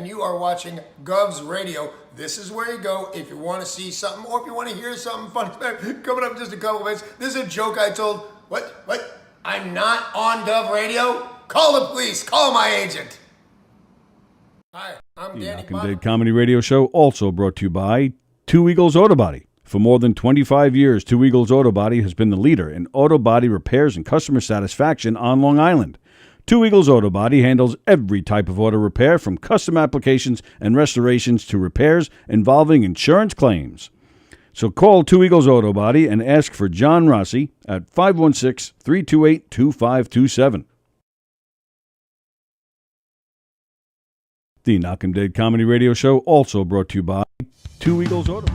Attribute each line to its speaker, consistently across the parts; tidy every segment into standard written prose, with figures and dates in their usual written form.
Speaker 1: and you are watching Govs Radio. This is where you go if you want to see something or if you want to hear something funny. Coming up in just a couple of minutes. This is a joke I told. What? I'm not on Gov Radio? Call the police. Call my agent. Hi, I'm Danny
Speaker 2: Knockem Dead Comedy Radio Show, also brought to you by Two Eagles Auto Body. For more than 25 years, Two Eagles Auto Body has been the leader in auto body repairs and customer satisfaction on Long Island. Two Eagles Auto Body handles every type of auto repair, from custom applications and restorations to repairs involving insurance claims. So call Two Eagles Auto Body and ask for John Rossi at 516-328-2527. The Knockem Dead Comedy Radio Show, also brought to you by Two Eagles Auto Body.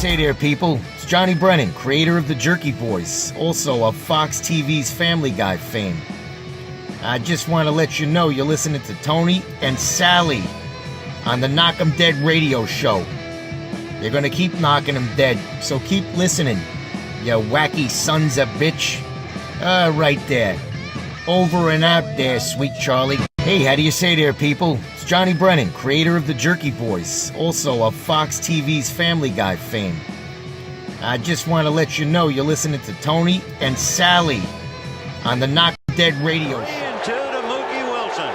Speaker 3: Hey there, people. It's Johnny Brennan, creator of the Jerky Boys, also of Fox TV's Family Guy fame. I just want to let you know you're listening to Tony and Sally on the Knockem Dead radio show. They're going to keep knocking them dead, so keep listening, you wacky sons of bitch. Right there. Over and out there, sweet Charlie. Hey, how do you say there, people? It's Johnny Brennan, creator of the Jerky Boys, also of Fox TV's Family Guy fame. I just want to let you know you're listening to Tony and Sally on the Knockem Dead radio show.
Speaker 4: 3 and 2 to Mookie Wilson.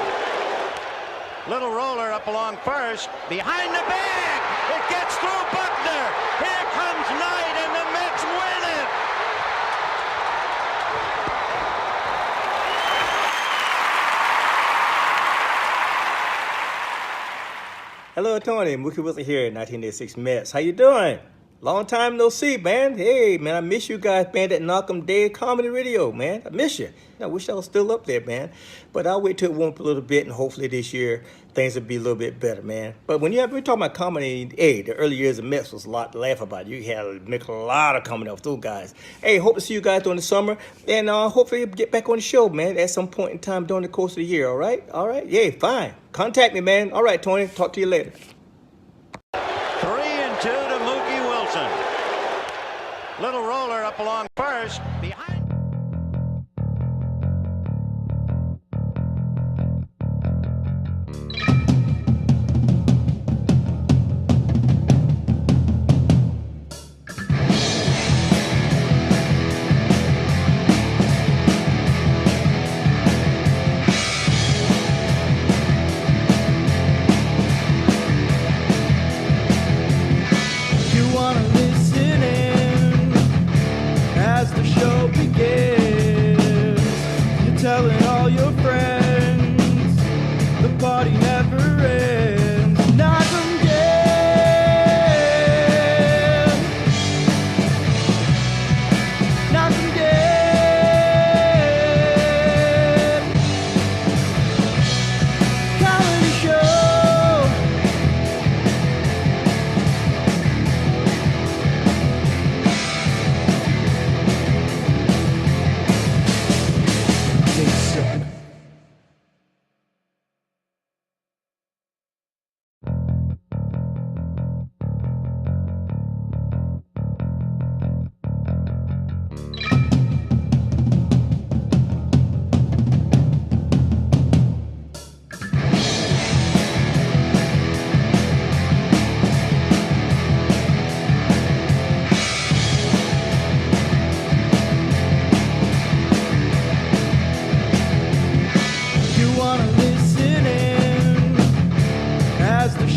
Speaker 4: Little roller up along first. Behind the bag. It gets through Buckner. Here comes Knight, and the Mets win it.
Speaker 5: Hello, Tony. Mookie Wilson here, 1986 Mets. How you doing? Long time no see, man. Hey, man, I miss you guys, man, at Knockem Dead Comedy Radio, man. I miss you. I wish I was still up there, man. But I'll wait till it warm up a little bit, and hopefully this year things will be a little bit better, man. But when we're talking about comedy, hey, the early years of Mets was a lot to laugh about. You had to make a lot of comedy off those guys. Hey, hope to see you guys during the summer, and hopefully get back on the show, man, at some point in time during the course of the year, all right? All right? Yeah, fine. Contact me, man. All right, Tony. Talk to you later.
Speaker 4: 3 and 2 to Mookie Wilson. Little roller up along first. Behind.
Speaker 6: You wanna listen in as the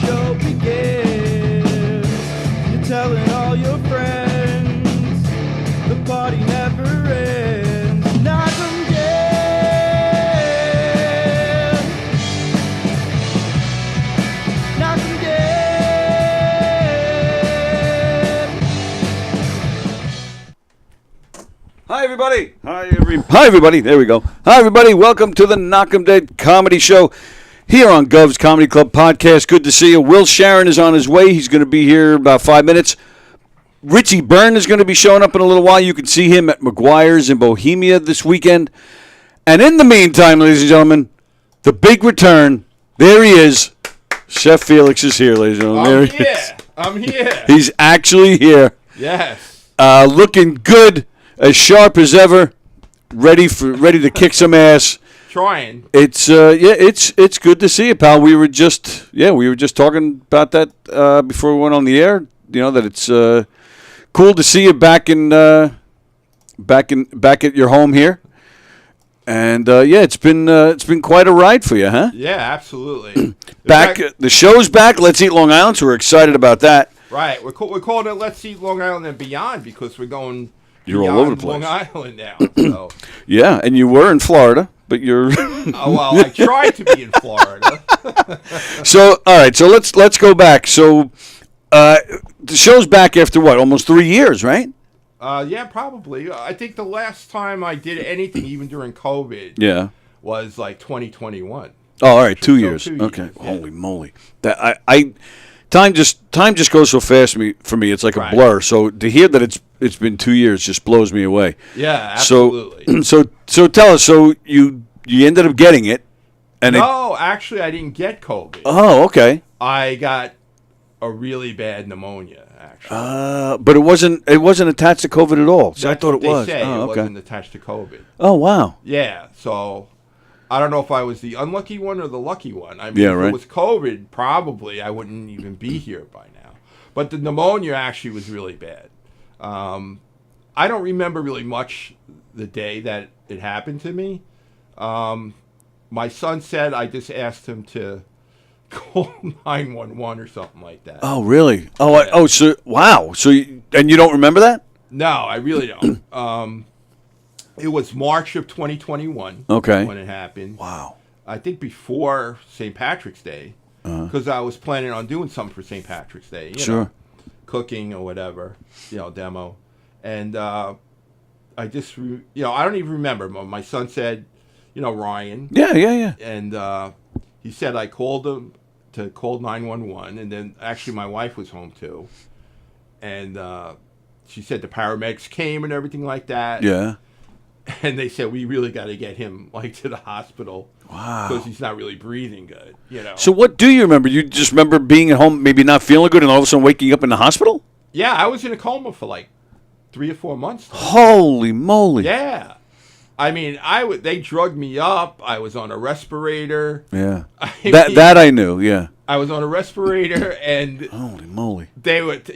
Speaker 6: show begins. You're telling all your friends the party never ends. Knockem dead. Knockem dead.
Speaker 2: Hi, everybody. Hi, everybody. There we go. Hi, everybody. Welcome to the Knockem Dead Comedy Show here on Gov's Comedy Club Podcast. Good to see you. Will Scharen is on his way. He's going to be here in about 5 minutes. Richie Byrne is going to be showing up in a little while. You can see him at McGuire's in Bohemia this weekend. And in the meantime, ladies and gentlemen, the big return. There he is. Chef Felix is here, ladies and gentlemen.
Speaker 7: I'm here.
Speaker 2: He's actually here.
Speaker 7: Yes.
Speaker 2: Looking good, as sharp as ever, ready to kick some ass.
Speaker 7: Trying.
Speaker 2: It's it's good to see you, pal. We were just talking about that before we went on the air. You know that it's cool to see you back at your home here. And it's been quite a ride for you, huh?
Speaker 7: Yeah, absolutely.
Speaker 2: The show's back. Let's Eat Long Island. So we're excited about that.
Speaker 7: Right. We're calling it Let's Eat Long Island and Beyond because we're going.
Speaker 2: You're
Speaker 7: beyond
Speaker 2: all over the place.
Speaker 7: Long Island now. So.
Speaker 2: Yeah, and you were in Florida, but you're.
Speaker 7: Oh well, I tried to be in Florida.
Speaker 2: So all right, so let's go back. So the show's back after what? Almost 3 years, right?
Speaker 7: Yeah, probably. I think the last time I did anything, even during COVID,
Speaker 2: Yeah.
Speaker 7: was like 2021.
Speaker 2: Oh, all right, 2
Speaker 7: So
Speaker 2: years.
Speaker 7: 2 years,
Speaker 2: Okay.
Speaker 7: yeah.
Speaker 2: Holy moly. That time just goes so fast for me. It's like a
Speaker 7: Right.
Speaker 2: blur. So to hear that it's been 2 years just blows me away.
Speaker 7: Yeah, absolutely.
Speaker 2: So tell us. So you ended up getting it, and
Speaker 7: No, actually, I didn't get COVID.
Speaker 2: Oh, okay.
Speaker 7: I got a really bad pneumonia, actually.
Speaker 2: But it wasn't attached to COVID at all. So I
Speaker 7: That's
Speaker 2: thought
Speaker 7: what
Speaker 2: it was.
Speaker 7: They say.
Speaker 2: Oh,
Speaker 7: It
Speaker 2: okay.
Speaker 7: wasn't attached to COVID.
Speaker 2: Oh, wow.
Speaker 7: Yeah, so I don't know if I was the unlucky one or the lucky one. I mean,
Speaker 2: Yeah,
Speaker 7: if
Speaker 2: right.
Speaker 7: it was COVID, probably I wouldn't even be here by now. But the pneumonia actually was really bad. I don't remember really much the day that it happened to me. My son said I just asked him to call 911 or something like that.
Speaker 2: Oh, really? Oh,
Speaker 7: Yeah.
Speaker 2: so wow. So you don't remember that?
Speaker 7: No, I really don't. It was March of 2021
Speaker 2: Okay.
Speaker 7: when it happened.
Speaker 2: Wow.
Speaker 7: I think before St. Patrick's Day, because I was planning on doing something for St. Patrick's Day. You
Speaker 2: Sure.
Speaker 7: know, cooking or whatever, demo. And I just, I don't even remember. My son said, Ryan.
Speaker 2: Yeah.
Speaker 7: And he said I called him to call 911. And then actually my wife was home too. And she said the paramedics came and everything like that.
Speaker 2: Yeah.
Speaker 7: And they said, we really got to get him to the hospital.
Speaker 2: Wow.
Speaker 7: Because he's not really breathing good,
Speaker 2: So what do you remember? You just remember being at home, maybe not feeling good, and all of a sudden waking up in the hospital?
Speaker 7: Yeah, I was in a coma for like 3 or 4 months.
Speaker 2: Holy moly.
Speaker 7: Yeah. I mean, they drugged me up. I was on a respirator.
Speaker 2: Yeah.
Speaker 7: I mean,
Speaker 2: That I knew, yeah.
Speaker 7: I was on a respirator, and
Speaker 2: Holy moly.
Speaker 7: they would,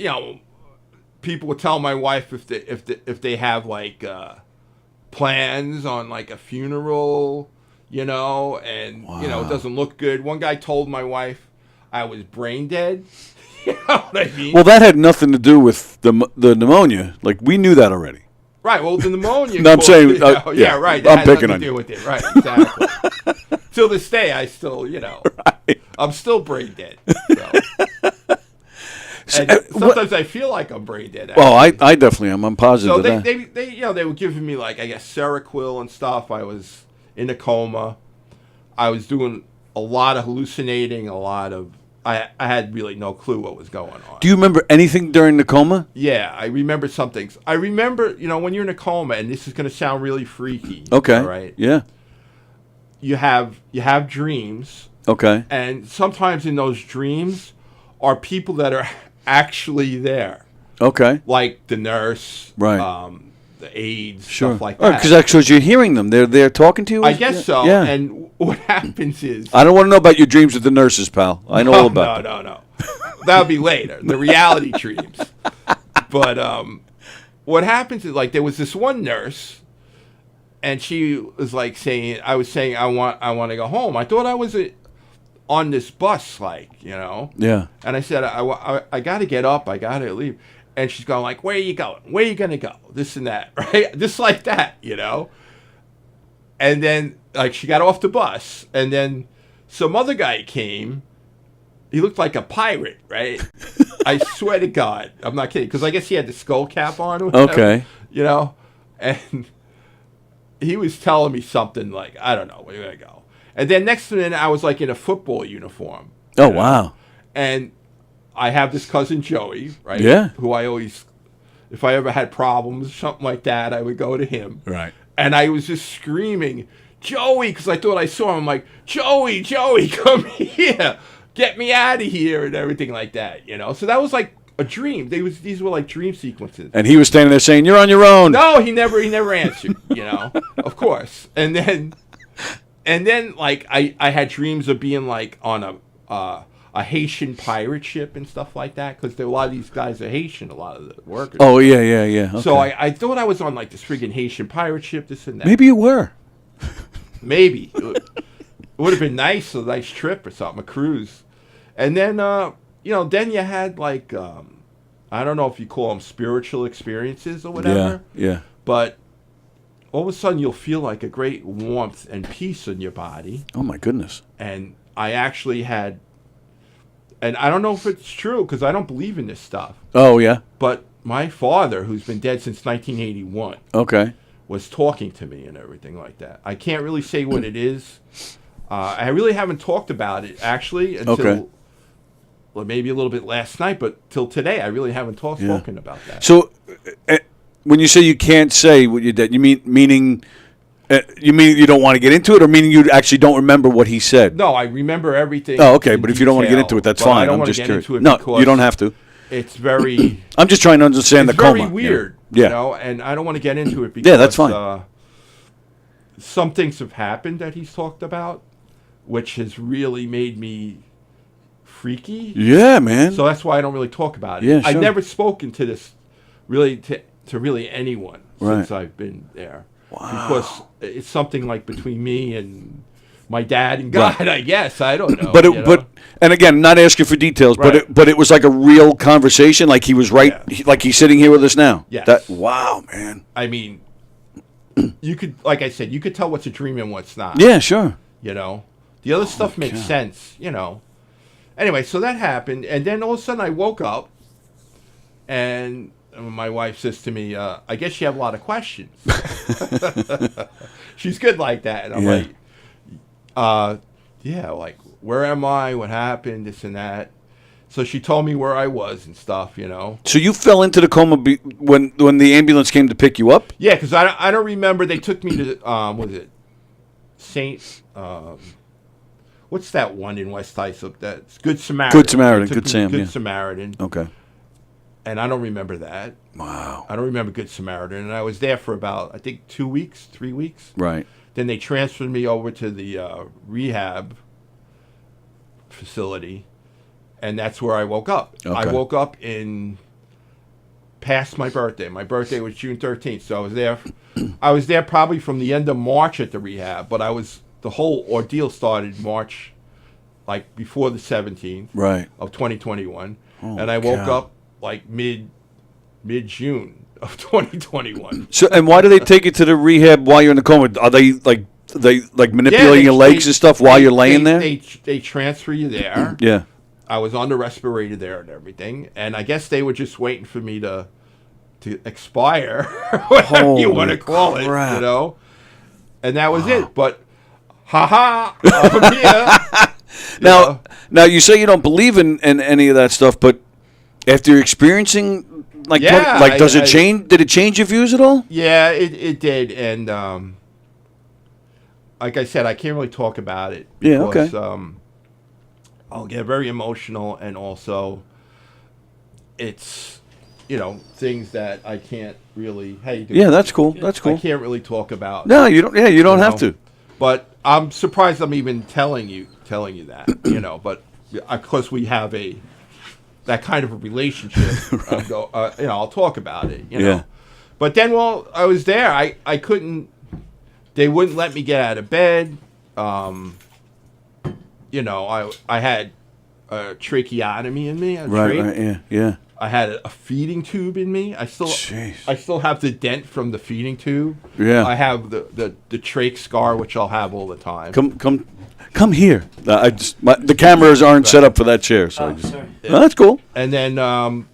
Speaker 7: people would tell my wife if they have like plans on like a funeral, and it doesn't look good. One guy told my wife I was brain dead. You know what I mean?
Speaker 2: Well, that had nothing to do with the pneumonia. Like, we knew that already.
Speaker 7: Right. Well, the pneumonia.
Speaker 2: No, I'm saying,
Speaker 7: yeah, right.
Speaker 2: I'm
Speaker 7: That had
Speaker 2: picking
Speaker 7: nothing
Speaker 2: on
Speaker 7: to
Speaker 2: you.
Speaker 7: do with it. Right. Exactly. Till this day, I still,
Speaker 2: Right.
Speaker 7: I'm still brain dead. So. And sometimes I feel like I'm brain dead.
Speaker 2: Well, I definitely am. I'm positive
Speaker 7: So
Speaker 2: of that.
Speaker 7: they were giving me like, I guess, Seroquel and stuff. I was in a coma. I was doing a lot of hallucinating, I had really no clue what was going on.
Speaker 2: Do you remember anything during the coma?
Speaker 7: Yeah, I remember some things. I remember, when you're in a coma, and this is going to sound really freaky.
Speaker 2: Okay.
Speaker 7: All right.
Speaker 2: Yeah.
Speaker 7: You have dreams.
Speaker 2: Okay.
Speaker 7: And sometimes in those dreams are people that are actually there.
Speaker 2: Okay.
Speaker 7: Like the nurse.
Speaker 2: Right.
Speaker 7: The aides,
Speaker 2: Sure.
Speaker 7: stuff like that.
Speaker 2: Because you're hearing them. They're talking to you?
Speaker 7: I guess so.
Speaker 2: Yeah.
Speaker 7: And what happens is...
Speaker 2: I don't want to know about your dreams with the nurses, pal. I know all about them.
Speaker 7: No. That would be later. The reality dreams. But what happens is, like, there was this one nurse, and she was like saying, I was saying, I want to go home. I thought I was on this bus, like, you know.
Speaker 2: Yeah.
Speaker 7: And I said, I got to get up. I got to leave. And she's going like, where are you going? Where are you going to go? This and that, right? Just like that, you know. And then, like, she got off the bus. And then some other guy came. He looked like a pirate, right? I swear to God. I'm not kidding. Because I guess he had the skull cap on. Or whatever,
Speaker 2: Okay.
Speaker 7: You know. And he was telling me something like, I don't know, where are you going to go? And then next minute, I was like in a football uniform.
Speaker 2: Oh,
Speaker 7: you know?
Speaker 2: wow.
Speaker 7: And I have this cousin Joey, right?
Speaker 2: Yeah.
Speaker 7: Who I always, if I ever had problems or something like that, I would go to him.
Speaker 2: Right.
Speaker 7: And I was just screaming, Joey, because I thought I saw him. I'm like, Joey, come here. Get me out of here and everything like that, you know? So that was like a dream. These were like dream sequences.
Speaker 2: And he was standing there saying, "You're on your own."
Speaker 7: No, he never answered, you know, of course. And then like I had dreams of being like on a Haitian pirate ship and stuff like that, because a lot of these guys are Haitian, a lot of the workers.
Speaker 2: Oh, yeah. Okay.
Speaker 7: So I thought I was on like this friggin' Haitian pirate ship, this and that.
Speaker 2: Maybe you were.
Speaker 7: Maybe. It would have been nice, a nice trip or something, a cruise. And then, you know, then you had like, I don't know if you call them spiritual experiences or whatever.
Speaker 2: Yeah.
Speaker 7: But all of a sudden you'll feel like a great warmth and peace in your body.
Speaker 2: Oh, my goodness.
Speaker 7: And I actually had, and I don't know if it's true because I don't believe in this stuff,
Speaker 2: Oh, yeah.
Speaker 7: but my father, who's been dead since 1981,
Speaker 2: Okay.
Speaker 7: was talking to me and everything like that. I can't really say what it is. I really haven't talked about it, actually, until well, maybe a little bit last night, but till today, I really haven't spoken about that.
Speaker 2: So, when you say you can't say what you did, you meaning you don't want to get into it, or meaning you actually don't remember what he said?
Speaker 7: No, I remember everything.
Speaker 2: Oh, okay,
Speaker 7: in
Speaker 2: but if you don't want to get
Speaker 7: detail,
Speaker 2: into it, that's
Speaker 7: but I
Speaker 2: fine.
Speaker 7: don't
Speaker 2: I'm
Speaker 7: wanna
Speaker 2: just
Speaker 7: get
Speaker 2: curious.
Speaker 7: into it
Speaker 2: No,
Speaker 7: because
Speaker 2: you don't have to.
Speaker 7: It's very.
Speaker 2: I'm just trying to understand
Speaker 7: It's
Speaker 2: the coma.
Speaker 7: very weird,
Speaker 2: Yeah.
Speaker 7: you know, and I don't want to get into it because
Speaker 2: Yeah, that's fine.
Speaker 7: Some things have happened that he's talked about, which has really made me freaky.
Speaker 2: Yeah, man.
Speaker 7: So that's why I don't really talk about it.
Speaker 2: Yeah,
Speaker 7: I've
Speaker 2: sure.
Speaker 7: never spoken to this really to really anyone since
Speaker 2: Right.
Speaker 7: I've been there. Wow. Because it's something like between me and my dad and God, I guess. I don't know.
Speaker 2: But and again, not asking for details,
Speaker 7: Right.
Speaker 2: but it was like a real conversation, like he was right,
Speaker 7: Yeah.
Speaker 2: like he's sitting here with us now.
Speaker 7: Yes.
Speaker 2: Wow, man.
Speaker 7: I mean, you could, like I said, you could tell what's a dream and what's not.
Speaker 2: Yeah, sure.
Speaker 7: You know, the other stuff makes sense. You know. Anyway, so that happened, and then all of a sudden I woke up, and my wife says to me, "I guess you have a lot of questions." She's good like that, and I'm like, "Yeah, like where am I? What happened? This and that." So she told me where I was and stuff, you know.
Speaker 2: So you fell into the coma when the ambulance came to pick you up?
Speaker 7: Yeah, because I don't remember. They took me to what is it, Saint? What's that one in West Islip? That's Good Samaritan.
Speaker 2: Good Samaritan,
Speaker 7: They took
Speaker 2: Good
Speaker 7: me to
Speaker 2: Sam,
Speaker 7: Good
Speaker 2: yeah.
Speaker 7: Samaritan.
Speaker 2: Okay.
Speaker 7: And I don't remember that.
Speaker 2: Wow.
Speaker 7: I don't remember Good Samaritan. And I was there for about, I think, 2 weeks, 3 weeks.
Speaker 2: Right.
Speaker 7: Then they transferred me over to the rehab facility. And that's where I woke up.
Speaker 2: Okay.
Speaker 7: I woke up past my birthday. My birthday was June 13th. So I was there probably from the end of March at the rehab. But the whole ordeal started March, like before the 17th
Speaker 2: Right.
Speaker 7: of 2021.
Speaker 2: Oh,
Speaker 7: and I woke
Speaker 2: cow.
Speaker 7: up like mid-June of 2021.
Speaker 2: So, and why do they take you to the rehab while you're in the coma? Are they manipulating your legs and stuff while you're laying there?
Speaker 7: They transfer you there.
Speaker 2: Yeah.
Speaker 7: I was on the respirator there and everything, and I guess they were just waiting for me to expire, whatever you want to call it,
Speaker 2: crap.
Speaker 7: you know. And that was it. But I'm here.
Speaker 2: Now you say you don't believe in any of that stuff, but after experiencing does it change? Did it change your views at all?
Speaker 7: Yeah, it did, and like I said, I can't really talk about it. Because, I'll get very emotional, and also it's things that I can't really. Hey,
Speaker 2: Yeah, that's cool. That's cool.
Speaker 7: I can't really talk about.
Speaker 2: No, you don't. Yeah, you don't have to.
Speaker 7: But I'm surprised I'm even telling you that. But of course we have that kind of a relationship.
Speaker 2: Right.
Speaker 7: I'll talk about it.
Speaker 2: Yeah.
Speaker 7: But then while I was there, I couldn't. They wouldn't let me get out of bed. you know, I had a tracheotomy in me.
Speaker 2: Yeah.
Speaker 7: I had a feeding tube in me. I still have the dent from the feeding tube.
Speaker 2: Yeah.
Speaker 7: I have the trach scar, which I'll have all the time.
Speaker 2: Come here. The cameras aren't set up for that chair, so
Speaker 6: Sorry.
Speaker 2: No, that's cool.
Speaker 7: And then,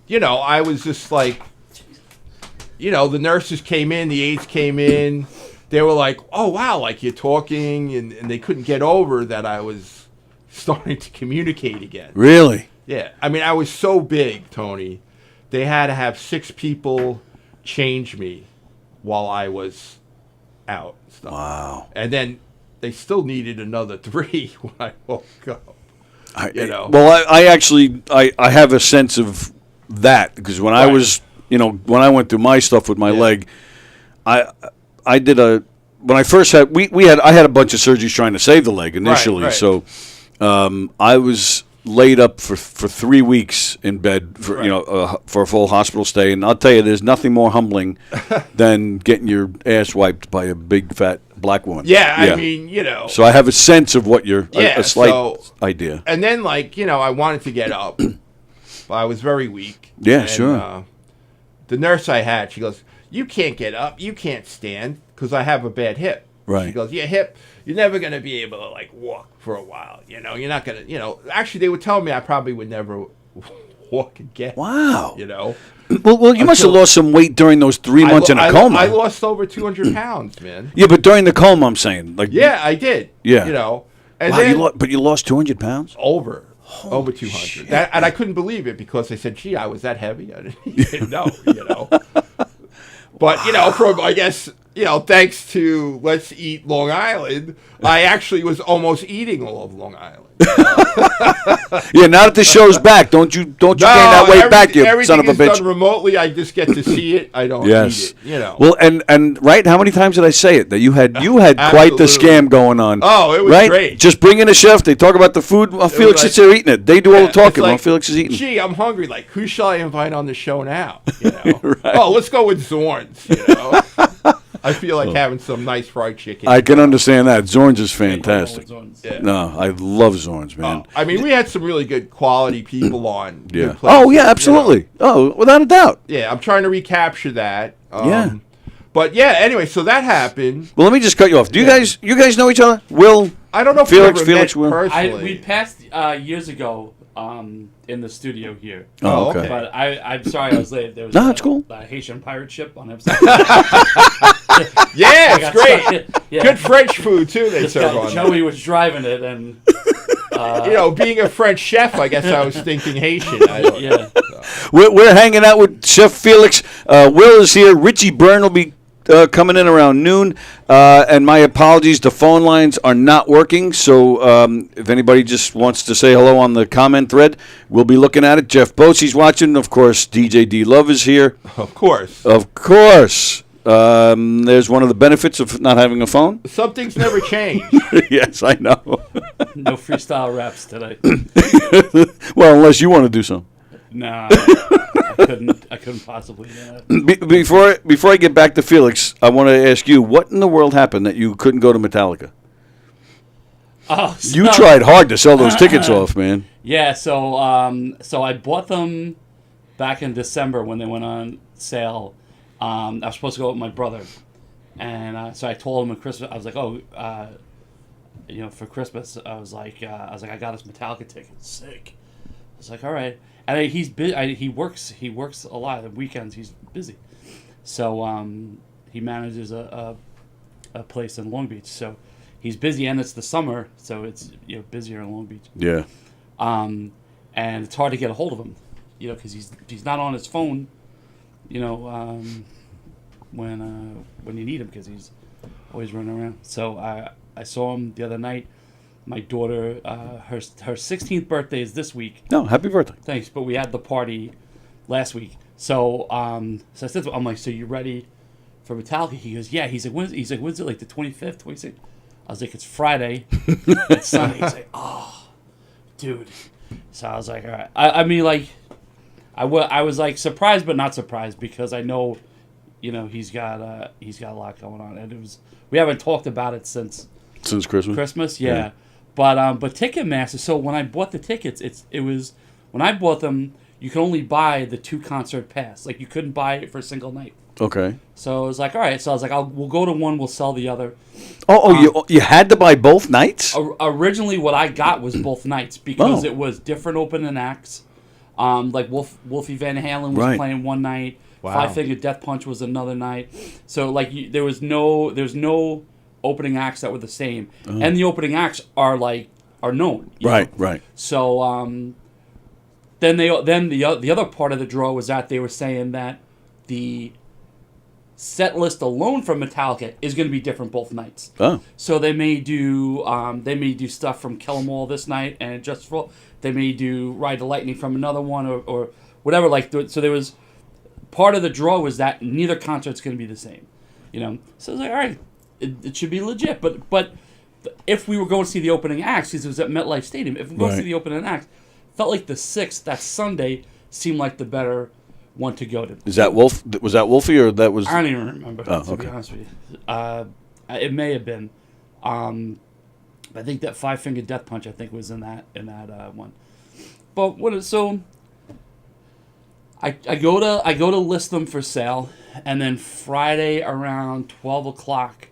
Speaker 7: you know, I was just like, you know, the nurses came in, the aides came in. They were like, oh, wow, like you're talking. And they couldn't get over that I was starting to communicate again.
Speaker 2: Really?
Speaker 7: Yeah. I mean, I was so big, Tony. They had to have 6 people change me while I was out. Stuff.
Speaker 2: Wow.
Speaker 7: And then they still needed another 3 when I woke up. You know.
Speaker 2: Well, I actually have a sense of that because when I was, you know, when I went through my stuff with my leg, I did when I first had I had a bunch of surgeries trying to save the leg initially, so I was laid up for 3 weeks in bed for for a full hospital stay, and I'll tell you, there's nothing more humbling than getting your ass wiped by a big fat black woman.
Speaker 7: Yeah, I mean, you know.
Speaker 2: So I have a sense of what you're a slight idea.
Speaker 7: And then, like, you know, I wanted to get up, but I was very weak.
Speaker 2: Yeah,
Speaker 7: and,
Speaker 2: sure.
Speaker 7: The nurse I had, she goes, "You can't get up, you can't stand because I have a bad hip."
Speaker 2: Right.
Speaker 7: She goes, "Your hip, you're never going to be able to, like, walk for a while. You know, you're not going to, you know." Actually, they would tell me I probably would never walk again.
Speaker 2: Wow.
Speaker 7: You know.
Speaker 2: Well, you must have lost some weight during those 3 months in a coma.
Speaker 7: I lost over 200 pounds, man.
Speaker 2: Yeah, but during the coma, I'm saying. Like.
Speaker 7: Yeah, I did.
Speaker 2: Yeah.
Speaker 7: You know. And
Speaker 2: wow,
Speaker 7: then,
Speaker 2: but you lost 200 pounds?
Speaker 7: Over 200. And I couldn't believe it because they said, "Gee, I was that heavy." I didn't even know, you know. But, you know, from, I guess, you know, thanks to Let's Eat Long Island, I actually was almost eating all of Long Island.
Speaker 2: Yeah, now that the show's back, don't you gain that weight back, you son of a bitch.
Speaker 7: Everything is done remotely. I just get to see it. I don't eat it, you know.
Speaker 2: Well, and right, how many times did I say it? That you had quite the scam going on.
Speaker 7: Oh, it was
Speaker 2: right?
Speaker 7: great.
Speaker 2: Just bring in a chef, they talk about the food, while Felix sits there eating it. They do all the talking while Felix is eating.
Speaker 7: Gee, I'm hungry. Like, who shall I invite on the show now? You know? Right. Oh, let's go with Zorn's, you know. I feel like having some nice fried chicken.
Speaker 2: I can understand that. Zorn's is fantastic.
Speaker 7: Yeah.
Speaker 2: No, I love Zorn's, man.
Speaker 7: I mean, we had some really good quality people on.
Speaker 2: Yeah. Oh, yeah, absolutely. You know. Oh, without a doubt.
Speaker 7: Yeah, I'm trying to recapture that. But yeah, anyway, so that happened.
Speaker 2: Well, let me just cut you off. Do you guys know each other? Will?
Speaker 7: I don't know if
Speaker 2: Felix,
Speaker 7: we ever met
Speaker 2: Will.
Speaker 7: personally.
Speaker 6: We passed years ago in the studio here.
Speaker 2: Oh, okay.
Speaker 6: But I'm sorry I was late. There was
Speaker 2: it's cool.
Speaker 6: a Haitian pirate ship on episode.
Speaker 7: Yeah, it's great.
Speaker 6: Yeah.
Speaker 7: Good French food too. They serve on.
Speaker 6: Joey was driving it, and
Speaker 7: you know, being a French chef, I guess I was thinking Haitian.
Speaker 6: Yeah.
Speaker 2: We're hanging out with Chef Felix. Will is here. Richie Byrne will be coming in around noon. And my apologies, the phone lines are not working. So if anybody just wants to say hello on the comment thread, we'll be looking at it. Jeff Bosey's watching. Of course, DJ D Love is here.
Speaker 7: Of course.
Speaker 2: There's one of the benefits of not having a phone.
Speaker 7: Some things never change.
Speaker 2: Yes, I know.
Speaker 6: No freestyle raps today.
Speaker 2: Well, unless you want to do some.
Speaker 6: Nah, I couldn't possibly.
Speaker 2: Before I get back to Felix, I want to ask you, what in the world happened that you couldn't go to Metallica?
Speaker 6: Oh,
Speaker 2: You tried hard to sell those tickets off, man.
Speaker 6: Yeah, so I bought them back in December when they went on sale. I was supposed to go with my brother, and so I told him at Christmas. I was like, for Christmas, I was like, I got us Metallica tickets. Sick. I was like, all right. And he's busy. He works a lot. On weekends, he's busy. So he manages a place in Long Beach. So he's busy, and it's the summer, so it's busier in Long Beach.
Speaker 2: Yeah.
Speaker 6: And it's hard to get a hold of him, because he's not on his phone. When you need him, because he's always running around. So I saw him the other night. My daughter, her 16th birthday is this week.
Speaker 2: No, happy birthday.
Speaker 6: Thanks, but we had the party last week. So I said to him, I'm like, so you ready for Metallica? He goes, yeah. He's like, when's it, like the 25th, 26th? I was like, it's Friday. It's Sunday. He's like, oh, dude. So I was like, all right. I mean, like, I was like surprised, but not surprised, because I know, he's got a lot going on, and we haven't talked about it since
Speaker 2: Christmas.
Speaker 6: Yeah. But Ticketmaster. So when I bought the tickets, when I bought them, you could only buy the 2 concert pass. Like you couldn't buy it for a single night.
Speaker 2: Okay.
Speaker 6: So I was like, all right. So I was like, we'll go to one, we'll sell the other.
Speaker 2: You had to buy both nights?
Speaker 6: Originally, what I got was both nights because it was different opening acts. Like Wolfie Van Halen was playing one night.
Speaker 7: Wow.
Speaker 6: Five Finger Death Punch was another night. So like there was no opening acts that were the same, and the opening acts are known.
Speaker 2: Right.
Speaker 6: So then the other part of the draw was that they were saying that the set list alone from Metallica is going to be different both nights.
Speaker 2: Oh.
Speaker 6: So they may do stuff from Kill 'Em All this night, and Just for they may do Ride the Lightning from another one or whatever. So there was part of the draw was that neither concert's going to be the same. So I was like, all right, it should be legit. But if we were going to see the opening acts, because it was at MetLife Stadium, if we go to see the opening acts, felt like the 6th, that Sunday, seemed like the better one to go to.
Speaker 2: Is that Wolf? Was that Wolfie or that was?
Speaker 6: I don't even remember. To be
Speaker 2: Okay.
Speaker 6: honest with you, it may have been. I think that Five Finger Death Punch was in that one. But so I go to list them for sale, and then Friday around 12:00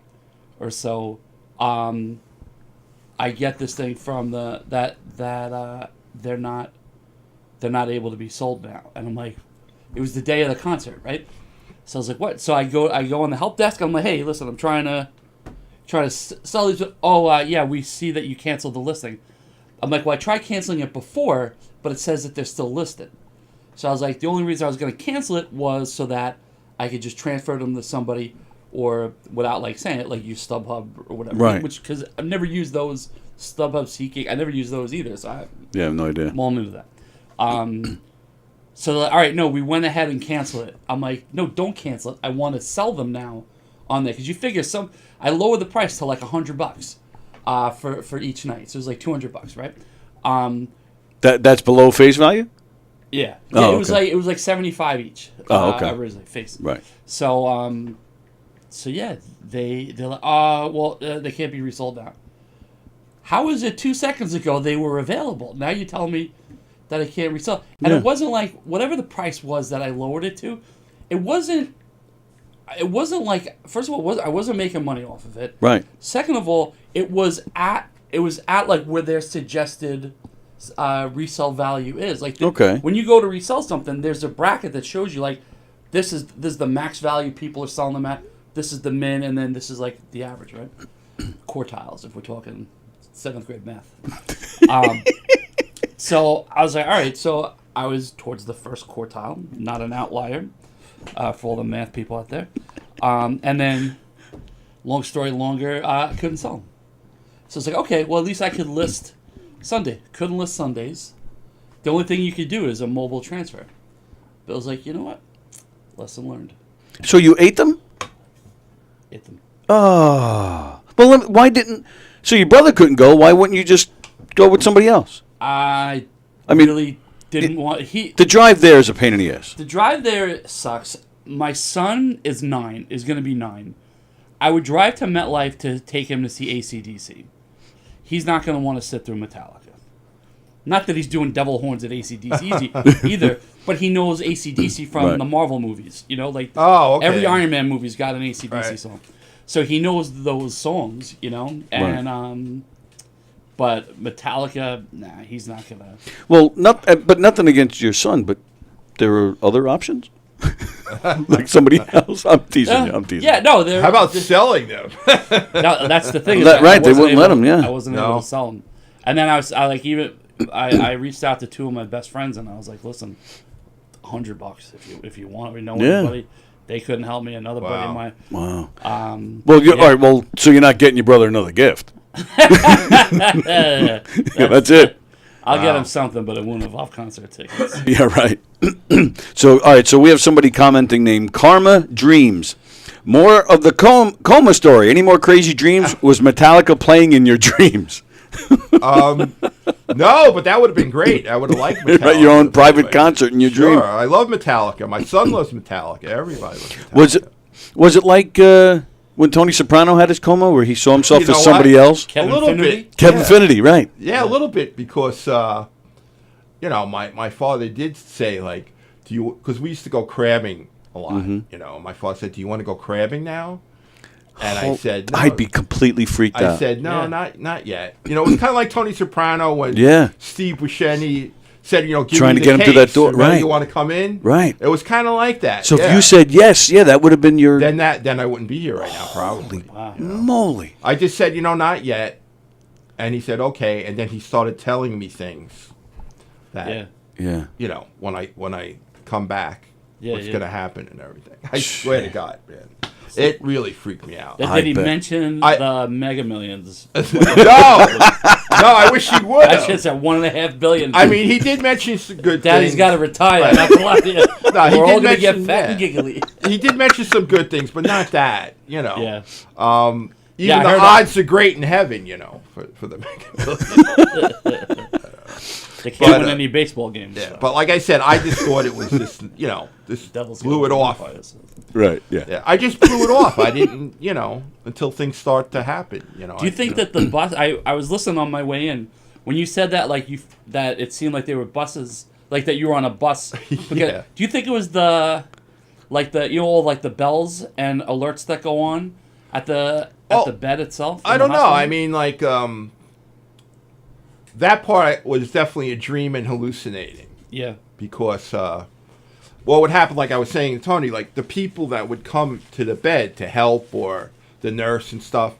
Speaker 6: or so, I get this thing from that they're not able to be sold now, and I'm like. It was the day of the concert, right? So I was like, "What?" So I go on the help desk. I'm like, "Hey, listen, I'm trying to sell these." Oh, yeah, we see that you canceled the listing. I'm like, "Well, I tried canceling it before, but it says that they're still listed." So I was like, "The only reason I was going to cancel it was so that I could just transfer them to somebody, or without saying it, use StubHub or whatever."
Speaker 2: Right.
Speaker 6: Which because I've never used those StubHub SeatGeek. I never used those either. So I I'm all new to that. So they're like, all right, no, we went ahead and canceled it. I'm like, no, don't cancel it. I want to sell them now on there because you figure I lowered the price to $100 for each night, so it was $200, right?
Speaker 2: That's below face value.
Speaker 6: Yeah,
Speaker 2: Oh,
Speaker 6: it was like 75 each.
Speaker 2: Okay.
Speaker 6: Originally face.
Speaker 2: Right.
Speaker 6: So yeah, they're like, they can't be resold now. How is it 2 seconds ago they were available? Now you tell me that I can't resell. And it wasn't whatever the price was that I lowered it to, it wasn't first of all, I wasn't making money off of it.
Speaker 2: Right.
Speaker 6: Second of all, it was at where their suggested resale value is. When you go to resell something, there's a bracket that shows you this is the max value people are selling them at, this is the min, and then this is the average, right? Quartiles, if we're talking 7th grade math. So I was like, all right. So I was towards the first quartile, not an outlier for all the math people out there. And then, long story longer, I couldn't sell them. So it's like, okay, well, at least I could list Sunday. Couldn't list Sundays. The only thing you could do is a mobile transfer. Bill's like, you know what? Lesson learned.
Speaker 2: So you ate them?
Speaker 6: Ate them.
Speaker 2: Oh. Well, why didn't... So your brother couldn't go. Why wouldn't you just go with somebody else?
Speaker 6: I
Speaker 2: mean,
Speaker 6: really didn't want...
Speaker 2: The drive there is a pain in the ass.
Speaker 6: The drive there sucks. My son is going to be 9. I would drive to MetLife to take him to see AC/DC. He's not going to want to sit through Metallica. Not that he's doing devil horns at AC/DC either, but he knows AC/DC from the Marvel movies. Every Iron Man movie's got an AC/DC song. So he knows those songs, and... But Metallica, nah, he's not gonna.
Speaker 2: Well, but nothing against your son, but there are other options, like somebody else. I'm teasing you.
Speaker 6: Yeah, no.
Speaker 7: How about selling them?
Speaker 6: No, that's the thing.
Speaker 2: Right, they wouldn't let him. Yeah,
Speaker 6: I wasn't able to sell them. And then I reached out to 2 of my best friends, and I was like, listen, $100 if you want. We know anybody. They couldn't help me. Another buddy of mine.
Speaker 2: Wow. All right. Well, so you're not getting your brother another gift. That's it.
Speaker 6: I'll get him something, but it won't involve concert tickets.
Speaker 2: Yeah, right. So, all right. So we have somebody commenting named Karma Dreams. More of the coma story. Any more crazy dreams? Was Metallica playing in your dreams?
Speaker 7: No, but that would have been great. I would have liked Metallica.
Speaker 2: Your own private concert in your dream.
Speaker 7: Sure, I love Metallica. My son loves Metallica. Everybody loves Metallica.
Speaker 2: Was it like when Tony Soprano had his coma, where he saw himself
Speaker 7: You know
Speaker 2: as somebody else?
Speaker 6: Kevin
Speaker 7: a little
Speaker 6: Finnerty?
Speaker 7: bit.
Speaker 2: Kevin Finnerty, right?
Speaker 7: Yeah, a little bit because my father did say like, do you? Because we used to go crabbing a lot. My father said, "Do you want to go crabbing now?" And I said, no.
Speaker 2: I'd be completely freaked out.
Speaker 7: I said, no, not yet. It was kind of like Tony Soprano when Steve Buscemi said, give
Speaker 2: trying
Speaker 7: me
Speaker 2: to
Speaker 7: the
Speaker 2: get him
Speaker 7: case.
Speaker 2: to that door.
Speaker 7: Remember,
Speaker 2: Right.
Speaker 7: you want to come in?
Speaker 2: Right.
Speaker 7: It was kind of like that.
Speaker 2: So if you said yes, that would have been your...
Speaker 7: Then I wouldn't be here right now, probably.
Speaker 6: Wow.
Speaker 2: Moly.
Speaker 7: I just said, not yet. And he said, okay. And then he started telling me things that, when I come back, what's going to happen and everything. I swear to God, man. It really freaked me out.
Speaker 6: Did he mention the Mega Millions?
Speaker 7: No, I wish he would.
Speaker 6: That shit's at $1.5 billion.
Speaker 7: I mean, he did mention some good
Speaker 6: Daddy's
Speaker 7: things.
Speaker 6: got to retire. Not to lie to you.
Speaker 7: No, he
Speaker 6: We're all
Speaker 7: did
Speaker 6: going to get
Speaker 7: mention
Speaker 6: fat and giggly.
Speaker 7: He did mention some good things, but not that.
Speaker 6: Yeah.
Speaker 7: Even
Speaker 6: Yeah, I
Speaker 7: the
Speaker 6: heard
Speaker 7: odds are great in heaven. For the Mega Millions.
Speaker 6: They can't win any baseball games.
Speaker 7: Yeah, but like I said, I just thought it was just this
Speaker 6: Devil's
Speaker 7: blew it
Speaker 6: gonna
Speaker 7: off.
Speaker 6: qualify us.
Speaker 2: Right, yeah.
Speaker 7: Yeah, I just blew it off. I didn't, until things start to happen.
Speaker 6: Do you think that the bus? I was listening on my way in when you said that that it seemed like there were buses, like that you were on a bus.
Speaker 7: Yeah.
Speaker 6: Do you think it was the bells and alerts that go on at the bed itself?
Speaker 7: I don't know. I mean, that part was definitely a dream and hallucinating.
Speaker 6: Yeah.
Speaker 7: Because what would happen, like I was saying to Tony, like the people that would come to the bed to help or the nurse and stuff,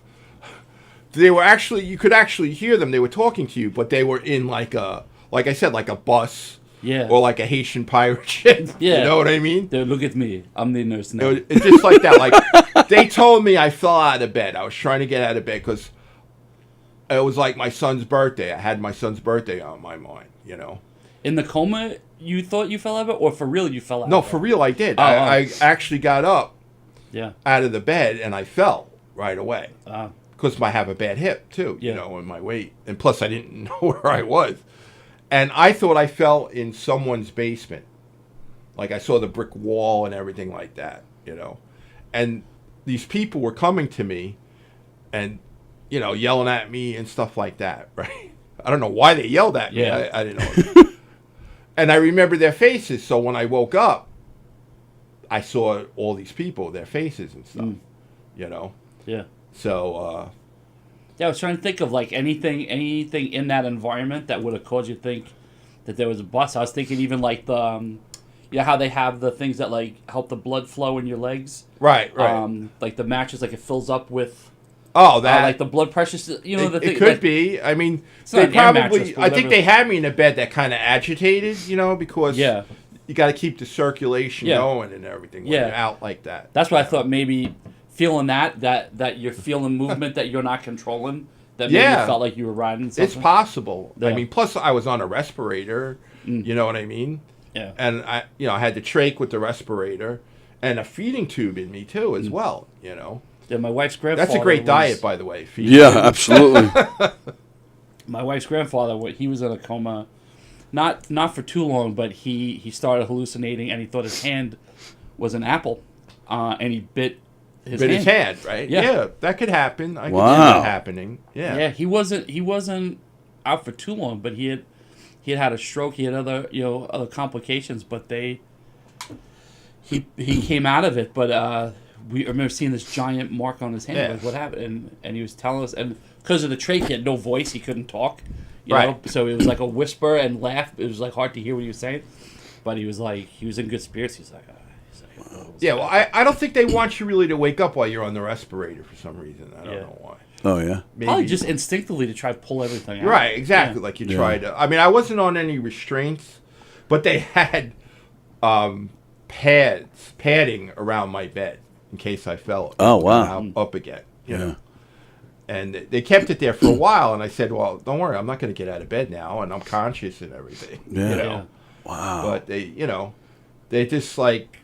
Speaker 7: they were actually, you could actually hear them. They were talking to you, but they were in like I said, like a bus.
Speaker 6: Yeah.
Speaker 7: Or like a Haitian pirate ship.
Speaker 6: Yeah.
Speaker 7: You know what I mean?
Speaker 6: Look at me. I'm the nurse now.
Speaker 7: It's just like that. Like they told me I fell out of bed. I was trying to get out of bed because it was like my son's birthday. I had my son's birthday on my mind,
Speaker 6: In the coma, you thought you fell out of it? Or for real you fell out
Speaker 7: No,
Speaker 6: of it?
Speaker 7: for real, I did.
Speaker 6: Oh,
Speaker 7: I actually got up
Speaker 6: Yeah.
Speaker 7: out of the bed and I fell right away.
Speaker 6: Ah.
Speaker 7: Because I have a bad hip, too,
Speaker 6: Yeah.
Speaker 7: and my weight. And plus, I didn't know where I was. And I thought I fell in someone's basement. Like, I saw the brick wall and everything like that, And these people were coming to me and, yelling at me and stuff like that, right? I don't know why they yelled at me.
Speaker 6: Yeah.
Speaker 7: I didn't know. And I remember their faces. So when I woke up, I saw all these people, their faces and stuff,
Speaker 6: Yeah.
Speaker 7: So,
Speaker 6: Yeah, I was trying to think of like anything in that environment that would have caused you to think that there was a bus. I was thinking even like the, how they have the things that like help the blood flow in your legs.
Speaker 7: right.
Speaker 6: Like the mattress, like it fills up with.
Speaker 7: Oh, that
Speaker 6: like the blood pressure. The thing.
Speaker 7: It could
Speaker 6: like,
Speaker 7: be. I mean,
Speaker 6: not
Speaker 7: they
Speaker 6: an air mattress,
Speaker 7: probably.
Speaker 6: but
Speaker 7: I think
Speaker 6: whatever.
Speaker 7: they had me in a bed that kind of agitated, because you got to keep the circulation
Speaker 6: Yeah.
Speaker 7: going and everything when
Speaker 6: Yeah.
Speaker 7: you're out like that.
Speaker 6: That's why I thought maybe feeling that you're feeling movement that you're not controlling. That maybe
Speaker 7: Yeah.
Speaker 6: you felt like you were riding something.
Speaker 7: It's possible.
Speaker 6: Yeah.
Speaker 7: I mean, plus I was on a respirator. You know what I mean?
Speaker 6: Yeah.
Speaker 7: And I had the trach with the respirator and a feeding tube in me too, as well.
Speaker 6: Yeah, my wife's grandfather.
Speaker 7: That's a great
Speaker 6: was-
Speaker 7: diet, by the way. feeding
Speaker 2: Yeah,
Speaker 7: tube.
Speaker 2: absolutely.
Speaker 6: My wife's grandfather, he was in a coma, not for too long, but he started hallucinating and he thought his hand was an apple, and he bit his
Speaker 7: But
Speaker 6: hand.
Speaker 7: his hand, right?
Speaker 6: Yeah.
Speaker 7: That could happen. I could see
Speaker 2: Wow.
Speaker 7: that happening. Yeah.
Speaker 6: Yeah, he wasn't out for too long, but he had a stroke. He had other other complications, but he came out of it. But I remember seeing this giant mark on his hand.
Speaker 7: Yeah.
Speaker 6: Like, what happened? And he was telling us, and because of the trach, he had no voice. He couldn't talk. You
Speaker 7: Right.
Speaker 6: know? So it was like a whisper and laugh. It was like hard to hear what he was saying. But he was in good spirits. He's like, oh,
Speaker 7: Yeah, well, I don't think they want you really to wake up while you're on the respirator for some reason. I don't know why.
Speaker 2: Oh, yeah?
Speaker 7: Maybe.
Speaker 6: probably just instinctively to try to pull everything out.
Speaker 7: Right, exactly.
Speaker 6: Yeah.
Speaker 7: Like you try to. I mean, I wasn't on any restraints, but they had padding around my bed in case I fell.
Speaker 2: Oh, wow.
Speaker 7: Up again. You know?
Speaker 2: Yeah.
Speaker 7: And they kept it there for a while, and I said, "Well, don't worry, I'm not going to get out of bed now, and I'm conscious and everything."
Speaker 2: Yeah.
Speaker 7: You know? Wow. But they just like,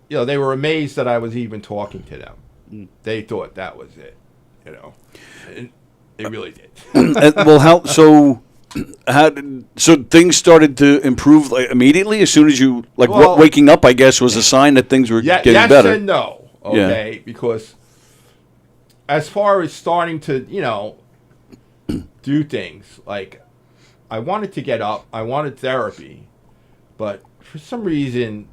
Speaker 7: they were amazed that I was even talking to them. They thought that was it, and they really did.
Speaker 2: Well, so things started to improve like, immediately as soon as you
Speaker 7: Well,
Speaker 2: waking up, I guess, was a sign that things were getting
Speaker 7: yes
Speaker 2: better.
Speaker 7: and no, okay, because as far as starting to, do things, like, I wanted to get up. I wanted therapy. But for some reason,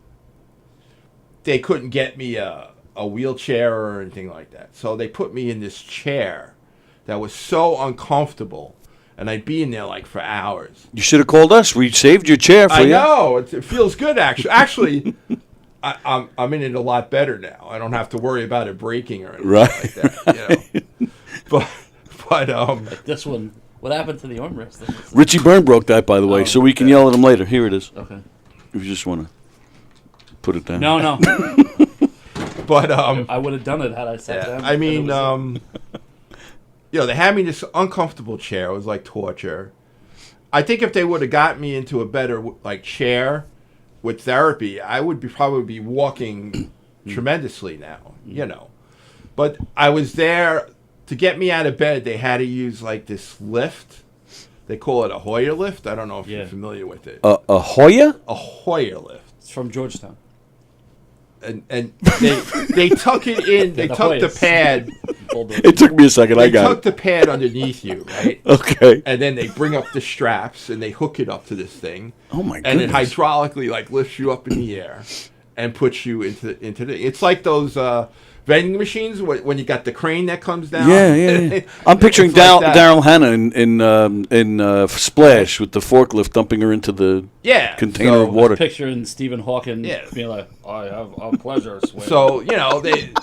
Speaker 7: they couldn't get me a wheelchair or anything like that. So they put me in this chair that was so uncomfortable. And I'd be in there, like, for hours.
Speaker 2: You should have called us. We saved your chair for you.
Speaker 7: I know. It feels good, actually. Actually, I'm in it a lot better now. I don't have to worry about it breaking or anything like that. But
Speaker 6: like this one. What happened to the armrest?
Speaker 2: Richie Byrne broke that, by the way, so we can yell at him later. Here it is.
Speaker 6: Okay.
Speaker 2: If you just want to put it down.
Speaker 6: No.
Speaker 7: But
Speaker 6: I would have done it had I sat down.
Speaker 7: I mean, they had me in this uncomfortable chair. It was like torture. I think if they would have got me into a better chair with therapy, I would probably be walking tremendously now. But I was there. To get me out of bed, they had to use this lift. They call it a Hoyer lift. I don't know if you're familiar with it.
Speaker 2: A Hoyer?
Speaker 7: A Hoyer lift.
Speaker 6: It's from Georgetown.
Speaker 7: And they tuck it in. They tuck the pad.
Speaker 2: It took me a second. I got it.
Speaker 7: They tuck the pad underneath you, right?
Speaker 2: Okay.
Speaker 7: And then they bring up the straps and they hook it up to this thing.
Speaker 2: Oh my
Speaker 7: And
Speaker 2: goodness.
Speaker 7: it hydraulically lifts you up in the air and puts you into the. It's like those vending machines when you got the crane that comes down.
Speaker 2: Yeah. I'm picturing Daryl Hannah in Splash with the forklift dumping her into the container of water.
Speaker 6: Picturing Stephen Hawking being like, I have a pleasure swing.
Speaker 7: So,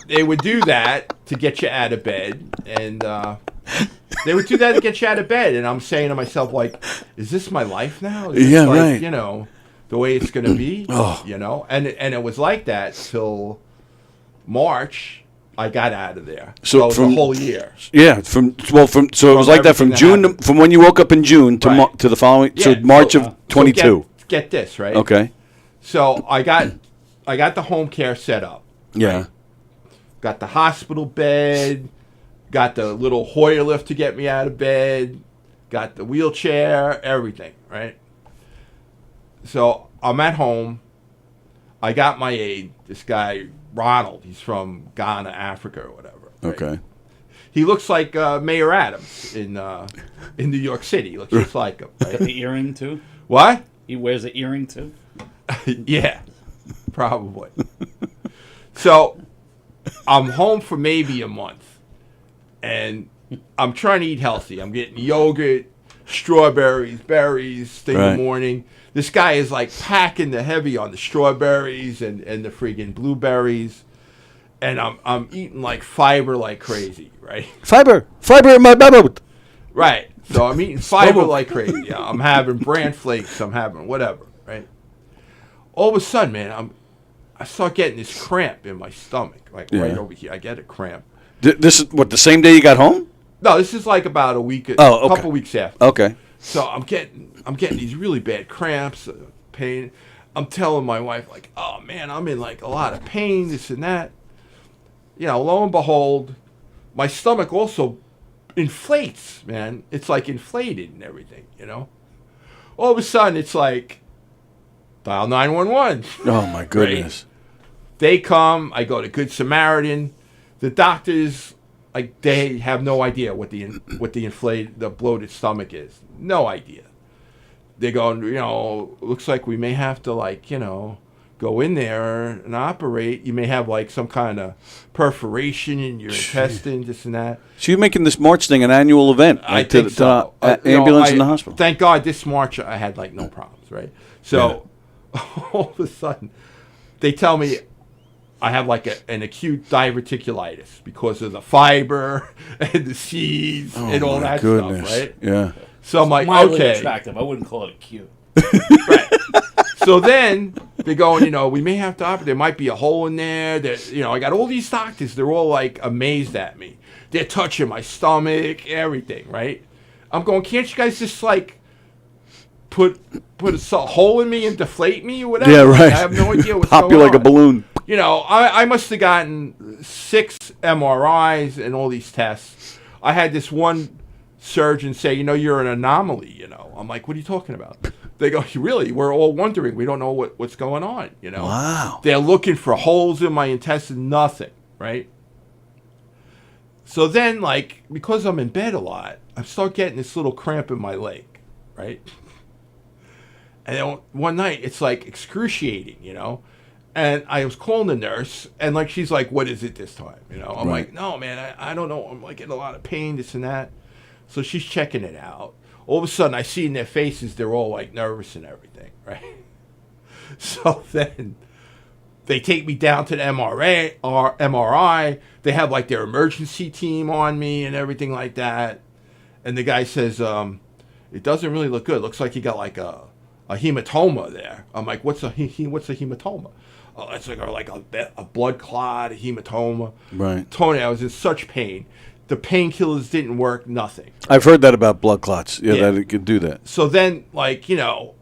Speaker 7: they would do that to get you out of bed. And they would do that to get you out of bed. And I'm saying to myself, is this my life now? Is this
Speaker 2: right.
Speaker 7: The way it's going to be?
Speaker 2: Oh.
Speaker 7: And it was like that till March. I got out of there. So from the whole year.
Speaker 2: Yeah, so it was like that from June from when you woke up in June to to the following March of 22.
Speaker 7: So get this, right?
Speaker 2: Okay.
Speaker 7: So I got the home care set up.
Speaker 2: Yeah.
Speaker 7: Right? Got the hospital bed, got the little Hoyer lift to get me out of bed, got the wheelchair, everything, right? So I'm at home. I got my aide, this guy Ronald. He's from Ghana, Africa, or whatever. Right?
Speaker 2: Okay.
Speaker 7: He looks like Mayor Adams in New York City. He looks just like him. Right?
Speaker 6: Got the earring too?
Speaker 7: What?
Speaker 6: He wears the earring too?
Speaker 7: Yeah, probably. So I'm home for maybe a month, and I'm trying to eat healthy. I'm getting yogurt, strawberries, berries in the morning. This guy is packing the heavy on the strawberries and the friggin' blueberries, and I'm eating fiber like crazy, right?
Speaker 2: Fiber in my mouth.
Speaker 7: Right. So I'm eating fiber like crazy. I'm having bran flakes. I'm having whatever, right? All of a sudden, man, I start getting this cramp in my stomach, right over here. I get a cramp.
Speaker 2: This is the same day you got home?
Speaker 7: No, this is about a week, couple weeks after.
Speaker 2: Okay.
Speaker 7: So I'm getting these really bad cramps, pain. I'm telling my wife oh man, I'm in a lot of pain, this and that. Lo and behold, my stomach also inflates, man. It's inflated and everything, All of a sudden, it's dial 911.
Speaker 2: Oh my goodness.
Speaker 7: Right? They come. I go to Good Samaritan. The doctors, they have no idea what the bloated stomach is. No idea. They're going, looks like we may have to go in there and operate. You may have some kind of perforation in your intestine, this and that.
Speaker 2: So you're making this March thing an annual event?
Speaker 7: I think so.
Speaker 2: Ambulance in the hospital.
Speaker 7: Thank God this March I had no problems, right? So all of a sudden they tell me I have an acute diverticulitis because of the fiber and the seeds and all that stuff, right?
Speaker 2: Yeah.
Speaker 7: So I'm
Speaker 6: Mildly
Speaker 7: okay.
Speaker 6: attractive. I wouldn't call it acute.
Speaker 7: Right. So then they're going, we may have to operate. There might be a hole in there. I got all these doctors. They're all amazed at me. They're touching my stomach, everything, right? I'm going, can't you guys just put a hole in me and deflate me or whatever?
Speaker 2: Yeah, right.
Speaker 7: I have no idea what's
Speaker 2: Pop
Speaker 7: going
Speaker 2: you
Speaker 7: on.
Speaker 2: like a balloon.
Speaker 7: I must have gotten 6 MRIs and all these tests. I had this one surgeon say, you're an anomaly, I'm like, what are you talking about? They go, really? We're all wondering. We don't know what's going on,
Speaker 2: Wow.
Speaker 7: They're looking for holes in my intestine, nothing, right? So then, like, because I'm in bed a lot, I start getting this little cramp in my leg, right? And then one night, it's like excruciating, you know? And I was calling the nurse, and like, she's like, what is it this time? You know, I'm like, no, man, I don't know. I'm like in a lot of pain, this and that. So she's checking it out. All of a sudden, I see in their faces, they're all like nervous and everything, right? So then they take me down to the MRI. They have like their emergency team on me and everything like that. And the guy says, it doesn't really look good. Looks like you got like a hematoma there. I'm like, what's a hematoma? Oh, it's like a blood clot, a hematoma.
Speaker 2: Right.
Speaker 7: Tony, I was in such pain. The painkillers didn't work, nothing.
Speaker 2: I've heard that about blood clots. Yeah, that it could do that.
Speaker 7: So then, like, you know,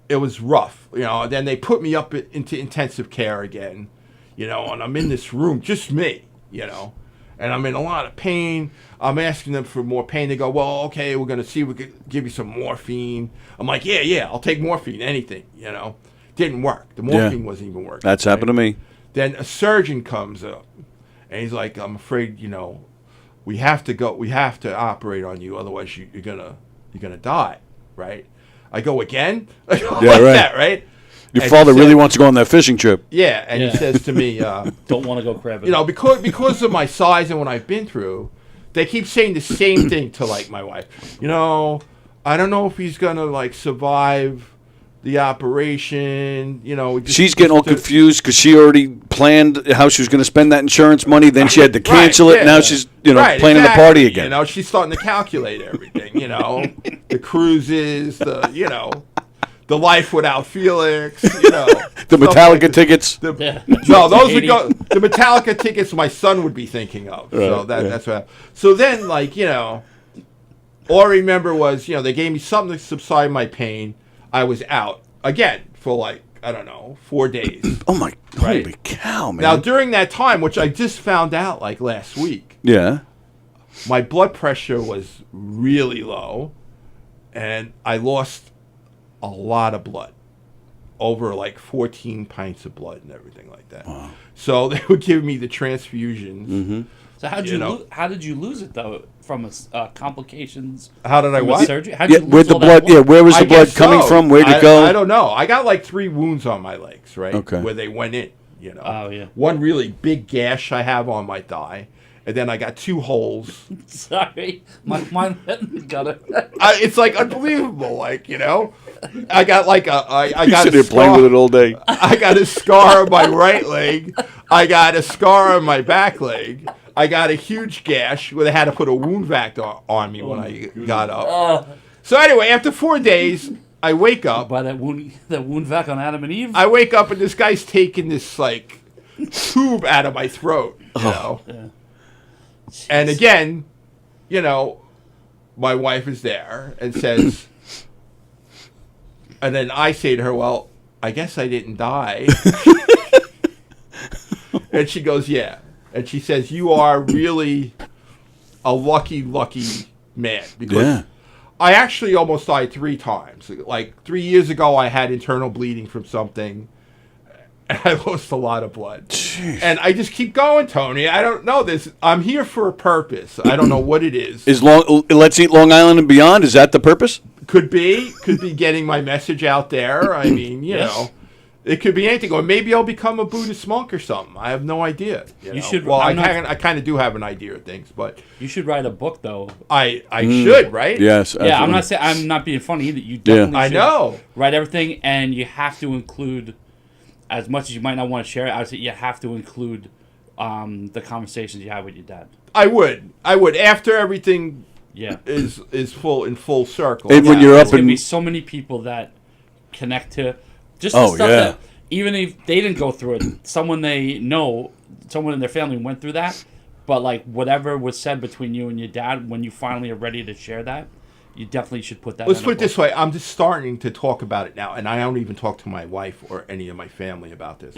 Speaker 7: it was rough. You know, then they put me up into intensive care again, you know, and I'm in this room, just me, you know, and I'm in a lot of pain. I'm asking them for more pain. They go, well, okay, we're going to see if we could give you some morphine. I'm like, yeah, I'll take morphine, anything, you know. Didn't work. The morphine wasn't even working.
Speaker 2: That's happened to me.
Speaker 7: Then a surgeon comes up, and he's like, I'm afraid, you know, we have to operate on you, otherwise you're gonna die, right? I go again? I go like that, right?
Speaker 2: Your father really wants to go on that fishing trip.
Speaker 7: Yeah, and he says to me,
Speaker 6: don't want to go crabbing.
Speaker 7: You know, because of my size and what I've been through, they keep saying the same thing to like my wife. You know, I don't know if he's gonna like survive the operation. You know,
Speaker 2: she's getting all confused because she already planned how she was going to spend that insurance money. Then she had to cancel it. Now she's planning the party again.
Speaker 7: You know, she's starting to calculate everything. You know, the cruises, the life without Felix. You know,
Speaker 2: the Metallica tickets.
Speaker 7: No, those would go. The Metallica tickets my son would be thinking of. Right, so that's what. So then, like, you know, all I remember was, you know, they gave me something to subside my pain. I was out again for like, I don't know, 4 days.
Speaker 2: Oh my, holy cow, man.
Speaker 7: Now, during that time, which I just found out like last week.
Speaker 2: Yeah.
Speaker 7: My blood pressure was really low, and I lost a lot of blood. Over like 14 pints of blood and everything like that. Wow. So they would give me the transfusions.
Speaker 2: Mm-hmm.
Speaker 6: So how did you lose it though? From complications?
Speaker 7: How did I what?
Speaker 6: Surgery? How did you lose
Speaker 2: where'd the blood? Yeah, where was the blood coming from? Where'd it go?
Speaker 7: I don't know. I got like 3 wounds on my legs, right?
Speaker 2: Okay.
Speaker 7: Where they went in, you know.
Speaker 6: Oh yeah.
Speaker 7: One really big gash I have on my thigh, and then I got 2 holes.
Speaker 6: Sorry, mine got it.
Speaker 7: It's like unbelievable, like, you know. I got like I got
Speaker 2: sit there playing with it all day.
Speaker 7: I got a scar on my right leg. I got a scar on my back leg. I got a huge gash where they had to put a wound vac on me when I got up. So anyway, after 4 days, I wake up.
Speaker 6: By that wound vac on Adam and Eve.
Speaker 7: I wake up and this guy's taking this like tube out of my throat, you know.
Speaker 6: Yeah.
Speaker 7: And again, you know, my wife is there and says, and then I say to her, well, I guess I didn't die. And she goes, yeah. And she says, you are really a lucky man. Because I actually almost died 3 times. Like 3 years ago, I had internal bleeding from something. And I lost a lot of blood. Jeez. And I just keep going, Tony. I don't know this. I'm here for a purpose. I don't know what it is.
Speaker 2: Let's Eat Long Island and Beyond, is that the purpose?
Speaker 7: Could be getting my message out there. I mean, you know. It could be anything, or maybe I'll become a Buddhist monk or something. I have no idea. You should. Well, I kind of do have an idea of things, but
Speaker 6: you should write a book, though.
Speaker 7: I should, right?
Speaker 2: Yes. Absolutely.
Speaker 6: Yeah, I'm not being funny either. You definitely should write everything, and you have to include, as much as you might not want to share it. I would say you have to include the conversations you had with your dad.
Speaker 7: I would after everything.
Speaker 6: Yeah.
Speaker 7: Is in full circle.
Speaker 2: And when you're up,
Speaker 6: there's gonna be so many people that connect to. Just the stuff that, even if they didn't go through it, someone they know, someone in their family went through that, but like whatever was said between you and your dad, when you finally are ready to share that, you definitely should put that.
Speaker 7: Let's put it this way: I'm just starting to talk about it now, and I don't even talk to my wife or any of my family about this,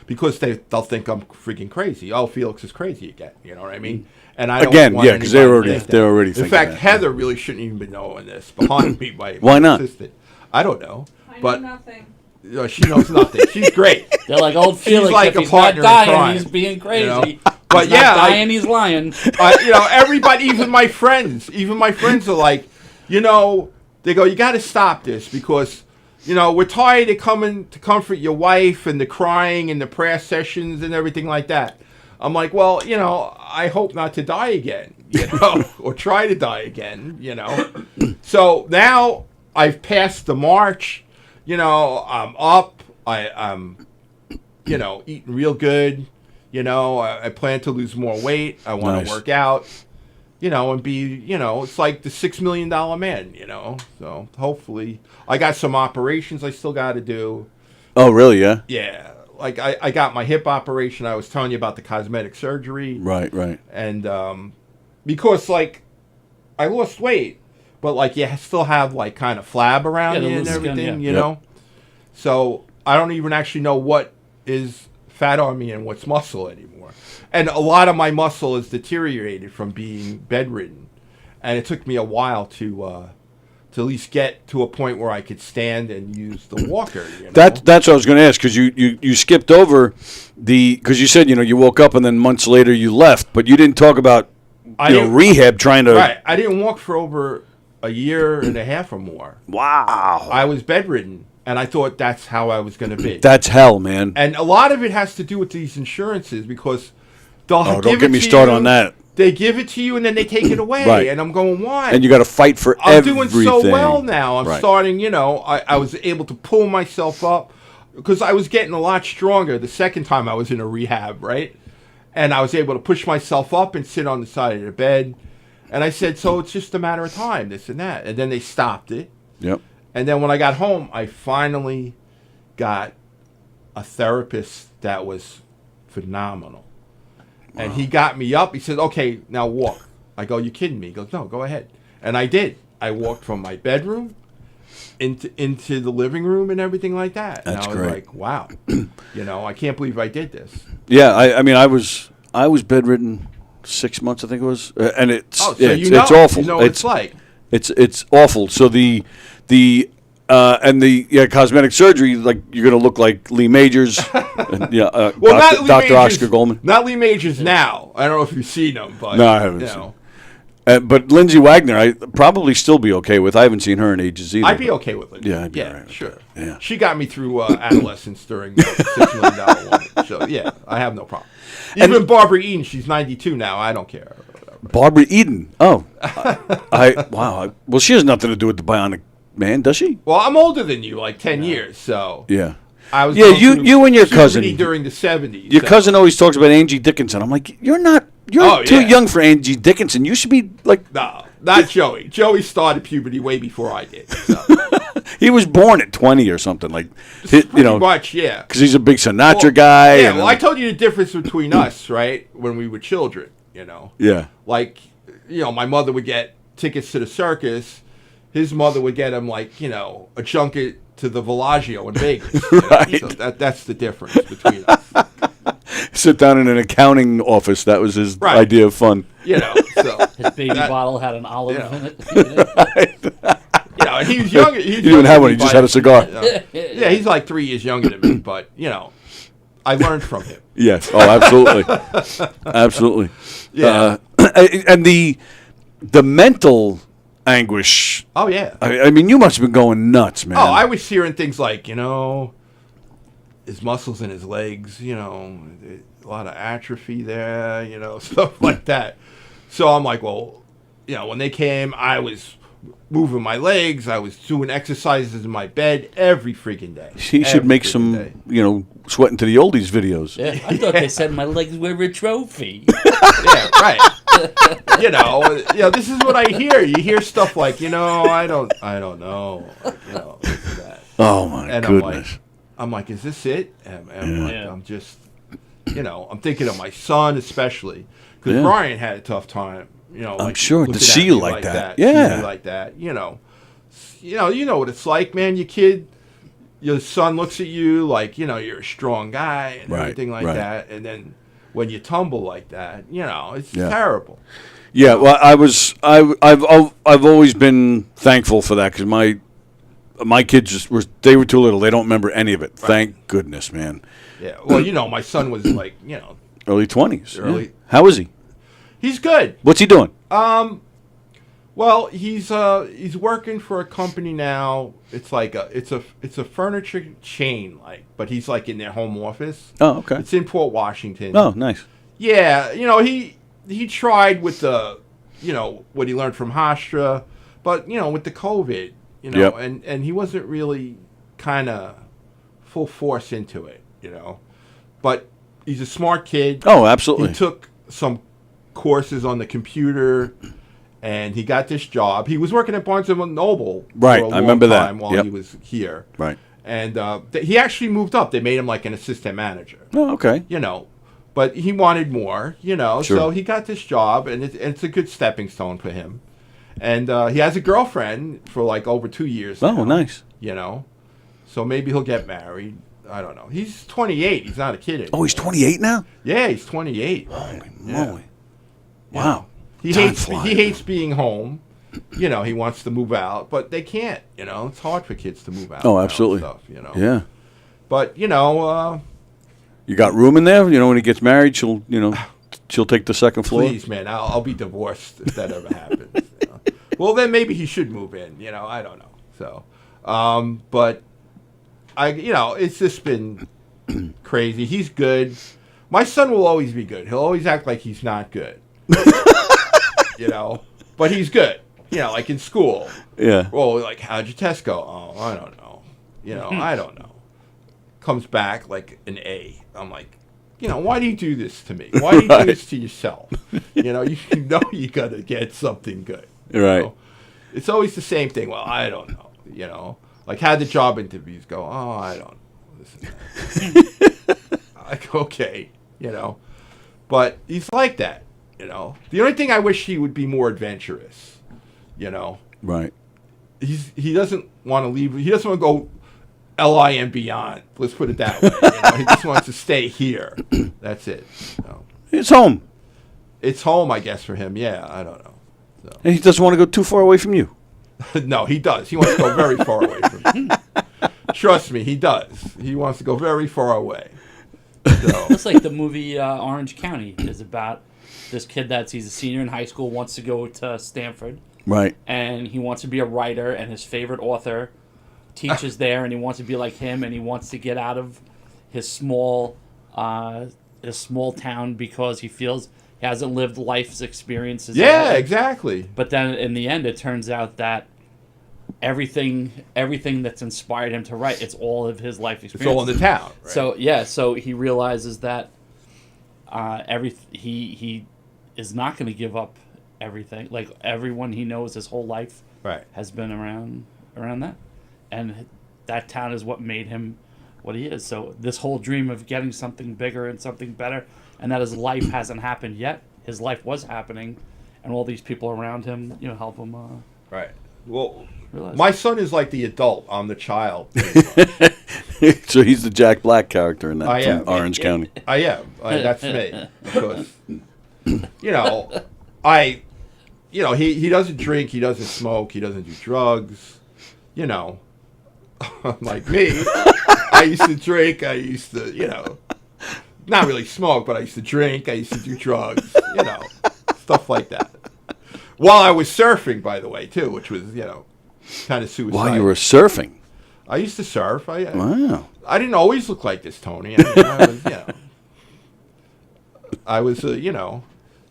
Speaker 7: because they'll think I'm freaking crazy. Oh, Felix is crazy again. You know what I mean? And I don't want
Speaker 2: because they're already thinking.
Speaker 7: In fact, Heather really shouldn't even be knowing this behind me.
Speaker 2: Why not?
Speaker 7: Assistant. I don't know.
Speaker 8: I know nothing.
Speaker 7: She knows nothing. She's great.
Speaker 6: They're like old Felix.
Speaker 7: She's like
Speaker 6: if
Speaker 7: a
Speaker 6: he's
Speaker 7: partner
Speaker 6: not
Speaker 7: in crime.
Speaker 6: dying, he's being crazy.
Speaker 7: You know? But
Speaker 6: He's not dying, he's lying.
Speaker 7: Everybody, even my friends are like, they go, you got to stop this because, we're tired of coming to comfort your wife and the crying and the prayer sessions and everything like that. I'm like, well, I hope not to die again, or try to die again, So now I've passed the march, I'm up, I'm eating real good, I plan to lose more weight. I want to work out, and be, it's like the $6 million man, So hopefully I got some operations I still got to do.
Speaker 2: Oh, really? Yeah.
Speaker 7: Yeah. Like I got my hip operation. I was telling you about the cosmetic surgery.
Speaker 2: Right.
Speaker 7: And because like I lost weight, but like you still have like kind of flab around you and everything, you know. So I don't even actually know what is fat on me and what's muscle anymore. And a lot of my muscle is deteriorated from being bedridden, and it took me a while to at least get to a point where I could stand and use the walker.
Speaker 2: That's what I was going to ask, because you skipped over because you said you woke up and then months later you left, but you didn't talk about rehab trying to.
Speaker 7: Right, I didn't walk for over a year and a half or more.
Speaker 2: Wow.
Speaker 7: I was bedridden, and I thought that's how I was going to be.
Speaker 2: That's hell, man.
Speaker 7: And a lot of it has to do with these insurances because they'll
Speaker 2: don't get me started on that.
Speaker 7: They give it to you and then they take it away.
Speaker 2: Right.
Speaker 7: And I'm going, why?
Speaker 2: And you got to fight for everything.
Speaker 7: I'm doing so well now. I'm starting, I was able to pull myself up because I was getting a lot stronger the second time I was in a rehab, right? And I was able to push myself up and sit on the side of the bed. And I said, so it's just a matter of time, this and that. And then they stopped it.
Speaker 2: Yep.
Speaker 7: And then when I got home, I finally got a therapist that was phenomenal. And he got me up. He said, okay, now walk. I go, you kidding me? He goes, no, go ahead. And I did. I walked from my bedroom into the living room and everything like that.
Speaker 2: That's
Speaker 7: and I was
Speaker 2: great.
Speaker 7: like, wow. I can't believe I did this.
Speaker 2: Yeah, I mean, I was bedridden 6 months, I think it was. And it's awful.
Speaker 7: You know what it's like.
Speaker 2: It's awful. So the cosmetic surgery, like you're gonna look like Lee Majors, and, Dr. Oscar Goldman.
Speaker 7: Not Lee Majors now. I don't know if you've seen him, but
Speaker 2: no, I haven't seen him. But Lindsay Wagner, I probably still be okay with. I haven't seen her in ages either.
Speaker 7: I'd be okay with Lindsay.
Speaker 2: Yeah, I'd be all right with
Speaker 7: sure.
Speaker 2: that. Yeah.
Speaker 7: She got me through adolescence during the $6 million woman. So yeah, I have no problem. Even Barbara Eden, she's 92 now. I don't care.
Speaker 2: Barbara Eden. Oh, wow. Well, she has nothing to do with the Bionic Man, does she?
Speaker 7: Well, I'm older than you, like 10 years. So
Speaker 2: yeah,
Speaker 7: I was.
Speaker 2: Yeah, you and your cousin
Speaker 7: during the 70s.
Speaker 2: Your cousin always talks about Angie Dickinson. I'm like, you're not. You're too young for Angie Dickinson. You should be like.
Speaker 7: No, not Joey. Joey started puberty way before I did. So.
Speaker 2: He was born at 20 or something, like.
Speaker 7: Pretty much, yeah.
Speaker 2: Because he's a big Sinatra guy.
Speaker 7: Yeah, well, I told you the difference between us, right? When we were children,
Speaker 2: Yeah.
Speaker 7: Like, my mother would get tickets to the circus. His mother would get him, like, a junket to the Villaggio in Vegas.
Speaker 2: Right.
Speaker 7: So that's the difference between us.
Speaker 2: Sit down in an accounting office. That was his idea of fun.
Speaker 7: So
Speaker 6: his baby bottle had an olive in it.
Speaker 7: And he was younger.
Speaker 2: He didn't even have one. He just had a cigar.
Speaker 7: Yeah, he's like 3 years younger than me, but, I learned from him.
Speaker 2: Yes. Oh, absolutely. Absolutely.
Speaker 7: Yeah.
Speaker 2: And the mental anguish.
Speaker 7: Oh, yeah.
Speaker 2: I mean, you must have been going nuts, man.
Speaker 7: Oh, I was hearing things like, his muscles in his legs, a lot of atrophy there, stuff like that. So I'm like, well, when they came, I was moving my legs. I was doing exercises in my bed every freaking day.
Speaker 2: He should make some, sweating to the oldies videos.
Speaker 6: Yeah, I thought they said my legs were a trophy.
Speaker 7: Yeah, right. This is what I hear. You hear stuff like, I don't know, that.
Speaker 2: Oh my goodness.
Speaker 7: I'm like, is this it? I'm just, I'm thinking of my son especially because Brian had a tough time.
Speaker 2: I'm sure to see you like that. Yeah,
Speaker 7: see me like that. You know what it's like, man. Your son looks at you like you're a strong guy and everything like that, and then when you tumble like that, it's terrible.
Speaker 2: Yeah, well, I've always been thankful for that because my kids they were too little. They don't remember any of it. Right. Thank goodness, man.
Speaker 7: Yeah. Well, my son was like
Speaker 2: Early 20s.
Speaker 7: Early.
Speaker 2: Yeah. How is he?
Speaker 7: He's good.
Speaker 2: What's he doing?
Speaker 7: Well, he's working for a company now. It's like it's a furniture chain, but he's like in their home office.
Speaker 2: Oh, okay.
Speaker 7: It's in Port Washington.
Speaker 2: Oh, nice.
Speaker 7: Yeah, he tried with the what he learned from Hofstra, but with the COVID,
Speaker 2: Yep.
Speaker 7: and he wasn't really kind of full force into it, But he's a smart kid.
Speaker 2: Oh, absolutely.
Speaker 7: He took some courses on the computer. And he got this job. He was working at Barnes & Noble
Speaker 2: Right,
Speaker 7: for a
Speaker 2: I remember
Speaker 7: long
Speaker 2: that.
Speaker 7: time while
Speaker 2: Yep.
Speaker 7: he was here.
Speaker 2: Right.
Speaker 7: And he actually moved up. They made him like an assistant manager,
Speaker 2: Oh, okay.
Speaker 7: But he wanted more,
Speaker 2: Sure.
Speaker 7: So he got this job, and it's a good stepping stone for him. And he has a girlfriend for like over 2 years now,
Speaker 2: Oh, nice.
Speaker 7: So maybe he'll get married. I don't know. He's 28. He's not a kid anymore.
Speaker 2: Oh, he's 28 now?
Speaker 7: Yeah, he's 28.
Speaker 2: Holy
Speaker 7: Yeah.
Speaker 2: moly. Wow.
Speaker 7: He
Speaker 2: Time
Speaker 7: hates
Speaker 2: flies.
Speaker 7: he hates being home. He wants to move out, but they can't. It's hard for kids to move out.
Speaker 2: Oh,
Speaker 7: now and
Speaker 2: absolutely.
Speaker 7: Stuff,
Speaker 2: Yeah.
Speaker 7: But
Speaker 2: You got room in there? When he gets married, she'll take the second floor?
Speaker 7: please, man, I'll be divorced if that ever happens. Well, then maybe he should move in. I don't know. So, but it's just been crazy. He's good. My son will always be good. He'll always act like he's not good. But he's good. Like in school.
Speaker 2: Yeah.
Speaker 7: Well, like, how'd your test go? Oh, I don't know. I don't know. Comes back like an A. I'm like, why do you do this to me? Why do you do this to yourself? You you gotta get something good.
Speaker 2: Right.
Speaker 7: It's always the same thing. Well, I don't know. Like, how the job interviews go? Oh, I don't know. This and that. Like, okay, But he's like that, The only thing I wish he would be more adventurous,
Speaker 2: Right.
Speaker 7: He doesn't want to leave. He doesn't want to go LI and beyond. Let's put it that way. He just wants to stay here. That's it.
Speaker 2: It's home.
Speaker 7: It's home, I guess, for him. Yeah, I don't know. So.
Speaker 2: And he doesn't want to go too far away from you.
Speaker 7: No, he does. He wants to go very far away from me. Trust me, he does. He wants to go very far away. So.
Speaker 6: It's like the movie Orange County is about this kid he's a senior in high school, wants to go to Stanford.
Speaker 2: Right.
Speaker 6: And he wants to be a writer, and his favorite author teaches there, and he wants to be like him, and he wants to get out of his small town because he feels he hasn't lived life's experiences.
Speaker 7: Yeah, exactly.
Speaker 6: But then in the end, it turns out that everything that's inspired him to write, it's all of his life experiences.
Speaker 7: It's all in the town. Right?
Speaker 6: So he realizes that he is not going to give up everything. Like, everyone he knows his whole life has been around that, and that town is what made him what he is. So this whole dream of getting something bigger and something better, and that his life hasn't happened yet. His life was happening, and all these people around him, help him.
Speaker 7: Right. Well,
Speaker 6: realize
Speaker 7: my son is like the adult. I'm the child.
Speaker 2: So he's the Jack Black character in that
Speaker 7: I am.
Speaker 2: from Orange County.
Speaker 7: I am. That's me. Because, he doesn't drink, he doesn't smoke, he doesn't do drugs. Like me. I used to drink, I used to, not really smoke, but I used to drink, I used to do drugs, stuff like that. While I was surfing, by the way, too, which was, kind of suicidal.
Speaker 2: While you were surfing?
Speaker 7: I used to surf.
Speaker 2: Wow.
Speaker 7: I didn't always look like this, Tony. I was,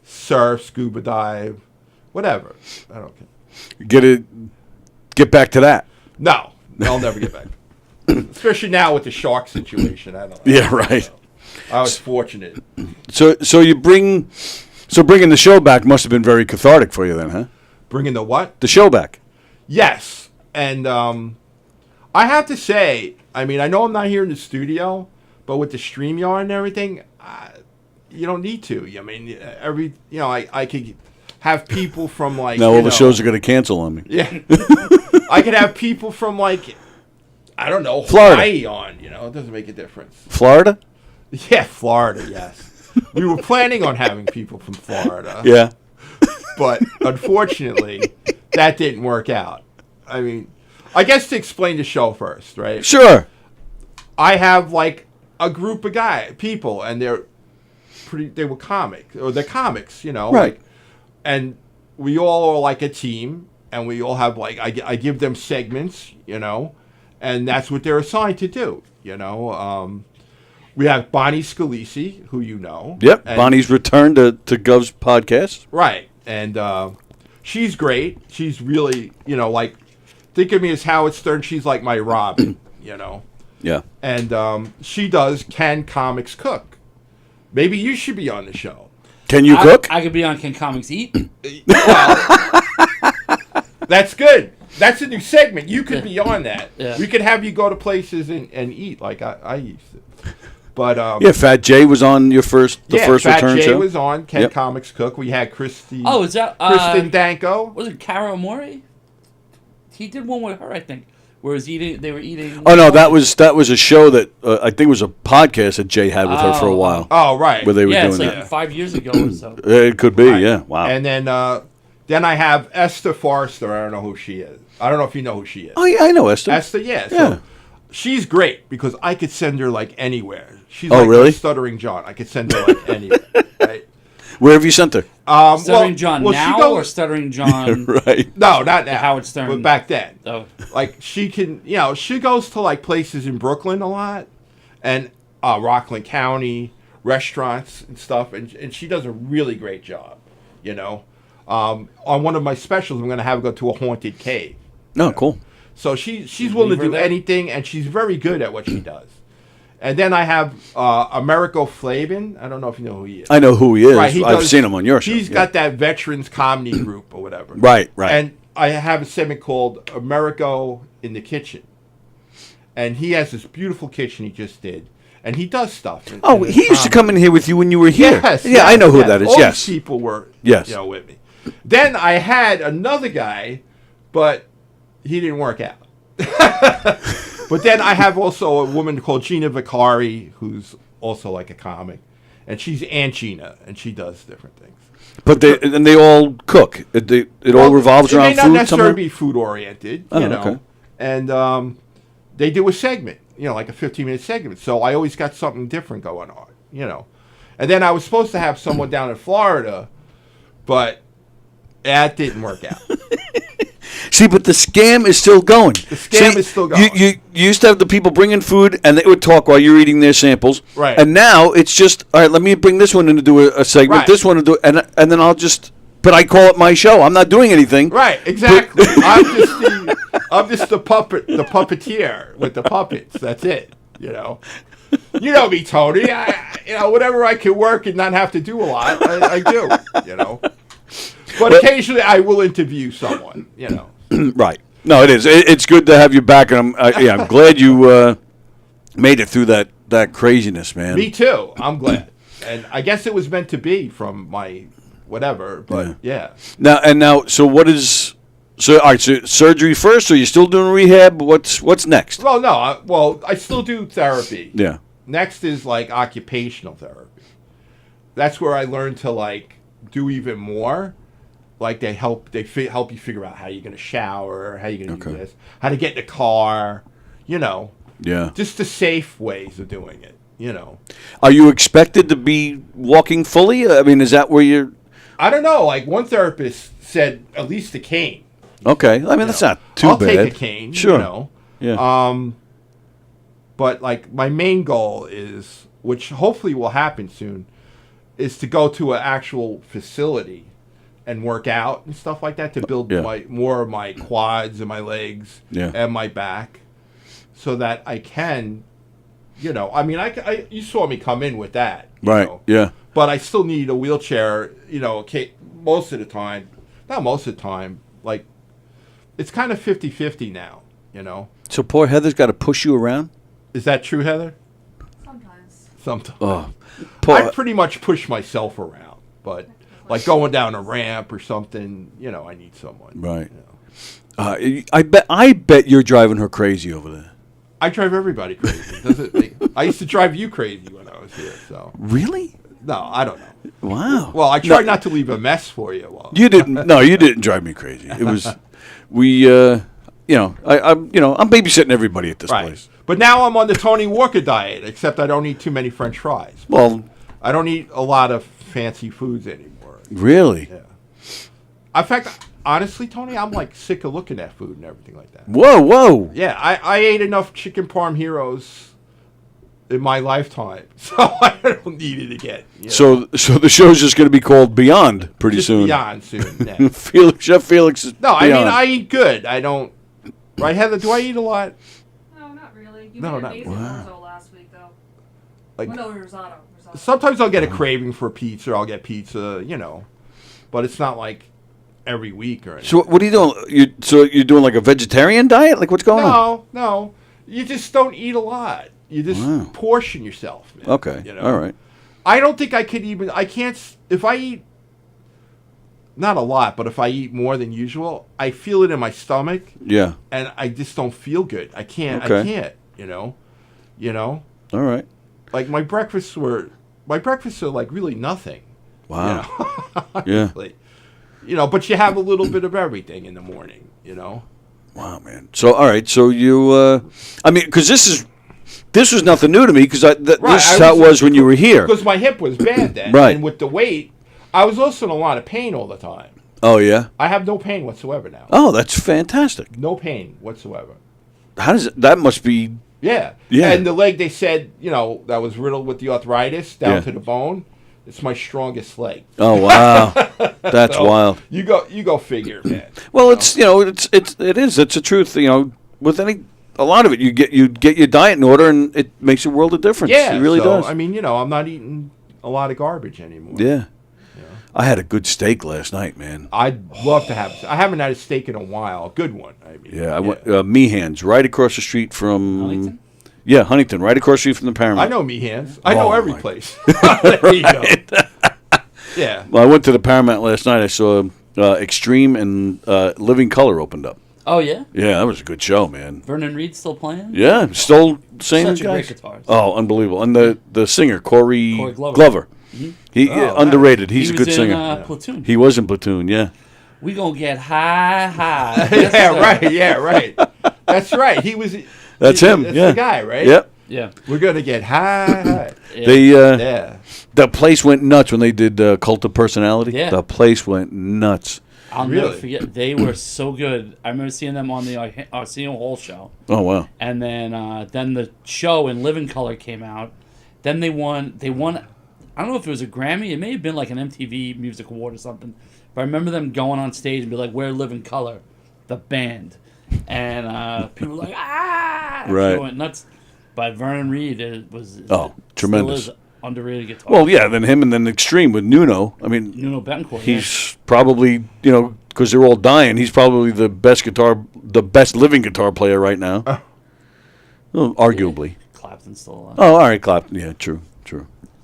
Speaker 7: surf, scuba dive, whatever. I don't care.
Speaker 2: Get back to that.
Speaker 7: No, I'll never get back. Especially now with the shark situation. I don't.
Speaker 2: Yeah, right.
Speaker 7: I was fortunate.
Speaker 2: So bringing the show back must have been very cathartic for you then, huh?
Speaker 7: Bringing the what?
Speaker 2: The show back.
Speaker 7: Yes, and I have to say, I know I'm not here in the studio, but with the StreamYard and everything, you don't need to. I could have people from like.
Speaker 2: Now all the shows are going to cancel on me.
Speaker 7: Yeah, I could have people from like, I don't know,
Speaker 2: Florida.
Speaker 7: Hawaii on. It doesn't make a difference.
Speaker 2: Florida?
Speaker 7: Yeah, Florida. Yes, we were planning on having people from Florida.
Speaker 2: Yeah.
Speaker 7: But unfortunately, that didn't work out. I guess to explain the show first, right?
Speaker 2: Sure.
Speaker 7: I have like a group of people, and they were comics, or they're comics, you know.
Speaker 2: Right.
Speaker 7: Like, and we all are like a team, and we all have like I give them segments, you know, and that's what they're assigned to do, you know. We have Bonnie Scalisi, who you know.
Speaker 2: Yep,
Speaker 7: and,
Speaker 2: Bonnie's returned to Gov's podcast.
Speaker 7: Right, and she's great. She's really, you know, like, think of me as Howard Stern. She's like my Robin, you know.
Speaker 2: Yeah.
Speaker 7: And she does Can Comics Cook. Maybe you should be on the show.
Speaker 2: Can you cook?
Speaker 6: I could be on Can Comics Eat.
Speaker 7: Well, that's good. That's a new segment. You could be on that.
Speaker 6: Yeah.
Speaker 7: We could have you go to places and eat like I used to. But
Speaker 2: yeah, Fat Jay was on the first
Speaker 7: Fat
Speaker 2: return
Speaker 7: Jay
Speaker 2: show.
Speaker 7: Was on Can Comics Cook. We had Kristen
Speaker 6: Kristen
Speaker 7: Danko.
Speaker 6: Was it Cara Amore? He did one with her, I think. Where they were eating.
Speaker 2: Oh no, that was a show that I think it was a podcast that Jay had with her for a while.
Speaker 7: Oh right,
Speaker 2: where they were doing
Speaker 6: it's like
Speaker 2: that
Speaker 6: 5 years ago or so.
Speaker 2: It could be,
Speaker 7: Right.
Speaker 2: yeah. Wow.
Speaker 7: And then I have Esther Forrester. I don't know who she is. I don't know if you know who she is.
Speaker 2: Oh yeah, I know Esther.
Speaker 7: Esther, yeah. So
Speaker 2: Yeah.
Speaker 7: she's great because I could send her like anywhere. She's
Speaker 2: Oh,
Speaker 7: like
Speaker 2: really?
Speaker 7: a Stuttering John. I could send her like anywhere. Right?
Speaker 2: Where have you sent her?
Speaker 6: Stuttering John now or Stuttering John?
Speaker 2: Right.
Speaker 7: No, not now.
Speaker 6: Howard Stern.
Speaker 7: But back then.
Speaker 6: Oh.
Speaker 7: Like she can, you know, she goes to like places in Brooklyn a lot, and Rockland County restaurants and stuff, and she does a really great job. You know, on one of my specials, I'm going to have her go to a haunted cave.
Speaker 2: No, cool.
Speaker 7: So she's willing to do anything, and she's very good at what she does. And then I have Americo Flavin. I don't know if you know who he is.
Speaker 2: I know who he is.
Speaker 7: Right,
Speaker 2: I've seen him on your show.
Speaker 7: He's got that veterans comedy group or whatever.
Speaker 2: Right.
Speaker 7: And I have a segment called Americo in the Kitchen. And he has this beautiful kitchen he just did. And he does stuff.
Speaker 2: He used to come in here with you when you were here.
Speaker 7: Yes.
Speaker 2: Yeah, I know who that is.
Speaker 7: All
Speaker 2: Yes.
Speaker 7: these people were
Speaker 2: Yes.
Speaker 7: you know, with me. Then I had another guy, but he didn't work out. But then I have also a woman called Gina Vicari, who's also like a comic, and she's Aunt Gina, and she does different things.
Speaker 2: But they all cook. It all revolves around
Speaker 7: food. It may
Speaker 2: food
Speaker 7: not necessarily
Speaker 2: somehow?
Speaker 7: be food oriented,
Speaker 2: Oh,
Speaker 7: you know.
Speaker 2: okay.
Speaker 7: And they do a segment, you know, like a 15-minute segment. So I always got something different going on, you know. And then I was supposed to have someone down in Florida, but that didn't work out.
Speaker 2: See, but the scam is still going.
Speaker 7: The scam is still going.
Speaker 2: You used to have the people bringing food, and they would talk while you're eating their samples.
Speaker 7: Right.
Speaker 2: And now it's just, all right, let me bring this one in to do a segment,
Speaker 7: Right.
Speaker 2: this one to do, and then I'll just, but I call it my show. I'm not doing anything.
Speaker 7: Right, exactly. I'm just the puppeteer with the puppets. That's it. You know. You know me, Tony. Whatever I can work and not have to do a lot, I do. You know. But occasionally I will interview someone. You know.
Speaker 2: Right. No, it is. It's good to have you back, and I'm glad you made it through that craziness, man.
Speaker 7: Me too. I'm glad, and I guess it was meant to be from my whatever. But yeah.
Speaker 2: Now, so what is? So all right. So surgery first, or are you still doing rehab? What's next?
Speaker 7: Well, no. I still do therapy.
Speaker 2: Yeah.
Speaker 7: Next is like occupational therapy. That's where I learned to like do even more. Like they help you figure out how you're going to shower, how you're going to do this, how to get in the car, you know.
Speaker 2: Yeah.
Speaker 7: Just the safe ways of doing it, you know.
Speaker 2: Are you expected to be walking fully? I mean, is that where you're?
Speaker 7: I don't know. Like one therapist said, at least a cane.
Speaker 2: Okay. I mean, that's not too
Speaker 7: I'll
Speaker 2: bad.
Speaker 7: take a cane,
Speaker 2: Sure.
Speaker 7: you know.
Speaker 2: Yeah.
Speaker 7: But like my main goal is, which hopefully will happen soon, is to go to an actual facility and work out and stuff like that to build more of my quads and my legs and my back, so that I can, you know. I mean, you saw me come in with that,
Speaker 2: right?
Speaker 7: know,
Speaker 2: yeah.
Speaker 7: But I still need a wheelchair, you know. Most of the time, not most of the time. Like, it's kind of 50-50 now, you know.
Speaker 2: So poor Heather's got to push you around.
Speaker 7: Is that true, Heather? Sometimes.
Speaker 2: Oh,
Speaker 7: I pretty much push myself around, but like going down a ramp or something, you know, I need someone.
Speaker 2: Right.
Speaker 7: You know.
Speaker 2: I bet you're driving her crazy over there.
Speaker 7: I drive everybody crazy. I used to drive you crazy when I was here. So
Speaker 2: really?
Speaker 7: No, I don't know.
Speaker 2: Wow.
Speaker 7: Well, I tried not to leave a mess for you. Well.
Speaker 2: You didn't. No, you didn't drive me crazy. It was I'm babysitting everybody at this place.
Speaker 7: But now I'm on the Tony Walker diet, except I don't eat too many French fries.
Speaker 2: Well,
Speaker 7: I don't eat a lot of fancy foods anymore.
Speaker 2: Really?
Speaker 7: Yeah. In fact, honestly, Tony, I'm like sick of looking at food and everything like that.
Speaker 2: Whoa.
Speaker 7: Yeah, I ate enough chicken parm heroes in my lifetime, so I don't need it again.
Speaker 2: So the show's just going to be called Beyond pretty
Speaker 7: Just
Speaker 2: soon.
Speaker 7: Beyond soon. Yeah.
Speaker 2: Chef Felix is
Speaker 7: No, I
Speaker 2: Beyond.
Speaker 7: mean I eat good. I don't. Right, Heather? Do I eat a lot?
Speaker 8: No, not really. You
Speaker 7: No,
Speaker 8: made
Speaker 7: not-
Speaker 8: amazing risotto last week, though.
Speaker 7: Like
Speaker 8: Well, no, risotto.
Speaker 7: sometimes I'll get a craving for pizza. Or I'll get pizza, but it's not like every week or anything.
Speaker 2: So what are you doing? You're doing like a vegetarian diet? Like what's going on?
Speaker 7: No. You just don't eat a lot. You just portion yourself. Man,
Speaker 2: Okay. All right.
Speaker 7: I don't think I could even. I can't. If I eat, not a lot, but if I eat more than usual, I feel it in my stomach.
Speaker 2: Yeah.
Speaker 7: And I just don't feel good. I can't.
Speaker 2: Okay.
Speaker 7: I can't.
Speaker 2: All right.
Speaker 7: Like my breakfasts are like really nothing.
Speaker 2: Wow.
Speaker 7: Yeah. But you have a little bit of everything in the morning.
Speaker 2: Wow, man. So all right. So you, because this was nothing new to me because this is how it was when you were here.
Speaker 7: Because my hip was bad then.
Speaker 2: Right.
Speaker 7: And with the weight, I was also in a lot of pain all the time.
Speaker 2: Oh yeah.
Speaker 7: I have no pain whatsoever now.
Speaker 2: Oh, that's fantastic.
Speaker 7: No pain whatsoever.
Speaker 2: How does it? That must be.
Speaker 7: Yeah.
Speaker 2: Yeah.
Speaker 7: And the leg, they said, that was riddled with the arthritis down
Speaker 2: Yeah.
Speaker 7: to the bone. It's my strongest leg.
Speaker 2: Oh wow, that's
Speaker 7: So,
Speaker 2: wild.
Speaker 7: You go figure, man.
Speaker 2: Well, it's it's a truth. With a lot of it, you get your diet in order, and it makes a world of difference.
Speaker 7: Yeah,
Speaker 2: it really does.
Speaker 7: I mean, I'm not eating a lot of garbage anymore.
Speaker 2: Yeah. I had a good steak last night, man.
Speaker 7: I'd love to have. I haven't had a steak in a while. A good one. I mean.
Speaker 2: Yeah, I went Meehan's right across the street from
Speaker 6: Huntington?
Speaker 2: Yeah, Huntington, right across the street from the Paramount.
Speaker 7: I know Meehan's. I know
Speaker 2: Oh,
Speaker 7: every
Speaker 2: my-
Speaker 7: place. There you go. Yeah.
Speaker 2: Well, I went to the Paramount last night. I saw Extreme and Living Color opened up.
Speaker 6: Oh yeah,
Speaker 2: Yeah, that was a good show, man.
Speaker 6: Vernon Reed's still playing.
Speaker 2: Yeah, still same
Speaker 6: Such a
Speaker 2: guys.
Speaker 6: great guitarist.
Speaker 2: Oh, unbelievable! And the singer Corey
Speaker 6: Glover.
Speaker 2: Glover. He
Speaker 7: Oh,
Speaker 2: underrated.
Speaker 6: He
Speaker 2: He's a
Speaker 6: was
Speaker 2: good singer.
Speaker 6: in Platoon.
Speaker 2: He was in Platoon. Yeah.
Speaker 6: We gonna get high.
Speaker 7: Yeah. Right. Yeah. Right. That's right. He was.
Speaker 2: That's him.
Speaker 7: That's
Speaker 2: Yeah.
Speaker 7: the guy, right?
Speaker 2: Yep.
Speaker 6: Yeah.
Speaker 7: We're gonna get high.
Speaker 6: Yeah.
Speaker 2: They
Speaker 7: Yeah.
Speaker 2: the place went nuts when they did Cult of Personality.
Speaker 6: Yeah.
Speaker 2: The place went nuts.
Speaker 6: I'll never
Speaker 7: Really?
Speaker 6: forget. They were so good. I remember seeing them on the Arsenio Hall show,
Speaker 2: Oh wow.
Speaker 6: and then the show in Living Color came out. Then they won. I don't know if it was a Grammy. It may have been like an MTV Music Award or something. But I remember them going on stage and be like, "We're Living Color, the band," and people were like, "Ah!"
Speaker 2: Right.
Speaker 6: They went nuts. But Vernon Reed was
Speaker 2: Oh, tremendous.
Speaker 6: still is underrated guitar.
Speaker 2: Well, yeah. Then him and then Extreme with Nuno. I mean,
Speaker 6: Nuno Betancourt.
Speaker 2: he's probably because they're all dying. He's probably the best living guitar player right now. Well, arguably.
Speaker 6: yeah. Clapton's still alive.
Speaker 2: Oh, all right, Clapton. Yeah, true.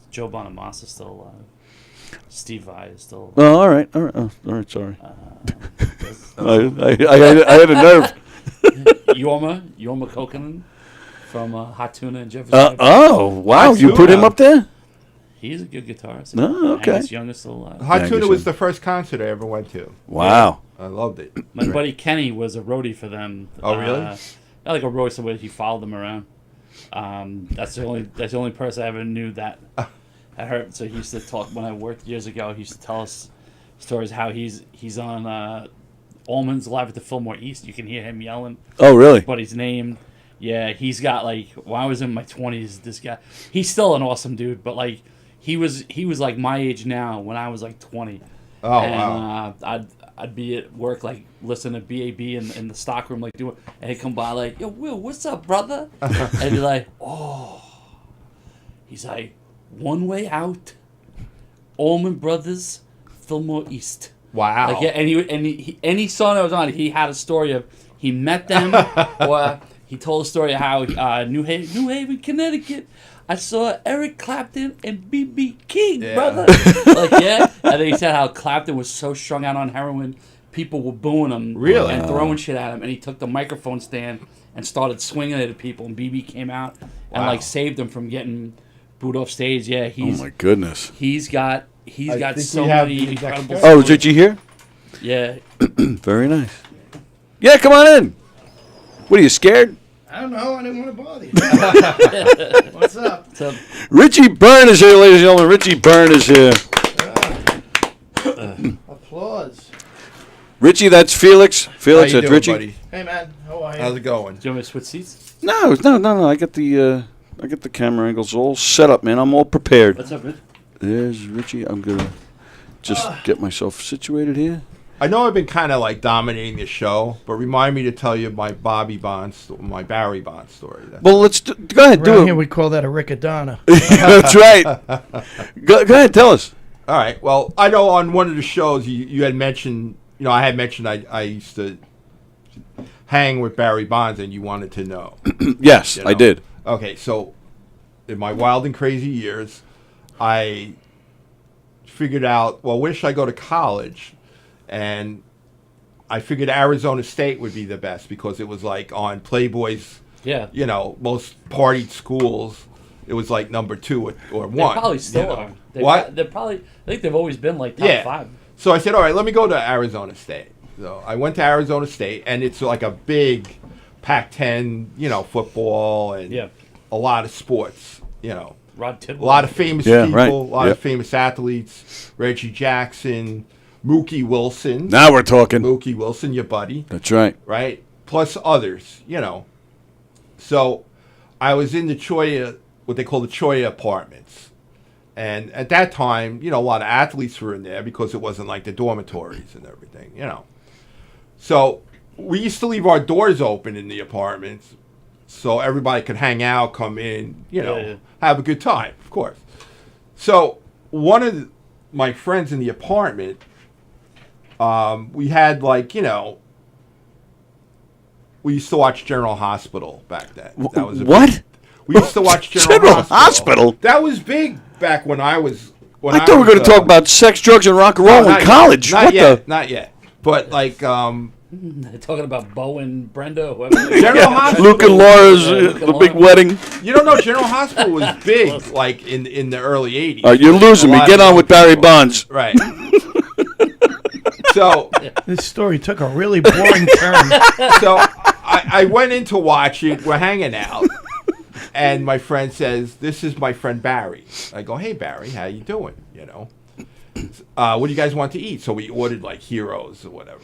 Speaker 6: Joe Bonamassa still alive. Steve Vai is still alive.
Speaker 2: Oh, all right. Sorry. I had a nerve.
Speaker 6: Yorma Kokkonen from Hot Tuna and Jefferson.
Speaker 2: Oh, wow!
Speaker 7: Hot
Speaker 2: You put him
Speaker 7: Tuna.
Speaker 2: up there?
Speaker 6: He's a good guitarist.
Speaker 2: Oh, okay.
Speaker 6: Angus Young is still alive.
Speaker 7: Hot
Speaker 2: Yeah, I
Speaker 7: Tuna
Speaker 2: guess
Speaker 7: was
Speaker 2: so.
Speaker 7: the first concert I ever went to.
Speaker 2: Wow.
Speaker 7: I loved it.
Speaker 6: My buddy Kenny was a roadie for them.
Speaker 7: Oh, really?
Speaker 6: Not like a roadie, somebody he followed them around. That's the only person I ever knew that hurt. So he used to talk when I worked years ago. He used to tell us stories how he's on Allman's live at the Fillmore East. You can hear him yelling.
Speaker 2: Oh, really?
Speaker 6: But his name, yeah, he's got like. When I was in my 20s, this guy, he's still an awesome dude. But like, he was like my age now when I was like 20.
Speaker 7: Oh,
Speaker 6: and,
Speaker 7: wow.
Speaker 6: I'd be at work like listening to BAB in the stock room like doing, and he'd come by like, "Yo, Will, what's up, brother?" And he'd be like, "Oh," he's like, "One Way Out, Allman Brothers, Fillmore East."
Speaker 7: Wow.
Speaker 6: Like, yeah, and he any song that was on, he had a story of he met them, or he told a story of how New Haven, Connecticut. I saw Eric Clapton and B.B. King,
Speaker 7: Yeah.
Speaker 6: brother. Like, yeah. And then he said how Clapton was so strung out on heroin, people were booing him.
Speaker 7: Really?
Speaker 6: And throwing shit at him. And he took the microphone stand and started swinging it at people. And B.B. came out and,
Speaker 7: Wow.
Speaker 6: like, saved him from getting booed off stage. Yeah,
Speaker 2: Oh my goodness.
Speaker 6: he's got
Speaker 7: think
Speaker 6: so
Speaker 7: we have
Speaker 6: many
Speaker 7: the exact
Speaker 6: incredible
Speaker 7: story.
Speaker 2: Oh, is Richie here?
Speaker 6: Yeah.
Speaker 2: Very nice. Yeah, come on in. What are you scared?
Speaker 9: I don't know. I didn't want to bother you. What's up?
Speaker 6: So,
Speaker 2: Richie Byrne is here, ladies and gentlemen. Richie Byrne is here.
Speaker 9: Applause.
Speaker 2: Richie, that's Felix. Felix,
Speaker 7: How you
Speaker 2: that's
Speaker 7: doing,
Speaker 2: Richie.
Speaker 7: buddy?
Speaker 9: Hey, man. How are you?
Speaker 7: How's it going?
Speaker 6: do you want me to switch seats?
Speaker 2: No. I got the camera angles all set up, man. I'm all prepared.
Speaker 6: What's up, Rich?
Speaker 2: There's Richie. I'm gonna just get myself situated here.
Speaker 7: I know I've been kind of like dominating the show, but remind me to tell you my Barry Bond story.
Speaker 2: Well, go ahead, do
Speaker 9: Around
Speaker 2: it.
Speaker 9: here, we call that a riccadonna.
Speaker 2: That's right. Go ahead, tell us.
Speaker 7: All right. Well, I know on one of the shows you had mentioned, I had mentioned I used to hang with Barry Bonds, and you wanted to know.
Speaker 2: Yes, I did.
Speaker 7: Okay, so in my wild and crazy years, I figured out, well, where should I go to college? And I figured Arizona State would be the best because it was like on Playboy's,
Speaker 6: Yeah.
Speaker 7: most partied schools. It was like number 2 or 1.
Speaker 6: They probably still are. They're probably. I think they've always been like top 5.
Speaker 7: So I said, all right, let me go to Arizona State. So I went to Arizona State, and it's like a big Pac-10, football and a lot of sports,
Speaker 6: Rod Tidwell.
Speaker 7: a lot of famous people,
Speaker 2: right.
Speaker 7: a lot of famous athletes, Reggie Jackson, Mookie Wilson.
Speaker 2: Now we're talking.
Speaker 7: Mookie Wilson, your buddy.
Speaker 2: That's right.
Speaker 7: Right? Plus others, So I was in the Choya, what they call the Choya apartments. And at that time, a lot of athletes were in there because it wasn't like the dormitories and everything, So we used to leave our doors open in the apartments so everybody could hang out, come in, have a good time, of course. So one of my friends in the apartment, we had we used to watch General Hospital back then. That was
Speaker 2: What?
Speaker 7: We used to watch
Speaker 2: General Hospital?
Speaker 7: That was big back when I was.
Speaker 2: I thought we were going to talk about sex, drugs, and rock and roll in college.
Speaker 7: Not
Speaker 2: What
Speaker 7: yet.
Speaker 2: the?
Speaker 7: Not yet. But
Speaker 6: They're talking about Bo and Brenda, whoever.
Speaker 7: General Hospital.
Speaker 2: Luke and Laura's
Speaker 6: Luke and
Speaker 2: the big
Speaker 6: Laura.
Speaker 2: wedding.
Speaker 7: You don't know General Hospital was big, like in the early '80s.
Speaker 2: You're losing
Speaker 7: A
Speaker 2: me.
Speaker 7: lot
Speaker 2: Get
Speaker 7: of
Speaker 2: on with Barry
Speaker 7: people.
Speaker 2: Bonds.
Speaker 7: Right. So
Speaker 9: This story took a really boring turn.
Speaker 7: so I went in to watch it. We're hanging out, and my friend says, "This is my friend Barry." I go, "Hey Barry, how you doing? What do you guys want to eat?" So we ordered like Heroes or whatever.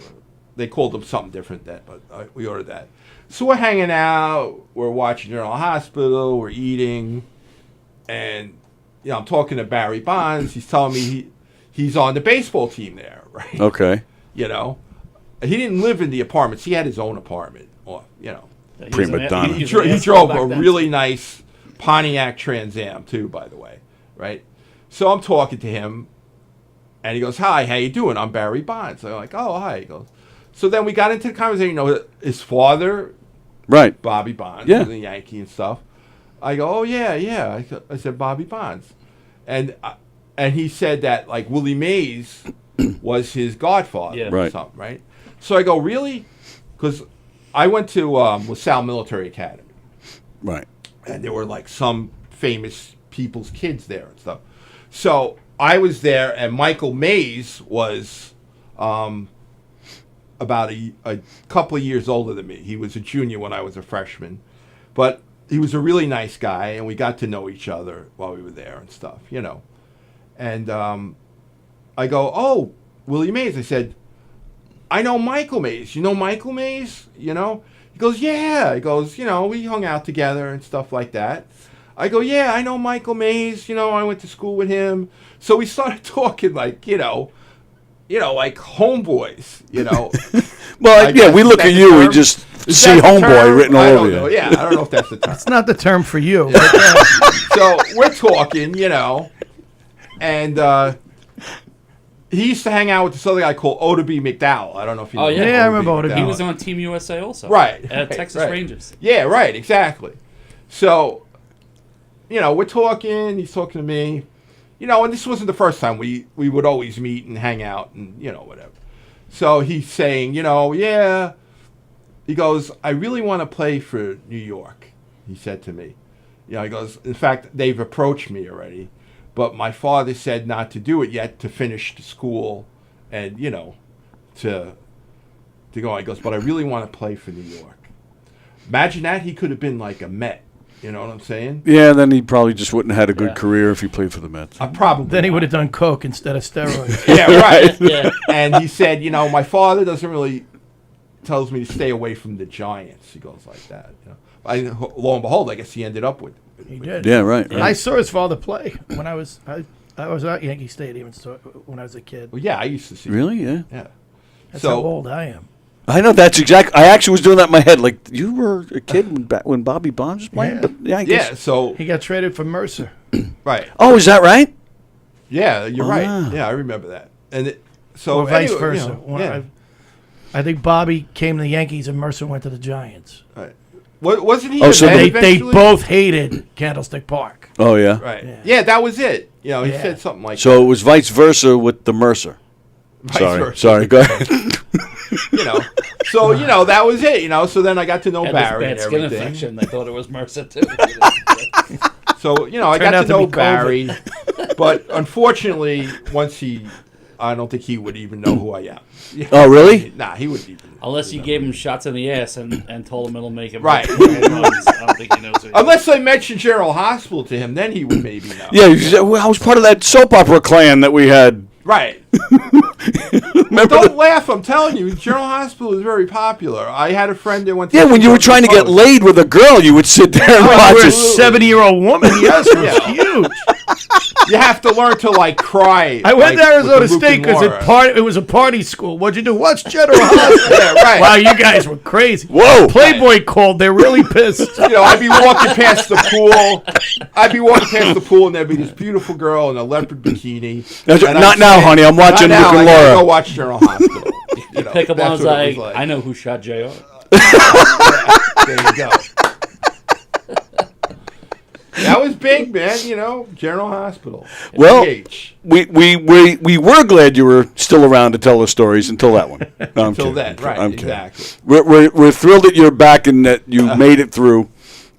Speaker 7: They called them something different then, but we ordered that. So we're hanging out. We're watching General Hospital. We're eating, and I'm talking to Barry Bonds. He's telling me he's on the baseball team there, right?
Speaker 2: Okay.
Speaker 7: He didn't live in the apartments. He had his own apartment. Or,
Speaker 2: Prima donna.
Speaker 7: He drove a really nice Pontiac Trans Am too, by the way, right? So I'm talking to him, and he goes, "Hi, how you doing? I'm Barry Bonds." I'm like, "Oh, hi." He goes. So then we got into the conversation. His father,
Speaker 2: Right.
Speaker 7: Bobby Bonds,
Speaker 2: Yeah.
Speaker 7: was a Yankee and stuff. I go, "Oh yeah." I said Bobby Bonds, and he said that like Willie Mays was his godfather,
Speaker 6: Yeah.
Speaker 7: or
Speaker 2: Right.
Speaker 7: something, right? So I go, "Really?" Because I went to LaSalle Military Academy,
Speaker 2: Right.
Speaker 7: and there were like some famous people's kids there and stuff. So I was there, and Michael Mays was about a couple of years older than me. He was a junior when I was a freshman, but he was a really nice guy, and we got to know each other while we were there and stuff, And I go, "Oh, Willie Mays." I said, "I know Michael Mays. You know Michael Mays? He goes, "Yeah." He goes, "We hung out together and stuff like that." I go, "Yeah, I know Michael Mays. I went to school with him." So we started talking like, like homeboys,
Speaker 2: Well,
Speaker 7: I
Speaker 2: yeah,
Speaker 7: guess,
Speaker 2: we
Speaker 7: is
Speaker 2: look
Speaker 7: that
Speaker 2: at
Speaker 7: the
Speaker 2: you, we
Speaker 7: term?
Speaker 2: just
Speaker 7: Is
Speaker 2: see
Speaker 7: that the
Speaker 2: homeboy
Speaker 7: term?
Speaker 2: written all
Speaker 7: I
Speaker 2: over
Speaker 7: don't know.
Speaker 2: you.
Speaker 7: Yeah, I don't know if that's the term.
Speaker 9: It's not the term for you.
Speaker 7: So we're talking, and he used to hang out with this other guy called Oda B. McDowell. I don't know if you know.
Speaker 6: Oh, yeah.
Speaker 9: Yeah, I remember Oda B.
Speaker 6: He was on Team USA also.
Speaker 7: Right.
Speaker 6: At Texas
Speaker 7: right.
Speaker 6: Rangers.
Speaker 7: Yeah, right, exactly. So, we're talking, he's talking to me, and this wasn't the first time. We would always meet and hang out and, whatever. So he's saying, yeah. He goes, "I really want to play for New York," he said to me. He goes, "In fact, they've approached me already, but my father said not to do it yet, to finish the school and, to go." He goes, "But I really want to play for New York." Imagine that he could have been like a Met. You know what I'm saying?
Speaker 2: Yeah, then he probably just wouldn't have had a good career if he played for the Mets.
Speaker 7: Probably.
Speaker 9: Then he would have done coke instead of steroids.
Speaker 7: Yeah, right.
Speaker 6: Yeah.
Speaker 7: And he said, my father doesn't really tells me to stay away from the Giants. He goes like that. Lo and behold, I guess he ended up with.
Speaker 9: He did.
Speaker 2: Yeah, right.
Speaker 9: I saw his father play when I was at Yankee Stadium when I was a kid.
Speaker 7: Well, yeah, I used to see.
Speaker 2: Really? Yeah.
Speaker 7: Yeah.
Speaker 9: That's how old I am.
Speaker 2: I know that's exact. I actually was doing that in my head. Like you were a kid when Bobby Bonds was playing.
Speaker 9: Yeah.
Speaker 2: But yeah, I guess.
Speaker 7: Yeah. So.
Speaker 9: He got traded for Mercer.
Speaker 7: Right.
Speaker 2: Oh, is that right?
Speaker 7: Yeah, you're
Speaker 2: Ah.
Speaker 7: right. Yeah, I remember that. And so
Speaker 9: Or vice
Speaker 7: anyway,
Speaker 9: versa. I think Bobby came to the Yankees and Mercer went to the Giants.
Speaker 7: Right. Wasn't he?
Speaker 2: Oh, so
Speaker 9: They
Speaker 7: eventually?
Speaker 9: both hated Candlestick Park.
Speaker 2: Oh yeah.
Speaker 7: Right. Yeah. That was it. He
Speaker 9: Yeah.
Speaker 7: said something like.
Speaker 2: So it was vice versa with the Mercer.
Speaker 7: Vice versa.
Speaker 2: Sorry. Go ahead.
Speaker 7: So that was it. So then I got to know
Speaker 6: Had
Speaker 7: Barry
Speaker 6: this
Speaker 7: and
Speaker 6: bad skin
Speaker 7: everything.
Speaker 6: infection. They thought it was MRSA too.
Speaker 7: So I
Speaker 9: Turned
Speaker 7: got
Speaker 9: out
Speaker 7: to
Speaker 9: to
Speaker 7: know
Speaker 9: be COVID.
Speaker 7: Barry, but unfortunately, I don't think he would even know who I am.
Speaker 2: Oh, really?
Speaker 7: Nah, he wouldn't even.
Speaker 6: Unless you gave him shots in the ass and told him it'll make him
Speaker 7: Right.
Speaker 6: I don't think he knows. Who he is.
Speaker 7: Unless I mentioned General Hospital to him, then he would maybe know.
Speaker 2: Yeah, you said, well, I was part of that soap opera clan that we had.
Speaker 7: Right.
Speaker 2: Remember
Speaker 7: Don't laugh. I'm telling you, General Hospital is very popular. I had a friend that went to.
Speaker 2: Yeah, when you were trying to get laid with a girl, you would sit there and watch
Speaker 9: You're a
Speaker 2: it.
Speaker 9: 70-year-old woman. Yes, it was
Speaker 7: Yeah.
Speaker 9: huge.
Speaker 7: You have to learn to cry.
Speaker 9: I went to Arizona
Speaker 7: with the
Speaker 9: State because
Speaker 7: Luke
Speaker 9: it was a party school. What'd you do? Watch General Hospital.
Speaker 7: Yeah, right.
Speaker 9: Wow, you guys were crazy.
Speaker 2: Whoa.
Speaker 9: Playboy called. They're really pissed.
Speaker 7: I'd be walking past the pool. And there'd be this beautiful girl in a leopard bikini.
Speaker 2: That's-
Speaker 7: And
Speaker 2: not
Speaker 7: I'd
Speaker 2: now,
Speaker 7: say,
Speaker 2: honey. I'm watching
Speaker 7: "Not now,
Speaker 2: Luke and
Speaker 7: I gotta
Speaker 2: Laura."
Speaker 7: Go watch General Hospital.
Speaker 6: Pick up
Speaker 7: that's
Speaker 6: on
Speaker 7: what it was
Speaker 6: like, I know who shot JR.
Speaker 7: There you go. That was big, man. General Hospital.
Speaker 2: Well,
Speaker 7: PH.
Speaker 2: we were glad you were still around to tell the stories until that one. No, I'm
Speaker 7: Until
Speaker 2: kidding.
Speaker 7: then, right?
Speaker 2: I'm kidding.
Speaker 7: Exactly.
Speaker 2: We're thrilled that you're back and that you made it through.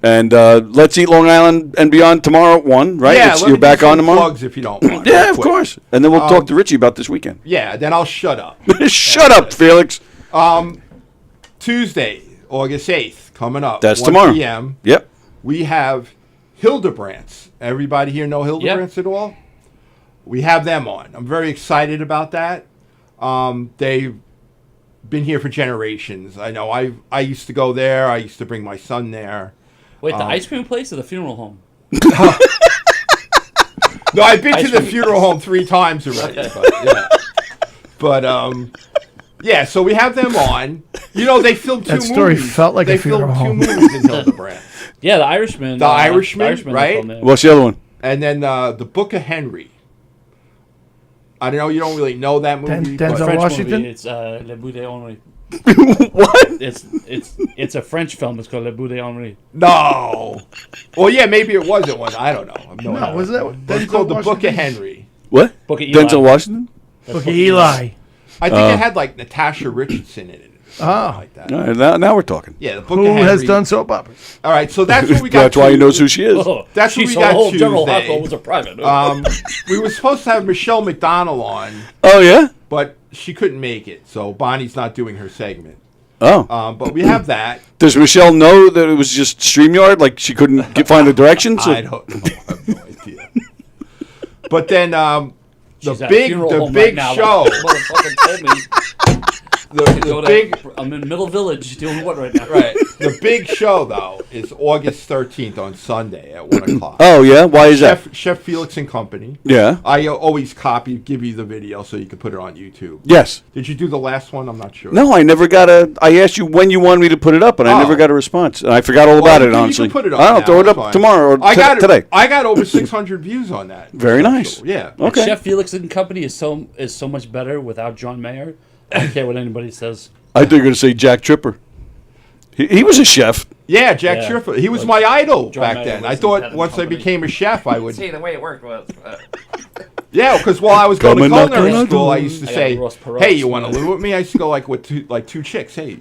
Speaker 2: And let's eat Long Island and beyond tomorrow at 1, right?
Speaker 7: Yeah, let
Speaker 2: You're
Speaker 7: me
Speaker 2: back
Speaker 7: do
Speaker 2: on
Speaker 7: some
Speaker 2: tomorrow?
Speaker 7: Plugs if you don't mind.
Speaker 2: Yeah,
Speaker 7: real
Speaker 2: of
Speaker 7: quick.
Speaker 2: course. And then we'll talk to Richie about this weekend.
Speaker 7: Yeah, then I'll shut up.
Speaker 2: Shut up, Felix.
Speaker 7: Tuesday, August 8th, coming up.
Speaker 2: That's
Speaker 7: 1
Speaker 2: tomorrow.
Speaker 7: p.m.
Speaker 2: Yep.
Speaker 7: We have Hildebrands. Everybody here know Hildebrands at all? We have them on. I'm very excited about that. They've been here for generations. I know. I used to go there. I used to bring my son there.
Speaker 6: Wait, the ice cream place or the funeral home?
Speaker 7: No, I've been to the funeral home 3 times already. Yeah, so we have them on. They filmed 2 movies.
Speaker 9: That story felt like a funeral
Speaker 7: They
Speaker 9: home.
Speaker 7: filmed 2 movies in Hildebrandt.
Speaker 6: Yeah, the Irishman.
Speaker 7: The Irishman,
Speaker 6: they
Speaker 7: right?
Speaker 6: filmed there.
Speaker 2: What's the other one?
Speaker 7: And then the Book of Henry. I don't know. You don't really know that movie.
Speaker 9: Denzel
Speaker 7: but-
Speaker 6: French
Speaker 9: Washington?
Speaker 6: movie. It's Le Bout d'Henri.
Speaker 2: What?
Speaker 6: It's a French film. It's called Le Bout d'Henri.
Speaker 7: No. Well, yeah, maybe it wasn't one. I don't know. I have no idea.
Speaker 9: was that
Speaker 7: It's called the Book of Henry.
Speaker 2: What?
Speaker 6: Book of Eli.
Speaker 2: Denzel Washington?
Speaker 9: Look at Eli.
Speaker 7: I think it had like Natasha Richardson in it. Something like that.
Speaker 2: All right, now we're talking.
Speaker 7: Yeah, the Book
Speaker 9: Who
Speaker 7: of Henry.
Speaker 9: has done soap operas?
Speaker 7: All right, so that's what we got.
Speaker 2: That's why he knows who she is.
Speaker 6: Oh,
Speaker 7: That's what
Speaker 6: she
Speaker 7: we
Speaker 6: saw
Speaker 7: got
Speaker 6: the whole General
Speaker 7: Tuesday.
Speaker 6: Hospital was a private.
Speaker 7: We were supposed to have Michelle McDonald on,
Speaker 2: Oh, yeah?
Speaker 7: but she couldn't make it, so Bonnie's not doing her segment.
Speaker 2: Oh.
Speaker 7: But we have that.
Speaker 2: Does Michelle know that it was just StreamYard? Like she couldn't find the directions?
Speaker 7: I don't know. I have no idea. But then
Speaker 6: She's
Speaker 7: the
Speaker 6: at a
Speaker 7: big
Speaker 6: funeral
Speaker 7: the
Speaker 6: home
Speaker 7: big
Speaker 6: right now,
Speaker 7: show.
Speaker 6: like, motherfucker told me.
Speaker 7: The big
Speaker 6: I'm in Middle Village doing what right now?
Speaker 7: right. The big show though is August 13th on Sunday at 1:00.
Speaker 2: Oh, yeah? Why is that?
Speaker 7: Chef Felix and Company.
Speaker 2: Yeah.
Speaker 7: I always give you the video so you can put it on YouTube.
Speaker 2: Yes.
Speaker 7: Did you do the last one? I'm not sure.
Speaker 2: No, I never got I asked you when you wanted me to put it up, and I
Speaker 7: Oh.
Speaker 2: never got a response. And I forgot all about
Speaker 7: Well,
Speaker 2: it,
Speaker 7: you
Speaker 2: honestly.
Speaker 7: can put it up
Speaker 2: I'll
Speaker 7: now,
Speaker 2: throw it
Speaker 7: it's
Speaker 2: up
Speaker 7: fine.
Speaker 2: tomorrow or today.
Speaker 7: I got over 600 views on that.
Speaker 2: Very nice.
Speaker 7: Yeah.
Speaker 2: Okay.
Speaker 6: Chef Felix and Company is so much better without John Mayer. I don't care what anybody says.
Speaker 2: I thought you were going to say Jack Tripper. He was a chef.
Speaker 7: Yeah, Jack
Speaker 6: Yeah.
Speaker 7: Schiffer. He was my idol
Speaker 6: John
Speaker 7: back
Speaker 6: Mayer
Speaker 7: then.
Speaker 6: was
Speaker 7: I
Speaker 6: the
Speaker 7: thought
Speaker 6: head of the
Speaker 7: once I
Speaker 6: company.
Speaker 7: became a chef, I would.
Speaker 6: See, the way it worked was...
Speaker 7: Yeah, because while I was going to
Speaker 2: Come and knock on
Speaker 7: culinary
Speaker 2: the
Speaker 7: school, I
Speaker 2: door.
Speaker 7: used to
Speaker 6: I got
Speaker 7: say,
Speaker 6: Ross Perot
Speaker 7: "Hey, you want to
Speaker 6: smell.
Speaker 7: live with me?" I used to go like with two chicks. Hey,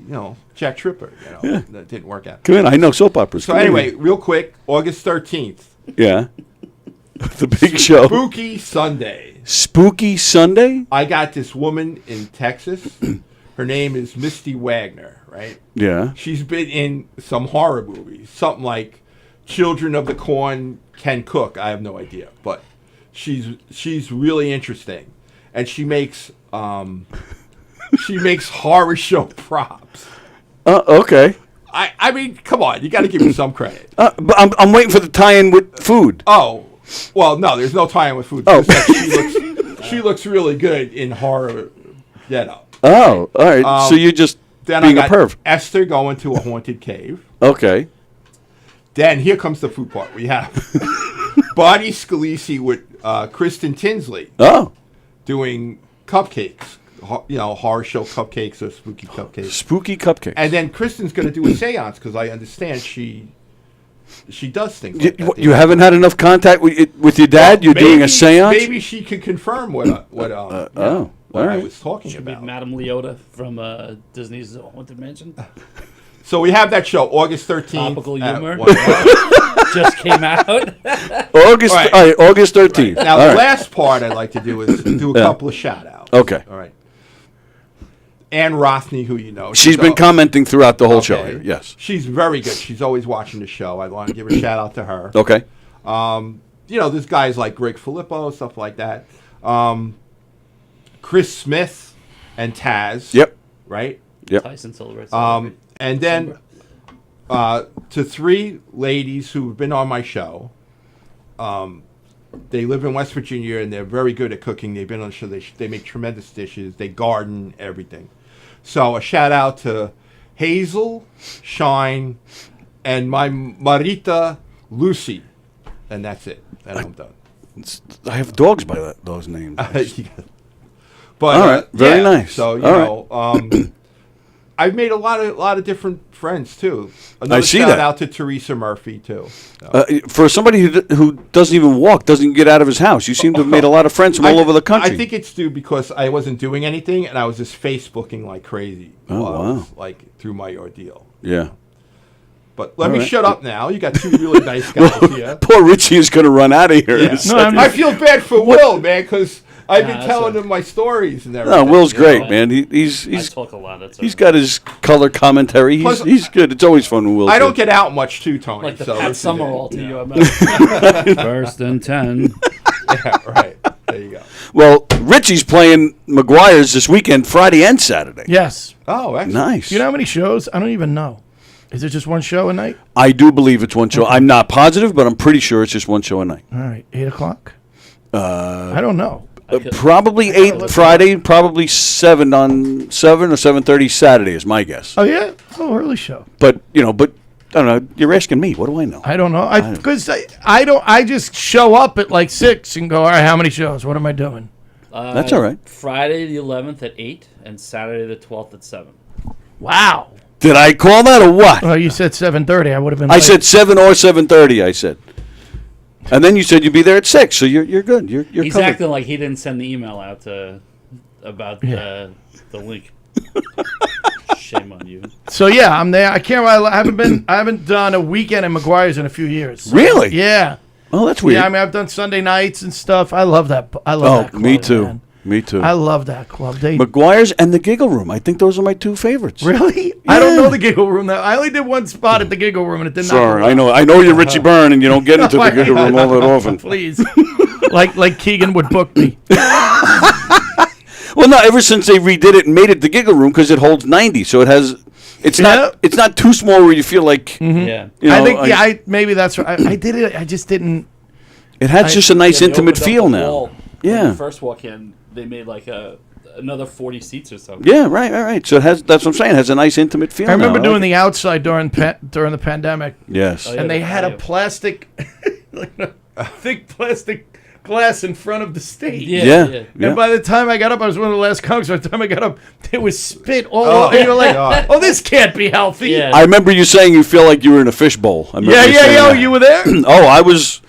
Speaker 7: Jack Tripper. That didn't work out.
Speaker 2: Come in. I know soap operas.
Speaker 7: So
Speaker 2: Come in.
Speaker 7: anyway, real quick, August 13th,
Speaker 2: Yeah. The big show.
Speaker 7: Spooky Sunday.
Speaker 2: Spooky Sunday?
Speaker 7: I got this woman in Texas. Her name is Misty Wagner, right?
Speaker 2: Yeah.
Speaker 7: She's been in some horror movies, something like Children of the Corn Can Cook. I have no idea, but she's really interesting, and she makes horror show props.
Speaker 2: Okay.
Speaker 7: I mean, come on, you got to give her some credit.
Speaker 2: But I'm waiting for the tie-in with food.
Speaker 7: Oh, well, no, there's no tie-in with food.
Speaker 2: Oh.
Speaker 7: She looks really good in horror getup.
Speaker 2: Oh, all right. So you're just
Speaker 7: Then
Speaker 2: being
Speaker 7: I
Speaker 2: a
Speaker 7: got
Speaker 2: perv.
Speaker 7: Esther going to a haunted cave.
Speaker 2: Okay.
Speaker 7: Then here comes the food part. We have Bonnie Scalisi with Kristen Tinsley doing cupcakes. Horror show cupcakes or spooky cupcakes.
Speaker 2: Spooky cupcakes.
Speaker 7: And then Kristen's going to do a seance because I understand she does things like that.
Speaker 2: You haven't had enough contact with your dad?
Speaker 7: Well,
Speaker 2: You're doing a seance?
Speaker 7: Maybe she could confirm what I was talking
Speaker 6: Should be
Speaker 7: about.
Speaker 6: Madame Leota from Disney's Haunted Mansion.
Speaker 7: So we have that show, August 13th.
Speaker 6: Topical
Speaker 7: at
Speaker 6: humor.
Speaker 7: 1.
Speaker 6: Just came out.
Speaker 2: August 13th.
Speaker 7: Now,
Speaker 2: All
Speaker 7: the
Speaker 2: right.
Speaker 7: last part I'd like to do is do a couple of shout-outs.
Speaker 2: Okay.
Speaker 7: All right. Ann Rothney, who you know.
Speaker 2: She's been commenting throughout the whole show
Speaker 7: Okay.
Speaker 2: here. Yes.
Speaker 7: She's very good. She's always watching the show. I want to give a shout-out to her.
Speaker 2: Okay.
Speaker 7: There's guys like Greg Filippo, stuff like that. Chris Smith and Taz.
Speaker 2: Yep.
Speaker 7: Right?
Speaker 2: Yep.
Speaker 6: Tyson celebrates.
Speaker 7: And then to 3 ladies who've been on my show. They live in West Virginia, and they're very good at cooking. They've been on the show. They make tremendous dishes. They garden, everything. So a shout-out to Hazel, Shine, and my Marita Lucy. And that's it. And I'm done.
Speaker 2: I have dogs by those names.
Speaker 7: But
Speaker 2: all right, very nice.
Speaker 7: So I've made a lot of different friends too. Another
Speaker 2: see
Speaker 7: shout
Speaker 2: that.
Speaker 7: out to Teresa Murphy too. So.
Speaker 2: For somebody who doesn't even walk, doesn't get out of his house, you seem to have made a lot of friends from all over the country.
Speaker 7: I think it's due because I wasn't doing anything and I was just Facebooking like crazy.
Speaker 2: Wow.
Speaker 7: Like through my ordeal.
Speaker 2: Yeah.
Speaker 7: But let me shut up now. You got 2 really nice guys here.
Speaker 2: Poor Richie is going to run out of here.
Speaker 7: Yeah. I feel bad for Will, man, because I've been telling him my stories and everything.
Speaker 2: No, Will's great, man. He's
Speaker 6: I talk a lot. That's
Speaker 2: he's got his color commentary. He's good. It's always fun when Will's
Speaker 7: I don't
Speaker 2: good.
Speaker 7: get out much too, Tony.
Speaker 6: like the
Speaker 7: so
Speaker 6: Pat
Speaker 7: this is
Speaker 6: Summerall
Speaker 7: it.
Speaker 6: to you. I'm First and 10.
Speaker 7: Yeah, right. There you go.
Speaker 2: Well, Richie's playing McGuire's this weekend, Friday and Saturday.
Speaker 9: Yes.
Speaker 7: Oh, excellent.
Speaker 2: Nice.
Speaker 9: Do you know how many shows? I don't even know. Is it just one show a night?
Speaker 2: I do believe it's one show. I'm not positive, but I'm pretty sure it's just one show a night.
Speaker 9: All right, 8 o'clock. I don't know.
Speaker 2: Probably 8 Friday, probably 7 or 7:30 Saturday is my guess.
Speaker 9: Oh yeah, early show.
Speaker 2: But I don't know. You're asking me. What do I know?
Speaker 9: I don't know. Because I don't. I just show up at like 6 and go. All right, how many shows? What am I doing?
Speaker 2: That's all right.
Speaker 6: Friday the 11th at 8 and Saturday the 12th at 7.
Speaker 9: Wow.
Speaker 2: Did I call that or what?
Speaker 9: Well, you said 7:30. I would have been.
Speaker 2: I
Speaker 9: late.
Speaker 2: said 7 or 7:30. I said, and then you said you'd be there at 6. So you're good. You're
Speaker 6: He's
Speaker 2: covered.
Speaker 6: acting like he didn't send the email out about the link. Shame on you.
Speaker 9: So yeah, I'm there. I can't. I haven't done a weekend at McGuire's in a few years.
Speaker 2: Really?
Speaker 9: Yeah.
Speaker 2: Oh, that's weird.
Speaker 9: Yeah, I mean, I've done Sunday nights and stuff. I love that. I love that club,
Speaker 2: me too.
Speaker 9: man.
Speaker 2: Me too.
Speaker 9: I love that club.
Speaker 2: McGuire's and the Giggle Room. I think those are my 2 favorites.
Speaker 9: Really? I don't know the Giggle Room. I only did one spot at the Giggle Room, and it did not.
Speaker 2: Sorry,
Speaker 9: go well.
Speaker 2: I know you're Richie Byrne, and you don't get into the Giggle Room all that often.
Speaker 9: Please, like Keegan would book me.
Speaker 2: Well, no, ever since they redid it and made it the Giggle Room because it holds 90, so it has. It's not too small where you feel like.
Speaker 6: Yeah.
Speaker 9: I think maybe that's right. I did it. I just didn't.
Speaker 2: It has just a nice
Speaker 6: they
Speaker 2: intimate
Speaker 6: opened up
Speaker 2: feel
Speaker 6: the
Speaker 2: now.
Speaker 6: wall.
Speaker 2: Yeah.
Speaker 6: When you first walk in, they made like another 40 seats or something.
Speaker 2: Yeah, right. So it has. That's what I'm saying. It has a nice intimate feel.
Speaker 9: I remember
Speaker 2: now.
Speaker 9: doing the outside during the pandemic.
Speaker 2: Yes.
Speaker 6: Oh, yeah.
Speaker 9: And they had a
Speaker 6: patio.
Speaker 9: plastic, like a thick plastic glass in front of the stage.
Speaker 2: Yeah.
Speaker 9: And by the time I got up, I was one of the last comics. By the time I got up, there was spit all over.
Speaker 7: my
Speaker 9: You're like,
Speaker 7: God.
Speaker 9: oh, this can't be healthy.
Speaker 6: Yeah.
Speaker 2: I remember you saying you feel like you were in a fishbowl. I remember you saying
Speaker 9: Oh,
Speaker 2: that.
Speaker 9: you were there?
Speaker 2: Oh, I was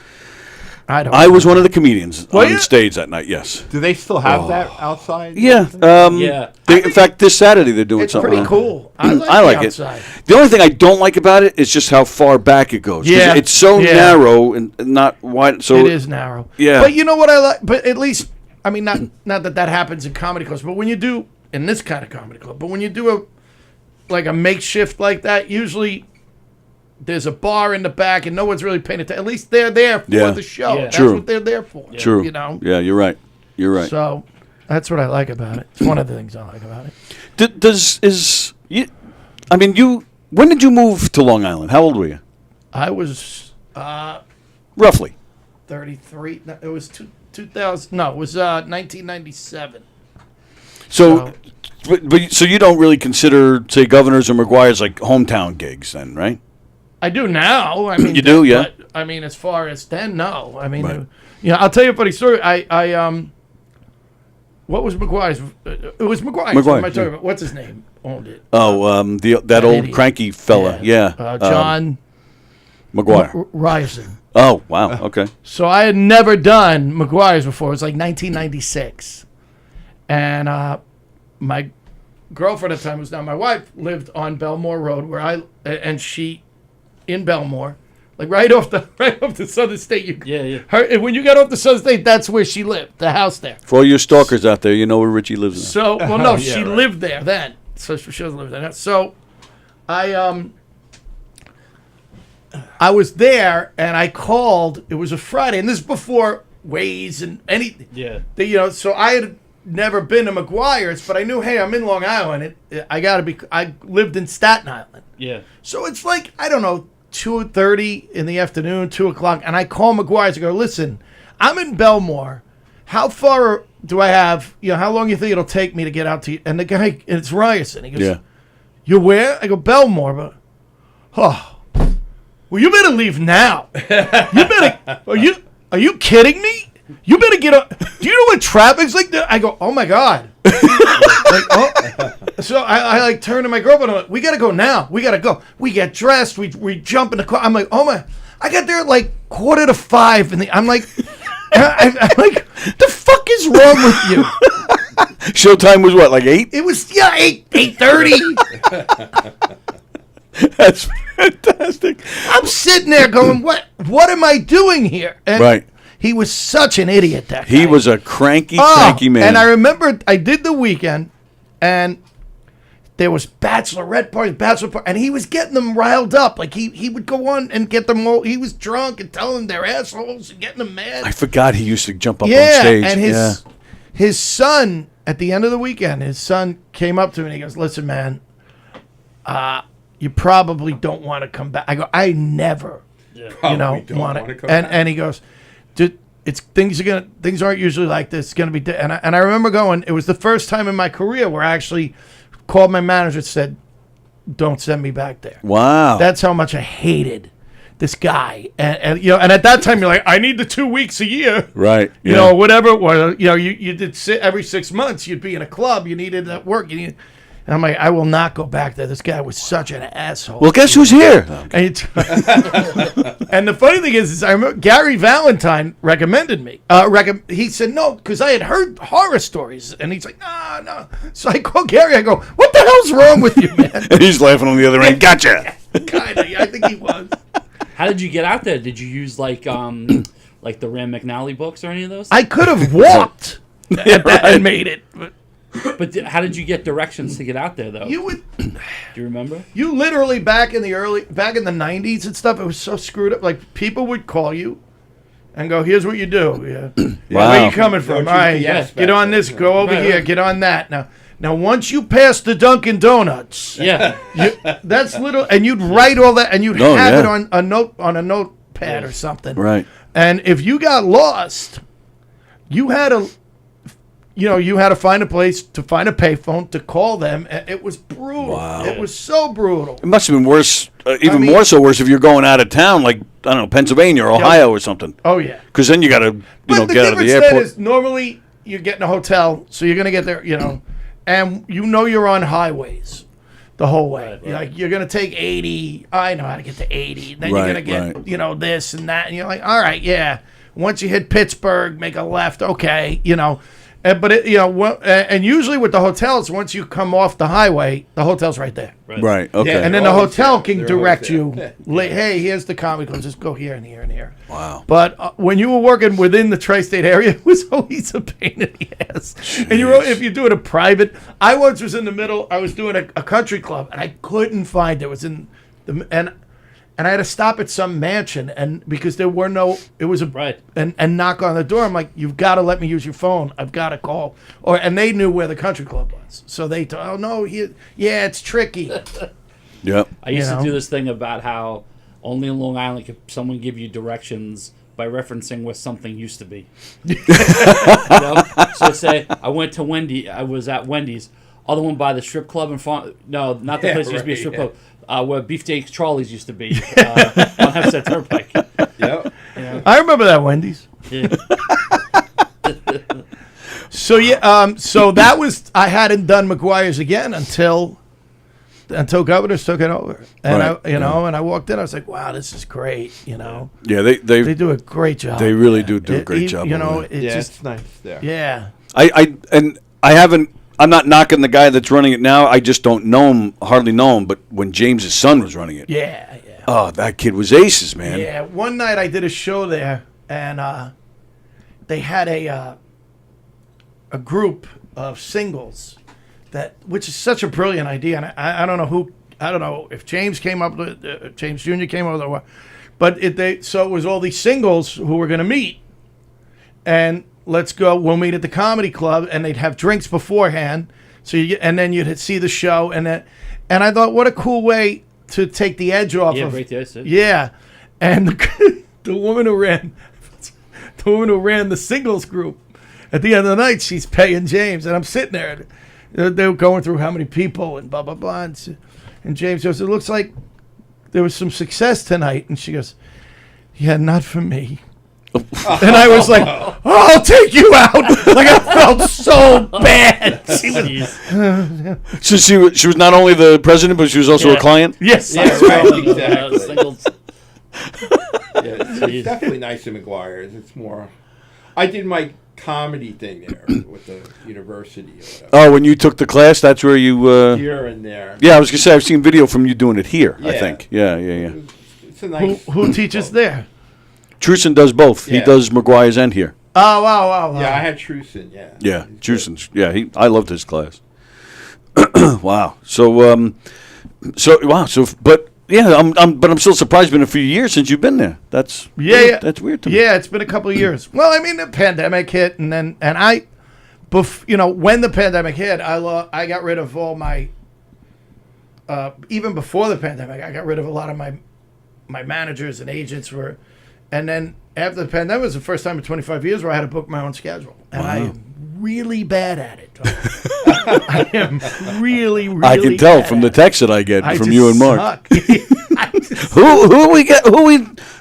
Speaker 9: I
Speaker 2: was one of the comedians
Speaker 9: Were
Speaker 2: on
Speaker 9: you?
Speaker 2: stage that night. Yes.
Speaker 7: Do they still have that outside?
Speaker 2: Yeah.
Speaker 6: Yeah.
Speaker 2: In fact, this Saturday they're doing
Speaker 9: It's
Speaker 2: something.
Speaker 9: pretty cool. I like,
Speaker 2: I like
Speaker 9: the
Speaker 2: it.
Speaker 9: outside.
Speaker 2: The only thing I don't like about it is just how far back it goes. 'Cause
Speaker 9: Yeah.
Speaker 2: it's so
Speaker 9: Yeah.
Speaker 2: narrow and not wide. So
Speaker 9: It is narrow.
Speaker 2: Yeah.
Speaker 9: But you know what I like? But at least, I mean, not that happens in comedy clubs, but when you do in this kind of comedy club. But when you do a makeshift like that, usually there's a bar in the back and no one's really paying attention. At least they're there for the show.
Speaker 6: Yeah.
Speaker 9: That's
Speaker 2: True.
Speaker 9: what they're there for.
Speaker 2: True.
Speaker 9: You know?
Speaker 2: Yeah, you're right. You're right.
Speaker 9: So that's what I like about it. It's one of the things I like about it.
Speaker 2: When did you move to Long Island? How old were you?
Speaker 9: I was
Speaker 2: Roughly.
Speaker 9: 33. No, it was 2000. No, it was 1997.
Speaker 2: So you don't really consider, say, Governors or McGuire's like hometown gigs then, right?
Speaker 9: I do now. I mean,
Speaker 2: You do, yeah?
Speaker 9: But, I mean, as far as then, no. I mean,
Speaker 2: Right.
Speaker 9: I'll tell you a funny story. What was McGuire's? It was McGuire's. What am I talking
Speaker 2: yeah.
Speaker 9: about? What's his name? Owned it.
Speaker 2: Oh, that old
Speaker 9: idiot.
Speaker 2: cranky fella. Yeah.
Speaker 9: John
Speaker 2: McGuire.
Speaker 9: Ryerson.
Speaker 2: Oh, wow. Okay.
Speaker 9: So I had never done McGuire's before. It was like 1996. And my girlfriend at the time, was now my wife, lived on Belmore Road and she, in Belmore, like right off the Southern State. When you got off the Southern State, that's where she lived, the house there.
Speaker 2: For all your stalkers out there, you know where Richie lives now.
Speaker 9: So, well, no, she lived there then. So she doesn't live there now. So I was there and I called. It was a Friday, and this is before Waze and anything.
Speaker 6: Yeah.
Speaker 9: So I had never been to McGuire's, but I knew, hey, I'm in Long Island. I lived in Staten Island.
Speaker 6: Yeah.
Speaker 9: So it's like, I don't know, 2:30 in the afternoon, 2 o'clock, and I call McGuire's and go, listen, I'm in Belmore. How far do I have, how long you think it'll take me to get out to you? And the guy, and it's Ryerson. He goes,
Speaker 2: Yeah.
Speaker 9: You're where? I go, Belmore. But, well, you better leave now. Are you kidding me? You better get up. Do you know what traffic's like there? I go, oh my God. So I turn to my girlfriend. I'm like, we got to go now. We got to go. We get dressed. We jump in the car. I'm like, oh my. I got there at like 4:45. I'm like, I'm like, the fuck is wrong with you?
Speaker 2: Showtime was what, like 8?
Speaker 9: It was, 8:30.
Speaker 2: That's fantastic.
Speaker 9: I'm sitting there going, what am I doing here? And
Speaker 2: Right.
Speaker 9: he was such an idiot, that guy.
Speaker 2: He was a cranky man.
Speaker 9: And I remember I did the weekend, and there was bachelor parties, and he was getting them riled up. Like, he would go on and get them all. He was drunk and telling them they're assholes and getting them mad.
Speaker 2: I forgot he used to jump up on stage.
Speaker 9: And his son, at the end of the weekend, his son came up to me and he goes, listen, man, you probably don't want to come back. I go, I never, want to come back. And he goes, dude, things aren't usually like this. It's gonna be, and I remember going. It was the first time in my career where I actually called my manager and said, "Don't send me back there."
Speaker 2: Wow,
Speaker 9: that's how much I hated this guy. And at that time you're like, I need the 2 weeks a year,
Speaker 2: right?
Speaker 9: Whatever it was. You did every 6 months. You'd be in a club. You needed that work. And I'm like, I will not go back there. This guy was such an asshole.
Speaker 2: Well, guess who's here?
Speaker 9: And the funny thing is I remember Gary Valentine recommended me. He said no, because I had heard horror stories. And he's like, no. So I called Gary. I go, what the hell's wrong with you, man?
Speaker 2: And he's laughing on the other end. Gotcha.
Speaker 9: Kind of. I think he was.
Speaker 6: How did you get out there? Did you use like the Rand McNally books or any of those?
Speaker 9: I could have walked and made it.
Speaker 6: But how did you get directions to get out there, though?
Speaker 9: You would.
Speaker 6: Do you remember?
Speaker 9: You literally back in the 90s and stuff. It was so screwed up. Like, people would call you and go, "Here's what you do. Yeah,
Speaker 2: Wow.
Speaker 9: Where you coming from? All right, get on this. Go over here. Get on that. Now, once you pass the Dunkin' Donuts, that's little, and you'd write all that, and you'd have it on a notepad or something.
Speaker 2: Right.
Speaker 9: And if you got lost, you had to. You had to find a place to find a payphone to call them. It was brutal.
Speaker 2: Wow.
Speaker 9: It was so brutal.
Speaker 2: It must have been worse, more so worse if you're going out of town, like, I don't know, Pennsylvania or Ohio or something.
Speaker 9: Oh, yeah.
Speaker 2: Because then you got to, get out of the airport.
Speaker 9: The difference is normally you get in a hotel, so you're going to get there, and you're on highways the whole way. Right. You're going to take 80. I know how to get to 80. Then you're going to get, this and that. And you're like, all right, yeah. Once you hit Pittsburgh, make a left. Okay, But and usually with the hotels, once you come off the highway, the hotel's right there.
Speaker 2: Right. Okay.
Speaker 7: Yeah.
Speaker 9: And then the
Speaker 7: always
Speaker 9: hotel
Speaker 7: there.
Speaker 9: can
Speaker 7: They're
Speaker 9: direct
Speaker 7: always there.
Speaker 9: you. Hey, here's the comedy club. Just go here and here and here.
Speaker 2: Wow.
Speaker 9: But when you were working within the tri-state area, it was always a pain in the ass. And if you do it a private, I once was in the middle. I was doing a country club, and I couldn't find it. It was in the and I had to stop at some mansion, and because there were no, it was a
Speaker 6: Right.
Speaker 9: and knock on the door. I'm like, you've got to let me use your phone. I've got to call. And they knew where the country club was, so they told, oh no, it's tricky.
Speaker 2: Yep.
Speaker 6: I used
Speaker 9: You
Speaker 6: to
Speaker 9: know?
Speaker 6: do this thing about how only in Long Island could someone give you directions by referencing where something used to be. So say I went to I was at Wendy's, other one by the strip club in front. No, not the place that used to be a strip club. Where Beefsteak Charlie's used to be on Hempstead Turnpike.
Speaker 7: Yep.
Speaker 9: I remember that Wendy's.
Speaker 6: Yeah.
Speaker 9: So so that was, I hadn't done McGuire's again until Governors took it over, and
Speaker 2: Right.
Speaker 9: and I walked in, I was like, wow, this is great,
Speaker 2: Yeah.
Speaker 9: They do a great job.
Speaker 2: They really do a great job.
Speaker 9: You know,
Speaker 2: over there.
Speaker 9: it
Speaker 7: Yeah,
Speaker 9: just
Speaker 7: it's nice there.
Speaker 9: yeah.
Speaker 2: I'm not knocking the guy that's running it now. I just don't know him, hardly know him. But when James's son was running it,
Speaker 9: Yeah.
Speaker 2: oh, that kid was aces, man.
Speaker 9: Yeah, one night I did a show there, and they had a group of singles, which is such a brilliant idea, and I don't know if James came up with James Jr. came up with it, but it was all these singles who were going to meet, and we'll meet at the comedy club, and they'd have drinks beforehand, and then you'd see the show, and I thought, what a cool way to take the edge off
Speaker 6: Yeah,
Speaker 9: of
Speaker 6: break the ice, yeah.
Speaker 9: yeah, and the woman who ran the singles group, at the end of the night, she's paying James, and I'm sitting there. They were going through how many people and blah blah blah, and James goes, "It looks like there was some success tonight," and she goes, "Yeah, not for me." And I was like, "Oh, I'll take you out!" Like I felt so bad. She was,
Speaker 6: Jeez.
Speaker 2: So she was not only the president, but she was also a
Speaker 6: Yeah.
Speaker 2: client.
Speaker 9: yes,
Speaker 7: Yeah, right.
Speaker 6: Exactly.
Speaker 7: Exactly.
Speaker 6: Singles.
Speaker 7: Yeah, it's definitely nice in McGuire's. It's more. I did my comedy thing there with the university or whatever.
Speaker 2: Oh, when you took the class, that's where you.
Speaker 7: Here and there.
Speaker 2: Yeah, I was gonna say I've seen video from you doing it here. I
Speaker 7: Yeah.
Speaker 2: think. Yeah.
Speaker 7: It's a nice.
Speaker 9: who teaches there?
Speaker 2: Truson does both. He
Speaker 7: Yeah.
Speaker 2: does McGuire's and here.
Speaker 9: Oh wow.
Speaker 7: Yeah, I had Truson. Yeah.
Speaker 2: Yeah,
Speaker 7: He's good.
Speaker 2: Truson's. Yeah, I loved his class. Wow. So wow. So, but yeah, I'm still surprised. It's been a few years since you've been there. That's
Speaker 9: Yeah.
Speaker 2: That's weird to me.
Speaker 9: Yeah, it's been a couple of years. Well, I mean, the pandemic hit, and when the pandemic hit, I got rid of all my. Even before the pandemic, I got rid of a lot of my managers and agents and then after the pandemic, it was the first time in 25 years where I had to book my own schedule, and I am really bad at it. I am really, really.
Speaker 2: I can tell
Speaker 9: bad
Speaker 2: from the
Speaker 9: at it.
Speaker 2: text that I get
Speaker 9: I
Speaker 2: from
Speaker 9: just
Speaker 2: you and Mark.
Speaker 9: suck. I just-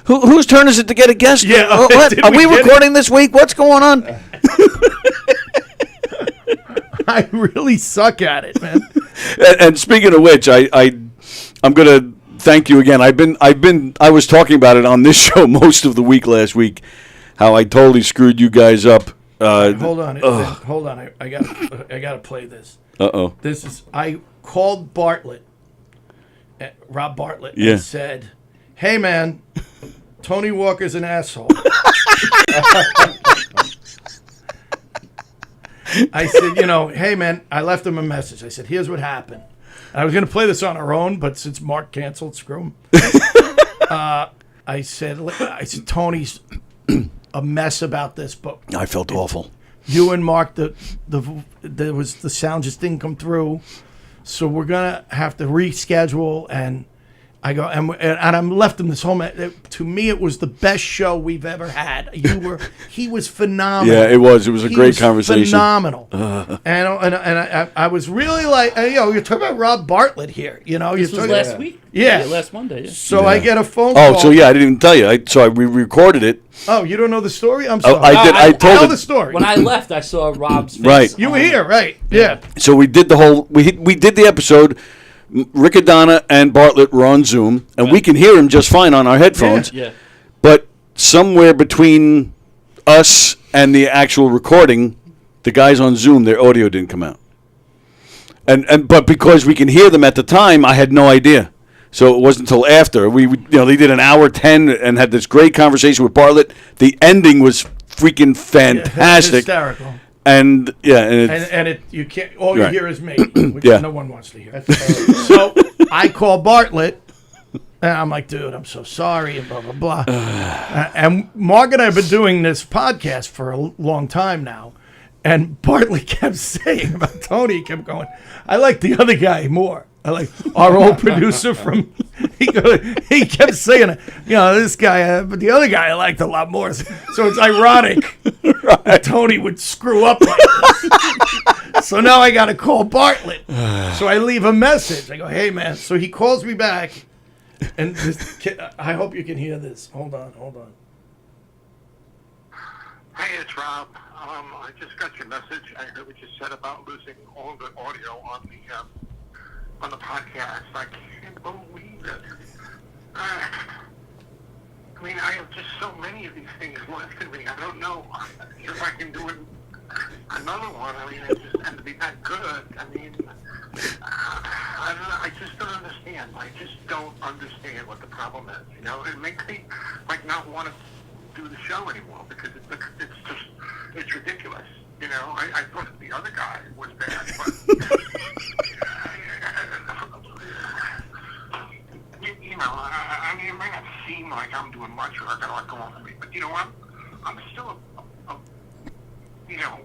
Speaker 2: Whose turn is it to get a guest?
Speaker 9: Yeah,
Speaker 2: What?
Speaker 9: did
Speaker 2: Are
Speaker 9: we
Speaker 2: we
Speaker 9: get it?
Speaker 2: recording this week? What's going on?
Speaker 9: I really suck at it, man.
Speaker 2: And speaking of which, I'm gonna thank you again. I was talking about it on this show most of the week last week, how I totally screwed you guys up.
Speaker 9: Hold on. I gotta play this.
Speaker 2: Uh-oh.
Speaker 9: This is, I called Rob Bartlett,
Speaker 2: Yeah.
Speaker 9: and said, "Hey man, Tony Walker's an asshole." I said, hey man, I left him a message. I said, here's what happened. And I was going to play this on our own, but since Mark canceled, screw him. I said, Tony's a mess about this, but
Speaker 2: I felt awful.
Speaker 9: you and Mark, the sound just didn't come through, so we're gonna have to reschedule. And I go, and I'm left him this whole. To me, it was the best show we've ever had. He was phenomenal.
Speaker 2: Yeah, it was. It was a
Speaker 9: He
Speaker 2: great
Speaker 9: was
Speaker 2: conversation.
Speaker 9: Phenomenal. And I was really like, you're talking about Rob Bartlett here.
Speaker 6: This was last week.
Speaker 9: Yeah.
Speaker 6: Last Monday. Yeah.
Speaker 9: So I get a phone call.
Speaker 2: Oh, so yeah, I didn't even tell you. We recorded it.
Speaker 9: Oh, you don't know the story? I'm sorry.
Speaker 2: I did. I
Speaker 9: Tell
Speaker 2: told
Speaker 9: the
Speaker 2: it.
Speaker 9: story.
Speaker 6: When I left, I saw Rob's face.
Speaker 2: Right.
Speaker 9: You were here, right? Yeah.
Speaker 2: So we did the whole. We did the episode. Rick Adana and Bartlett were on Zoom, and we can hear him just fine on our headphones.
Speaker 6: Yeah.
Speaker 2: But somewhere between us and the actual recording, the guys on Zoom, their audio didn't come out. But because we can hear them at the time, I had no idea. So it wasn't until after they did an hour 10 and had this great conversation with Bartlett. The ending was freaking fantastic,
Speaker 9: hysterical.
Speaker 2: And
Speaker 9: You can't. All you hear is me, which
Speaker 2: Yeah.
Speaker 9: no one wants to hear. So I call Bartlett, and I'm like, dude, I'm so sorry, and blah blah blah. And Mark and I have been doing this podcast for a long time now. And Bartlett kept saying about Tony, he kept going, I like the other guy more. I like our old producer from, he kept saying it, this guy, but the other guy I liked a lot more. So it's ironic that Tony would screw up like this. So now I got to call Bartlett. So I leave a message. I go, hey, man. So he calls me back. And I hope you can hear this. Hold on.
Speaker 10: Hey, it's Rob. I just got your message. I heard what you said about losing all the audio on the podcast. I can't believe it. I I have just so many of these things left in me. I don't know if I can do another one. It just had to be that good. I don't know. I just don't understand. I just don't understand what the problem is. It makes me not want to do the show anymore because it's ridiculous. I thought the other guy was bad, but it may not seem like I'm doing much or I got a lot going on for me, but I'm still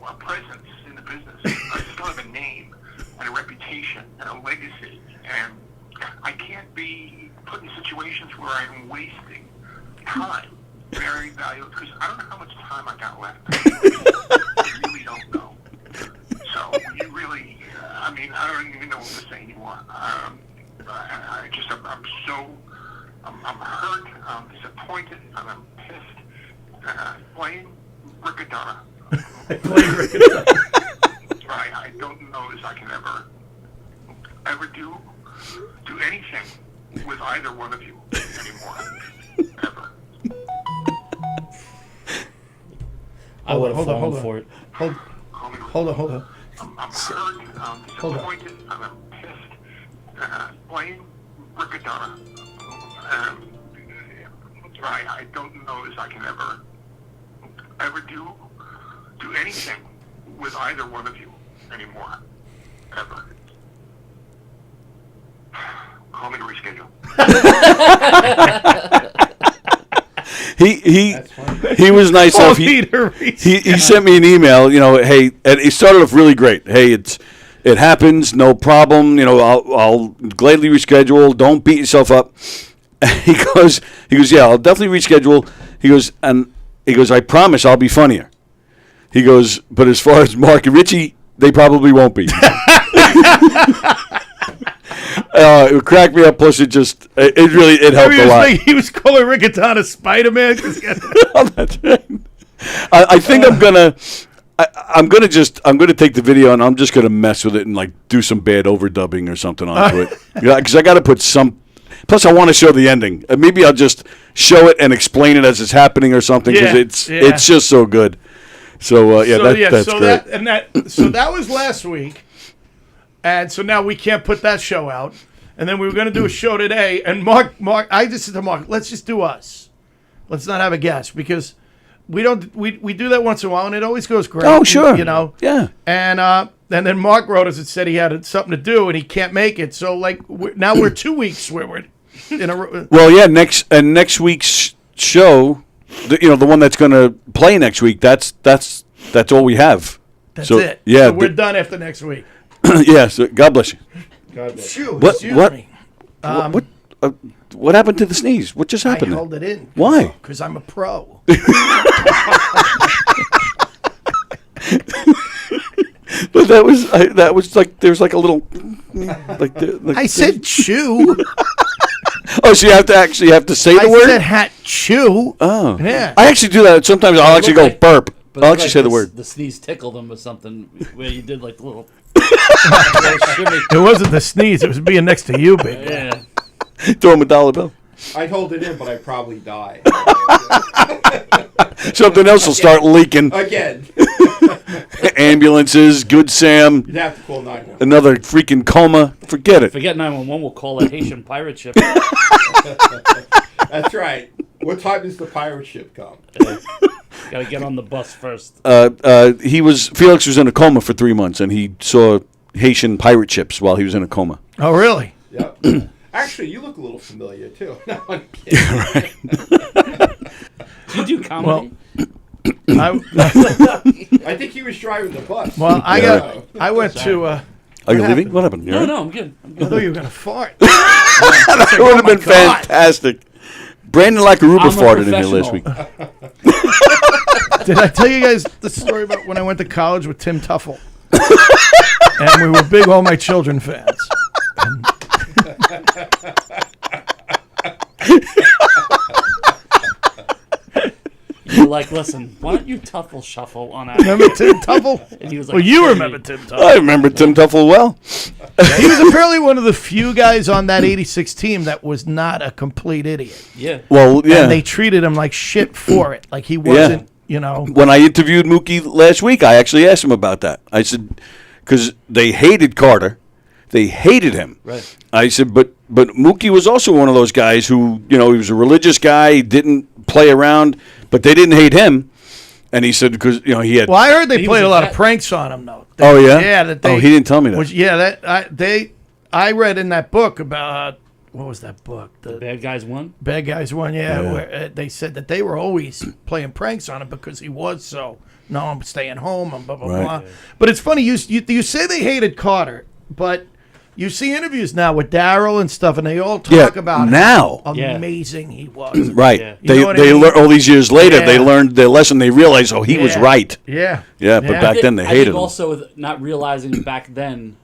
Speaker 10: a presence in the business. I still have a name and a reputation and a legacy, and I can't be put in situations where I'm wasting time. Very valuable, because I don't know how much time I got left. I really don't know. So you really, I don't even know what to say anymore. I'm hurt, I'm disappointed, I'm pissed. Blame Riccadonna. Right, I don't know if I can ever do anything with either one of you anymore. Ever.
Speaker 6: I would have fallen for it.
Speaker 9: Hold on.
Speaker 10: I'm hurt, I'm disappointed, I'm pissed. Blame Riccadonna. Right, I don't know if I can ever do anything with either one of you anymore. Ever. Call me to reschedule.
Speaker 2: He was nice enough. He sent me an email. Hey, and he started off really great. Hey, it happens, no problem. I'll gladly reschedule. Don't beat yourself up. He goes, yeah, I'll definitely reschedule. He goes, I promise I'll be funnier. He goes, but as far as Mark and Richie, they probably won't be. It cracked me up. Plus, it helped a lot.
Speaker 9: He was calling Riccadonna Spider-Man.
Speaker 2: That's right. I think I'm gonna take the video and I'm just gonna mess with it and do some bad overdubbing or something onto it. Because I got to put some. Plus, I want to show the ending. Maybe I'll just show it and explain it as it's happening or something because it's just so good. So that's great.
Speaker 9: So that was last week, and so now we can't put that show out. And then we were going to do a show today, and Mark, I just said to Mark, let's just do us. Let's not have a guest because we do that once in a while, and it always goes great.
Speaker 2: Oh, sure.
Speaker 9: Yeah. And then Mark wrote us and said he had something to do and he can't make it. So now we're 2 weeks where we're in a.
Speaker 2: Well, yeah. Next week's show, the one that's going to play next week. That's all we have.
Speaker 9: That's it.
Speaker 2: Yeah.
Speaker 9: So we're done after next week.
Speaker 2: Yeah. So God bless you.
Speaker 9: God bless you.
Speaker 2: What? What happened to the sneeze? What just happened?
Speaker 9: I held it in.
Speaker 2: Why?
Speaker 9: Because I'm a pro.
Speaker 2: But that was like there's like a little
Speaker 9: I said chew.
Speaker 2: Oh, so you have to say the word?
Speaker 9: I said chew.
Speaker 2: Oh.
Speaker 9: Yeah.
Speaker 2: I actually do that. Sometimes I'll actually go burp. I'll actually say the word.
Speaker 6: The sneeze tickled him or something where you did the little
Speaker 9: It wasn't the sneeze. It was being next to you, big guy.
Speaker 6: Yeah.
Speaker 2: Throw him a dollar bill.
Speaker 7: I'd hold it in, but I'd probably die.
Speaker 2: Something else will start leaking.
Speaker 7: Again.
Speaker 2: Ambulances, Good Sam,
Speaker 7: You'd have to call 911.
Speaker 2: another freaking coma. Forget it.
Speaker 6: Forget 911. We'll call a Haitian pirate ship.
Speaker 7: That's right. What time does the pirate ship come?
Speaker 6: Got to get on the bus first.
Speaker 2: Felix was in a coma for 3 months, and he saw Haitian pirate ships while he was in a coma.
Speaker 9: Oh, really?
Speaker 7: Yep. Actually, you look a little familiar, too. No, I'm kidding.
Speaker 2: Right.
Speaker 6: Do you do comedy?
Speaker 7: I think he was driving the bus.
Speaker 9: Well, I went to.
Speaker 2: Are you leaving? What happened?
Speaker 6: No, I'm good. I'm
Speaker 9: I
Speaker 6: good.
Speaker 9: thought you were gonna fart.
Speaker 2: That would have been
Speaker 9: God.
Speaker 2: fantastic. Brandon Lackaruba
Speaker 6: I'm a
Speaker 2: farted in here last week.
Speaker 9: Did I tell you guys the story about when I went to college with Tim Tuffle? And we were big All My Children fans.
Speaker 6: You're like, listen, why don't you Tuffle shuffle on our...
Speaker 9: Remember Tim Tuffle?
Speaker 6: And he was like,
Speaker 9: Well, you
Speaker 6: "Hey."
Speaker 9: remember Tim Tuffle.
Speaker 2: I remember Tim Tuffle well.
Speaker 9: He was apparently one of the few guys on that 86 team that was not a complete idiot.
Speaker 6: Yeah.
Speaker 2: Well, yeah.
Speaker 9: And they treated him like shit for it. Like he wasn't, you know.
Speaker 2: When I interviewed Mookie last week, I actually asked him about that. I said, because they hated Carter. They hated him.
Speaker 6: Right.
Speaker 2: I said, but Mookie was also one of those guys who, he was a religious guy, he didn't play around, but they didn't hate him. And he said, because, he had...
Speaker 9: Well, I heard they
Speaker 6: He
Speaker 9: played
Speaker 6: was
Speaker 9: a
Speaker 6: a
Speaker 9: lot
Speaker 6: vet.
Speaker 9: of pranks on him, though.
Speaker 2: Oh, yeah?
Speaker 9: Yeah. That
Speaker 2: he didn't tell me that.
Speaker 9: I read in that book about, what was that book? The
Speaker 6: Bad Guys Won?
Speaker 9: Bad Guys one, where they said that they were always playing pranks on him because he was so, no, I'm staying home, and blah, blah,
Speaker 2: Right.
Speaker 9: blah. But it's funny, you say they hated Carter, but you see interviews now with Darryl and stuff, and they all talk about
Speaker 2: now.
Speaker 9: how
Speaker 6: Yeah.
Speaker 9: amazing he was.
Speaker 2: Right.
Speaker 6: Yeah.
Speaker 9: You know what I
Speaker 2: They
Speaker 9: mean?
Speaker 2: all these years later, they
Speaker 9: Yeah.
Speaker 2: learned their lesson. They realized, he was
Speaker 9: Yeah.
Speaker 2: right.
Speaker 9: Yeah.
Speaker 2: Yeah, but back then they
Speaker 6: I
Speaker 2: hated
Speaker 6: think
Speaker 2: him.
Speaker 6: also with not realizing back then,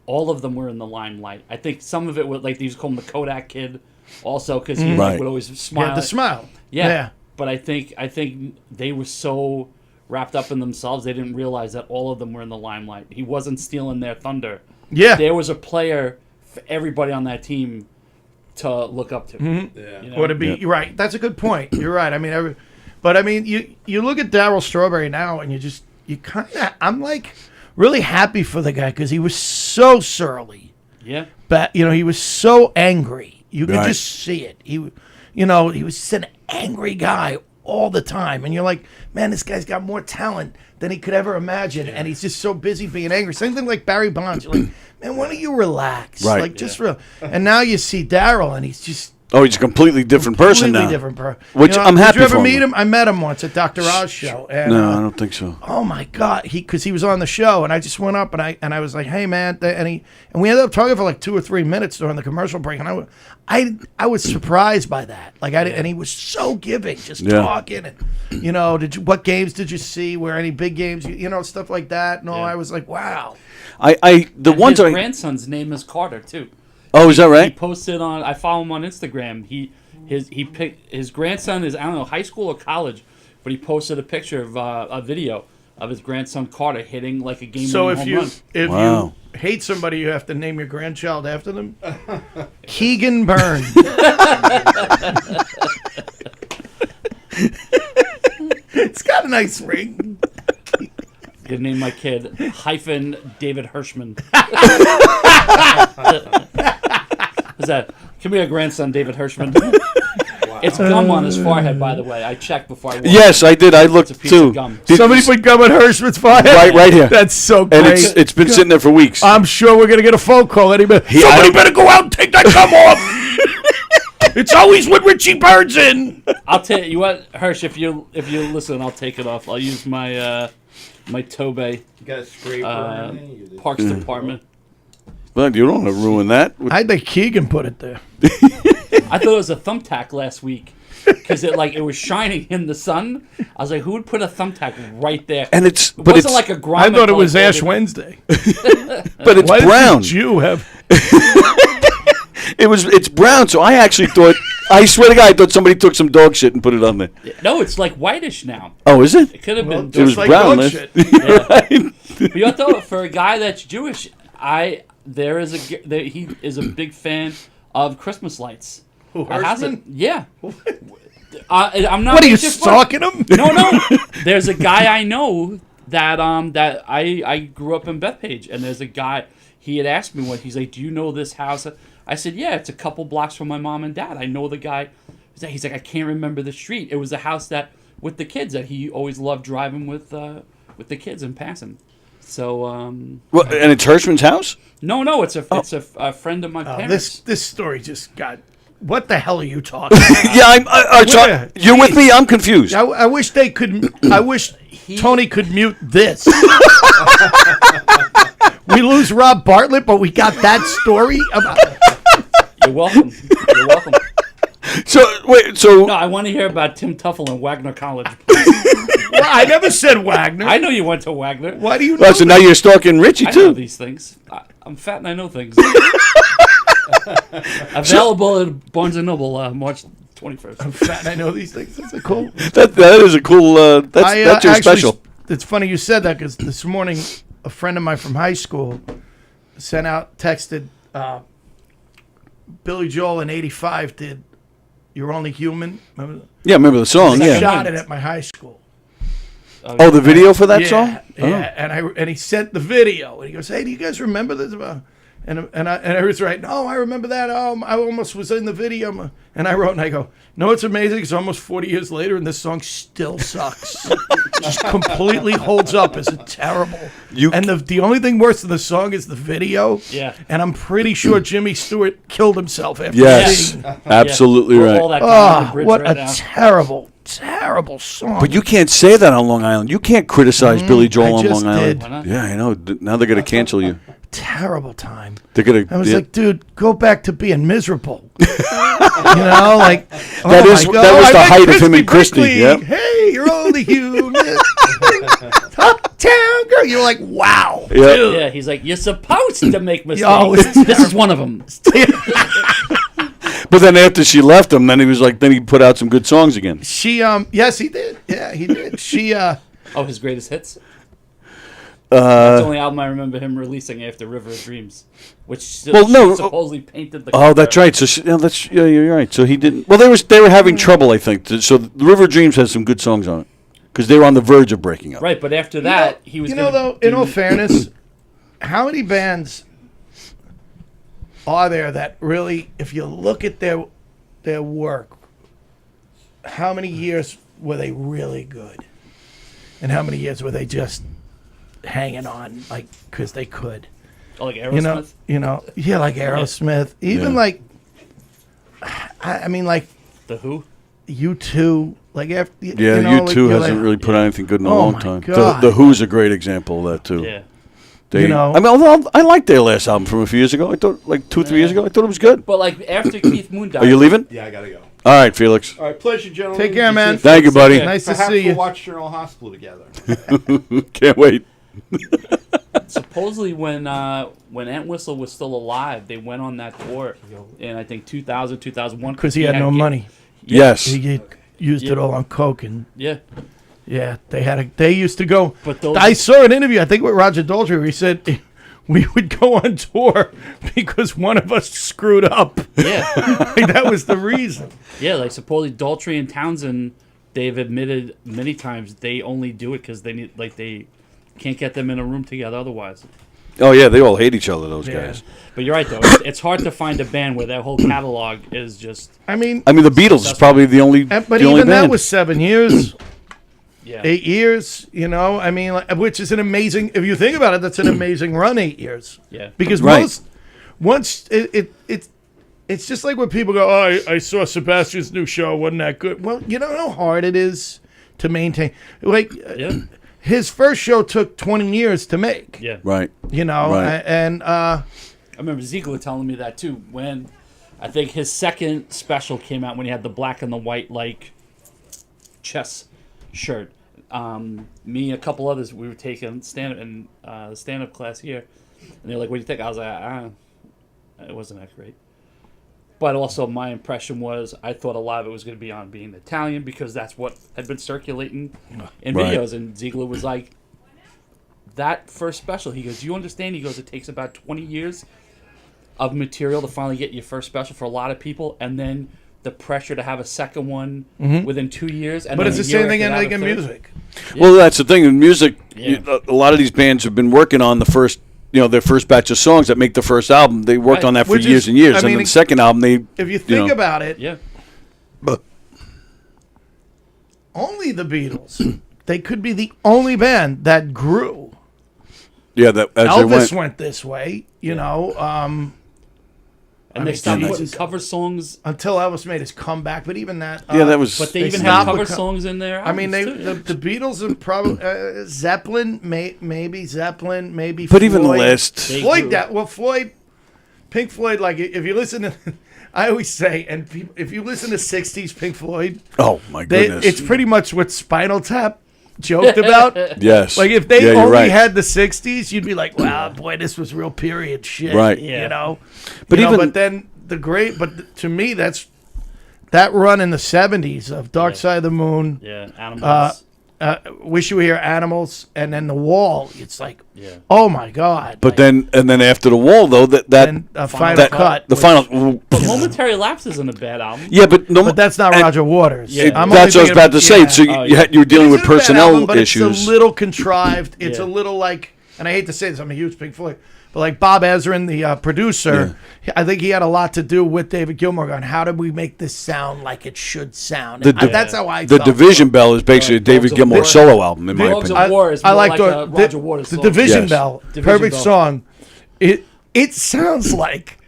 Speaker 6: all of them were in the limelight. I think some of it was like they used to call him the Kodak Kid, also because he
Speaker 2: Right.
Speaker 6: would always
Speaker 9: He
Speaker 6: smile.
Speaker 9: had the smile.
Speaker 6: Yeah. But I think they were so wrapped up in themselves they didn't realize that all of them were in the limelight. He wasn't stealing their thunder.
Speaker 9: Yeah.
Speaker 6: There was a player for everybody on that team to look up to.
Speaker 7: Yeah.
Speaker 6: You know?
Speaker 9: Or to be you're right. That's a good point. You're right. I mean, you look at Darryl Strawberry now, and you kind of I'm like really happy for the guy because he was so surly.
Speaker 6: Yeah.
Speaker 9: But he was so angry. You could
Speaker 2: Right.
Speaker 9: just see it. He was just an angry guy all the time, and you're like, man, this guy's got more talent than he could ever imagine, and he's just so busy being angry. Same thing like Barry Bonds. You're like, man, why don't you relax?
Speaker 2: Right.
Speaker 9: Like just real. And now you see Darryl, and he's just.
Speaker 2: He's a completely different person now.
Speaker 9: Completely different person.
Speaker 2: Which I'm happy
Speaker 9: Did you ever
Speaker 2: for
Speaker 9: meet
Speaker 2: him.
Speaker 9: him? I met him once at Dr. Oz show. And,
Speaker 2: No, I don't think so.
Speaker 9: oh my God, because he was on the show, and I just went up and I was like, hey man, and we ended up talking for like 2 or 3 minutes during the commercial break, and I was surprised by that. Like and he was so giving, just talking, and what games did you see? Were any big games? Stuff like that. No, I was like, wow.
Speaker 6: His grandson's name is Carter too.
Speaker 2: Oh, is that
Speaker 6: He
Speaker 2: right?
Speaker 6: posted on. I follow him on Instagram. He picked his grandson is, I don't know, high school or college, but he posted a picture of a video of his grandson Carter hitting like a game-winning
Speaker 9: So if
Speaker 6: home
Speaker 9: you
Speaker 6: run.
Speaker 2: Wow.
Speaker 9: you hate somebody, you have to name your grandchild after them. Keegan Byrne. It's got a nice ring.
Speaker 6: I'm gonna name my kid David Hirschman. What's that? Come here, grandson, David Hirschman. It's gum on his forehead, by the way. I checked before I walked.
Speaker 2: Yes, I did. I looked
Speaker 6: It's a piece
Speaker 2: too.
Speaker 6: of gum.
Speaker 9: Somebody put gum on Hirschman's forehead.
Speaker 2: Right here.
Speaker 9: That's so great.
Speaker 2: And it's been sitting there for weeks.
Speaker 9: I'm sure we're gonna get a phone call any minute. Somebody better go out and take that gum off. It's always when Richie Bird's in.
Speaker 6: I'll tell you what, Hirsch. If you listen, I'll take it off. I'll use my my Tobey
Speaker 7: You got a scraper in there? You did.
Speaker 6: Parks Department.
Speaker 2: But you don't want to ruin that.
Speaker 9: I think Keegan put it there.
Speaker 6: I thought it was a thumbtack last week because it was shining in the sun. I was like, who would put a thumbtack right there?
Speaker 2: And it's
Speaker 6: It
Speaker 2: but
Speaker 6: wasn't
Speaker 2: it's
Speaker 6: like a grommet.
Speaker 9: I thought it was
Speaker 6: like
Speaker 9: Ash
Speaker 6: that.
Speaker 9: Wednesday.
Speaker 2: but it's
Speaker 9: Why
Speaker 2: brown.
Speaker 9: did you have?
Speaker 2: It's brown. So I actually thought. I swear to God, I thought somebody took some dog shit and put it on there.
Speaker 6: No, it's like white'ish now.
Speaker 2: Oh, is it?
Speaker 6: It could have been.
Speaker 2: It was
Speaker 9: Just like
Speaker 2: brown.
Speaker 9: dog
Speaker 2: Liz.
Speaker 9: shit.
Speaker 6: But you know, for a guy that's Jewish, he is a big fan of Christmas lights.
Speaker 9: Who,
Speaker 6: Has it?
Speaker 9: Hirschman?
Speaker 6: Yeah. I'm not.
Speaker 9: What are you
Speaker 6: just
Speaker 9: stalking him?
Speaker 6: No. There's a guy I know that I grew up in Bethpage, and there's a guy. He had asked me he's like, "Do you know this house?" I said, "Yeah, it's a couple blocks from my mom and dad. I know the guy." He's like, "I can't remember the street." It was the house that with the kids that he always loved driving with the kids and passing. So
Speaker 2: and it's Hirschman's house?
Speaker 6: no, it's a friend of my parents.
Speaker 9: This story just got. What the hell are you talking about?
Speaker 2: Yeah, you're with me. I'm confused.
Speaker 9: I wish they could. I wish Tony could mute this. We lose Rob Bartlett, but we got that story about.
Speaker 6: You're welcome. You're welcome.
Speaker 2: So wait. So
Speaker 6: no, I want to hear about Tim Tuffle and Wagner College.
Speaker 9: Well, I never said Wagner.
Speaker 6: I know you went to Wagner.
Speaker 9: Why do you know?
Speaker 2: So now you're stalking Richie
Speaker 6: I
Speaker 2: too.
Speaker 6: know these things. I'm fat and I know things. Available at Barnes & Noble March 21st.
Speaker 9: I'm fat and I know these things. That's a cool.
Speaker 2: That is a cool. That's your special.
Speaker 9: It's funny you said that because this morning a friend of mine from high school texted Billy Joel in '85 did "You're Only Human." Remember?
Speaker 2: Yeah, remember the song?
Speaker 9: They
Speaker 2: Yeah.
Speaker 9: shot it at my high school.
Speaker 2: Oh, the video for that song?
Speaker 9: Yeah, and he sent the video and he goes, "Hey, do you guys remember this?" And I was right. No, I remember that. I almost was in the video. And I wrote and I go, "No, it's amazing. It's almost 40 years later and this song still sucks. Just completely holds up as a terrible." And the only thing worse than the song is the video.
Speaker 6: Yeah.
Speaker 9: And I'm pretty sure Jimmy Stewart killed himself after seeing.
Speaker 2: Absolutely right.
Speaker 6: All that time on the bridge
Speaker 9: What
Speaker 6: right
Speaker 9: a
Speaker 6: now.
Speaker 9: terrible song.
Speaker 2: But you can't say that on Long Island. You can't criticize Billy Joel on
Speaker 9: just
Speaker 2: Long Island.
Speaker 9: did.
Speaker 6: Why not?
Speaker 2: Yeah, I know. Now they're going to cancel you.
Speaker 9: Terrible time.
Speaker 2: They're going to.
Speaker 9: I was like, dude, go back to being miserable. You know, like
Speaker 2: That was the height of him and Christy. Yeah.
Speaker 9: Hey, you're only human. Uptown girl. You're like, wow.
Speaker 2: Yeah.
Speaker 9: Dude.
Speaker 6: Yeah, he's like, you're supposed to make mistakes.
Speaker 9: Oh, it's
Speaker 6: this is one of them.
Speaker 2: But then after she left him, then he was like, then he put out some good songs again.
Speaker 9: She, yes, he did. Yeah, he did. She,
Speaker 6: Oh, his greatest hits? That's the only album I remember him releasing after River of Dreams, which supposedly painted the cover.
Speaker 2: Oh, that's right. So you're right. So he didn't. Well, they were having trouble, I think. So the River of Dreams has some good songs on it because they were on the verge of breaking up.
Speaker 6: Right, but after that, he was.
Speaker 9: though, in all fairness, how many bands are there that really, if you look at their work, how many years were they really good, and how many years were they just hanging on like because they could?
Speaker 6: Oh, like Aerosmith?
Speaker 9: Yeah, like Aerosmith. Even like, I mean, like
Speaker 6: The Who?
Speaker 9: U2. Like after
Speaker 2: U2 hasn't really put out anything good in a long time.
Speaker 9: God.
Speaker 2: The Who's a great example of that too.
Speaker 6: Yeah.
Speaker 2: I mean, although I liked their last album from a few years ago. I thought, like 2-3 years ago, I thought it was good.
Speaker 6: But like after Keith Moon died.
Speaker 2: Are you leaving?
Speaker 7: Yeah, I gotta go.
Speaker 2: All right, Felix.
Speaker 7: All right, pleasure, gentlemen.
Speaker 9: Take care, man.
Speaker 2: Thank you, buddy.
Speaker 9: Nice to
Speaker 7: Perhaps
Speaker 9: see you.
Speaker 7: we'll watch General Hospital together.
Speaker 2: Can't wait.
Speaker 6: Supposedly, when Ant Whistle was still alive, they went on that tour in I think 2000, 2001
Speaker 9: Because he had no money.
Speaker 2: Yes.
Speaker 9: He used it all on coke and
Speaker 6: Yeah.
Speaker 9: they used to go.
Speaker 6: But those-
Speaker 9: I saw an interview, I think with Roger Daltrey, where he said we would go on tour because one of us screwed up.
Speaker 6: Yeah.
Speaker 9: Like, that was the reason.
Speaker 6: Yeah, like supposedly Daltrey and Townsend, they've admitted many times they only do it because they can't get them in a room together otherwise.
Speaker 2: Oh yeah, they all hate each other. Those guys.
Speaker 6: But you're right though; it's hard to find a band where their whole catalog is just.
Speaker 9: I mean,
Speaker 2: the Beatles is probably the only.
Speaker 9: But
Speaker 2: the
Speaker 9: even
Speaker 2: only
Speaker 9: that
Speaker 2: band.
Speaker 9: was 7 years.
Speaker 6: Yeah.
Speaker 9: 8 years, I mean, which is an amazing. If you think about it, that's an amazing run. 8 years.
Speaker 6: Yeah.
Speaker 9: Because once it's just like when people go, "Oh, I saw Sebastian's new show, wasn't that good?" Well, you know how hard it is to maintain. Like, his first show took 20 years to make.
Speaker 6: Yeah.
Speaker 2: Right.
Speaker 9: Right. And
Speaker 6: I remember Ziegler telling me that too when I think his second special came out when he had the black and the white like chess shirt. Me and a couple others, we were taking stand-up class here, and they're like, "What do you think?" I was like, "It wasn't that great." But also, my impression was I thought a lot of it was going to be on being Italian because that's what had been circulating in videos. And Ziegler was like, "That first special," he goes, "You understand?" He goes, "It takes about 20 years of material to finally get your first special for a lot of people, and then the pressure to have a second one within 2 years. And
Speaker 9: But
Speaker 6: then
Speaker 9: it's
Speaker 6: a
Speaker 9: the
Speaker 6: year
Speaker 9: same thing
Speaker 6: after
Speaker 9: in
Speaker 6: that, a third.
Speaker 9: music.
Speaker 2: Well, that's the thing in music.
Speaker 6: Yeah.
Speaker 2: A lot of these bands have been working on the first, their first batch of songs that make the first album. They worked
Speaker 6: Right.
Speaker 2: on that for
Speaker 9: Which
Speaker 2: years
Speaker 9: is-
Speaker 2: and years,
Speaker 9: I
Speaker 2: and
Speaker 9: mean,
Speaker 2: then the second album they.
Speaker 9: If you think about it,
Speaker 6: Yeah.
Speaker 9: only the Beatles. They could be the only band that grew.
Speaker 2: Yeah, that as
Speaker 9: Elvis
Speaker 2: they
Speaker 9: went this way, you know.
Speaker 6: And
Speaker 9: I
Speaker 6: they
Speaker 9: mean,
Speaker 6: stopped putting
Speaker 9: Jesus.
Speaker 6: cover songs.
Speaker 9: Until Elvis made his comeback, but even that.
Speaker 2: Yeah, that was.
Speaker 6: But they even
Speaker 9: stopped
Speaker 6: have cover
Speaker 9: with
Speaker 6: songs in there.
Speaker 9: I mean, the Beatles and probably Zeppelin, maybe Zeppelin, maybe.
Speaker 2: But even the
Speaker 9: Floyd.
Speaker 2: list.
Speaker 9: Floyd, Floyd, Pink Floyd. Like if you listen to, I always say, and if you listen to '60s Pink Floyd,
Speaker 2: Oh my goodness!
Speaker 9: it's pretty much what Spinal Tap joked about.
Speaker 2: Yes.
Speaker 9: Like if they
Speaker 2: Yeah, you're
Speaker 9: only
Speaker 2: right.
Speaker 9: had the '60s, you'd be like, "Wow, boy, this was real period shit."
Speaker 2: Right.
Speaker 6: Yeah.
Speaker 9: You know.
Speaker 2: But even-
Speaker 9: but then to me, that's that run in the '70s of Dark Side of the Moon.
Speaker 6: Yeah, Animals.
Speaker 9: Wish You Were Here, Animals, and then The Wall. It's like,
Speaker 6: Yeah.
Speaker 9: oh my God!
Speaker 2: But then after the Wall though
Speaker 9: and a Final Cut.
Speaker 2: the
Speaker 9: which-
Speaker 2: final.
Speaker 6: But Momentary Lapse isn't a bad album.
Speaker 2: Yeah, but no.
Speaker 9: But that's not
Speaker 2: and-
Speaker 9: Roger Waters.
Speaker 6: Yeah.
Speaker 9: I'm
Speaker 2: That's what I was
Speaker 9: only
Speaker 2: about to say.
Speaker 9: thinking-
Speaker 2: So
Speaker 6: Oh,
Speaker 2: you were dealing with
Speaker 9: It's a bad
Speaker 2: personnel
Speaker 9: album, but
Speaker 2: issues.
Speaker 9: It's a little contrived. It's
Speaker 6: Yeah.
Speaker 9: a little like, and I hate to say this, I'm a huge Pink Floyd, but like Bob Ezrin, the producer, I think he had a lot to do with David Gilmour going, how do we make this sound like it should sound? That's how I
Speaker 2: The
Speaker 9: felt.
Speaker 2: Division Bell is basically a David
Speaker 6: Dogs of
Speaker 2: Gilmour
Speaker 6: War.
Speaker 2: solo album, in my
Speaker 6: Dogs
Speaker 2: opinion.
Speaker 6: of War is
Speaker 9: I
Speaker 6: more
Speaker 9: like
Speaker 6: like a Roger Waters
Speaker 9: the
Speaker 6: song.
Speaker 9: Division
Speaker 2: Yes.
Speaker 9: Bell.
Speaker 6: Division
Speaker 9: Perfect
Speaker 6: Bell.
Speaker 9: song. It sounds like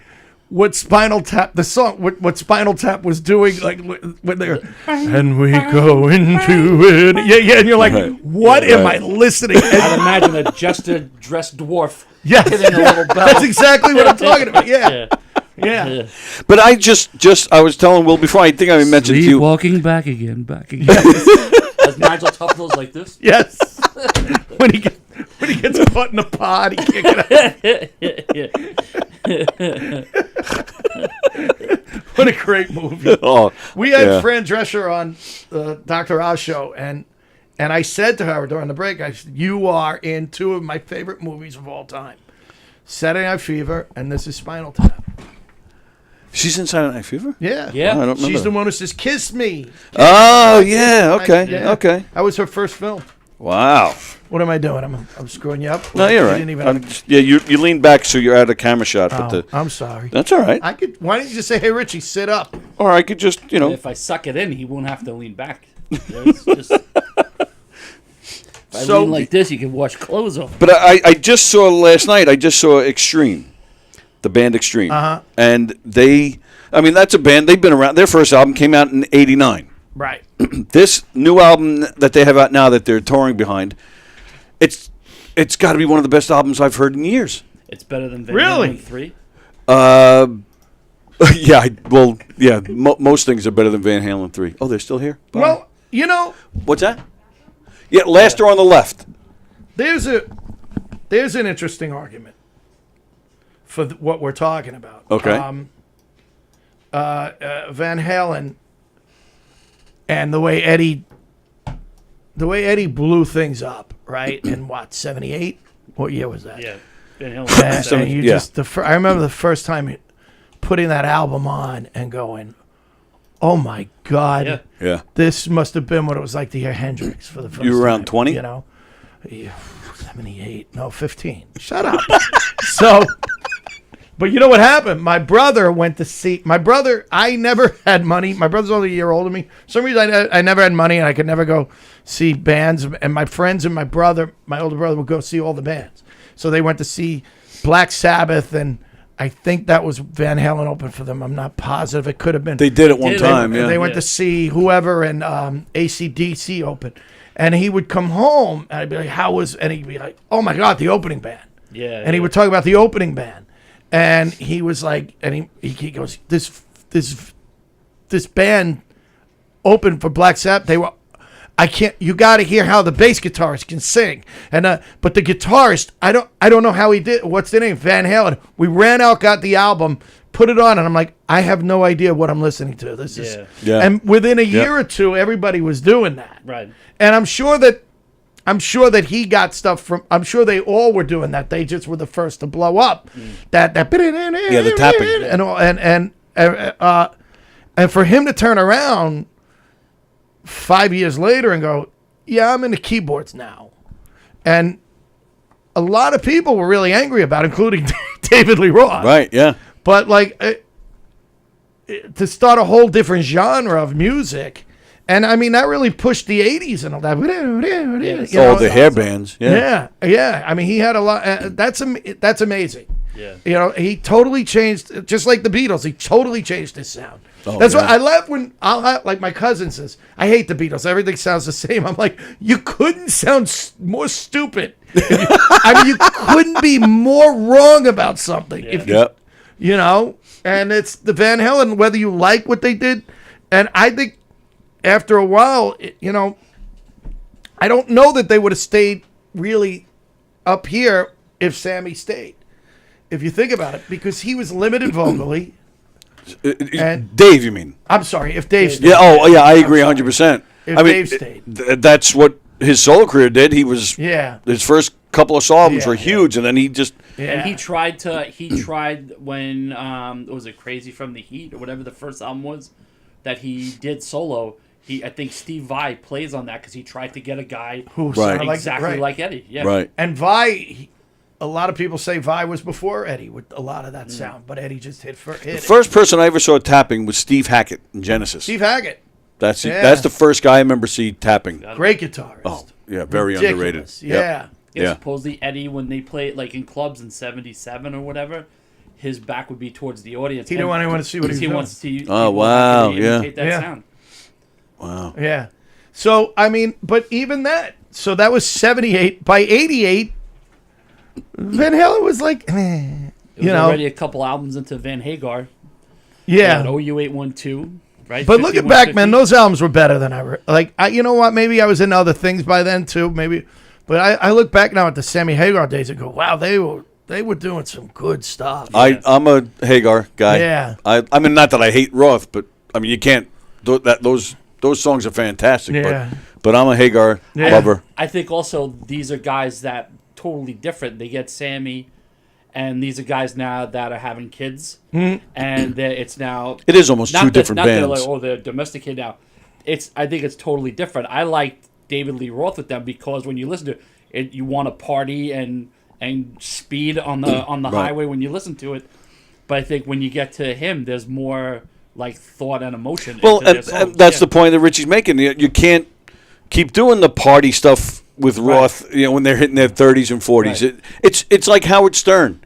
Speaker 9: what Spinal Tap, the song, what Spinal Tap was doing, like when they're, and we go into it. Yeah, and you're like,
Speaker 2: Right.
Speaker 9: what
Speaker 2: Yeah,
Speaker 9: am
Speaker 2: right.
Speaker 9: I listening?
Speaker 6: I'd imagine a jester-dressed dwarf
Speaker 9: Yes,
Speaker 6: hitting a little bell.
Speaker 9: that's exactly what I'm talking about. Yeah.
Speaker 2: But I I was telling Will before, I think I mentioned to you.
Speaker 6: Walking back again. As Nigel Tufnell's like this.
Speaker 9: Yes. when he gets caught in a pod, he can't get out. What a great movie.
Speaker 2: Oh,
Speaker 9: We had
Speaker 2: yeah.
Speaker 9: Fran Drescher on the Dr. Oz show, and I said to her during the break, I said, you are in two of my favorite movies of all time. Saturday Night Fever, and this is Spinal Tap.
Speaker 2: She's in Saturday Night Fever?
Speaker 9: Yeah.
Speaker 6: Yeah.
Speaker 2: I don't remember.
Speaker 9: She's the one who says, kiss me.
Speaker 2: Oh, yeah. Okay.
Speaker 9: Yeah.
Speaker 2: Okay.
Speaker 9: That was her first film.
Speaker 2: Wow.
Speaker 9: What am I doing? I'm screwing you up?
Speaker 2: No, you're
Speaker 9: You
Speaker 2: right.
Speaker 9: didn't even-
Speaker 2: I'm just- you leaned back so you're out of camera shot. But
Speaker 9: Oh, I'm sorry.
Speaker 2: that's all right.
Speaker 9: Why don't you just say, hey, Richie, sit up?
Speaker 2: Or I could just,
Speaker 6: If I suck it in, he won't have to lean back. It's just, if I
Speaker 9: So-
Speaker 6: lean like this, you can wash clothes off.
Speaker 2: But I just saw last night, Extreme, the band Extreme. And that's a band, they've been around. Their first album came out in 89.
Speaker 9: Right.
Speaker 2: This new album that they have out now that they're touring behind, it's got to be one of the best albums I've heard in years.
Speaker 6: It's better than Van
Speaker 9: Really?
Speaker 6: Halen 3.
Speaker 2: Yeah, most things are better than Van Halen 3. Oh, they're still here? Bye.
Speaker 9: Well, you know,
Speaker 2: What's that? Yeah, last door on the left.
Speaker 9: there's an interesting argument for what we're talking about.
Speaker 2: Okay.
Speaker 9: Van Halen and the way Eddie blew things up, right? In what, 78? What year was that?
Speaker 6: Yeah. Van Halen.
Speaker 9: And you
Speaker 2: Yeah.
Speaker 9: I remember the first time putting that album on and going, "Oh my God,
Speaker 6: Yeah.
Speaker 2: Yeah.
Speaker 9: this must have been what it was like to hear Hendrix for the first time."
Speaker 2: You were around 20?
Speaker 9: You know? Yeah, 78. No, 15. Shut up. So, but you know what happened? My brother went to see, I never had money. My brother's only a year older than me. For some reason, I never had money and I could never go see bands. And my friends and my older brother would go see all the bands. So they went to see Black Sabbath, and I think that was Van Halen opened for them. I'm not positive. It could have been.
Speaker 2: They did it one
Speaker 6: Did it.
Speaker 2: time,
Speaker 9: And
Speaker 2: yeah.
Speaker 9: they went to see whoever, and AC/DC opened. And he would come home, and I'd be like, how was, and he'd be like, oh my God, the opening band.
Speaker 6: Yeah.
Speaker 9: And he would talk about the opening band. And he was like, and he goes, this band opened for Black Sabbath. You got to hear how the bass guitarist can sing. And but the guitarist, I don't know how he did. What's the name? Van Halen. We ran out, got the album, put it on, and I'm like, I have no idea what I'm listening to. This is,
Speaker 2: Yeah.
Speaker 9: and within a year or two, everybody was doing that.
Speaker 6: Right.
Speaker 9: And I'm sure that he got stuff from. I'm sure they all were doing that. They just were the first to blow up. That
Speaker 2: the tapping.
Speaker 9: and all And for him to turn around 5 years later and go, yeah, I'm into keyboards now. And a lot of people were really angry about it, including David Lee Roth.
Speaker 2: Right, yeah.
Speaker 9: But, like, to start a whole different genre of music, and, I mean, that really pushed the 80s and all that.
Speaker 2: The hair bands. Yeah.
Speaker 9: Yeah. I mean, he had a lot. That's amazing.
Speaker 6: Yeah.
Speaker 9: You know, he totally changed, just like the Beatles, he totally changed his sound.
Speaker 2: Oh,
Speaker 9: That's
Speaker 2: yeah.
Speaker 9: why I laugh when like my cousin says, I hate the Beatles. Everything sounds the same. I'm like, you couldn't sound more stupid. I mean, you couldn't be more wrong about something. If you know, and it's the Van Halen, whether you like what they did. And I think after a while, you know, I don't know that they would have stayed really up here if Sammy stayed. If you think about it, because he was limited vocally. And
Speaker 2: Dave, you mean?
Speaker 9: I'm sorry, if Dave stayed.
Speaker 2: Yeah, I agree 100%.
Speaker 9: If
Speaker 2: I mean,
Speaker 9: Dave stayed.
Speaker 2: That's what his solo career did. He was his first couple of albums were huge, and then he just
Speaker 6: And he tried when was it Crazy from the Heat or whatever the first album was that he did solo. I think Steve Vai plays on that because he tried to get a guy
Speaker 9: who
Speaker 2: sounded
Speaker 6: exactly like Eddie. Yeah,
Speaker 2: right.
Speaker 9: And Vai, a lot of people say Vai was before Eddie with a lot of that sound, but Eddie just hit
Speaker 2: The first person I ever saw tapping was Steve Hackett in Genesis.
Speaker 9: Steve Hackett.
Speaker 2: That's the first guy I remember see tapping.
Speaker 9: Great guitarist.
Speaker 2: Oh, yeah, very
Speaker 9: Ridiculous.
Speaker 2: underrated.
Speaker 9: Yeah.
Speaker 6: Yeah, supposedly Eddie, when they played like in clubs in '77 or whatever, his back would be towards the audience.
Speaker 9: He didn't want anyone to see what he was doing.
Speaker 6: wants to see.
Speaker 2: Oh, wow,
Speaker 6: imitate that sound.
Speaker 2: Wow.
Speaker 9: Yeah. So I mean, but even that. So that was 78. By 88, Van Halen was like,
Speaker 6: It was already a couple albums into Van Hagar.
Speaker 9: Yeah.
Speaker 6: OU812. Right?
Speaker 9: But looking back, man, those albums were better than you know what? Maybe I was into other things by then too. Maybe, but I look back now at the Sammy Hagar days and go, wow, they were doing some good stuff.
Speaker 2: I'm a Hagar guy.
Speaker 9: Yeah.
Speaker 2: I mean, not that I hate Roth, but I mean, you can't. Those songs are fantastic.
Speaker 9: Yeah.
Speaker 2: But I'm a Hagar lover.
Speaker 6: I think also these are guys that totally different. They get Sammy. And these are guys now that are having kids, and it's now
Speaker 2: it is almost two different bands.
Speaker 6: They're domesticated now. I think it's totally different. I liked David Lee Roth with them because when you listen to it, you want to party and speed on the highway when you listen to it. But I think when you get to him, there's more like thought and emotion.
Speaker 2: Well, and that's the point that Richie's making. You can't keep doing the party stuff with Roth, you know, when they're hitting their 30s and 40s. Right. It's like Howard Stern.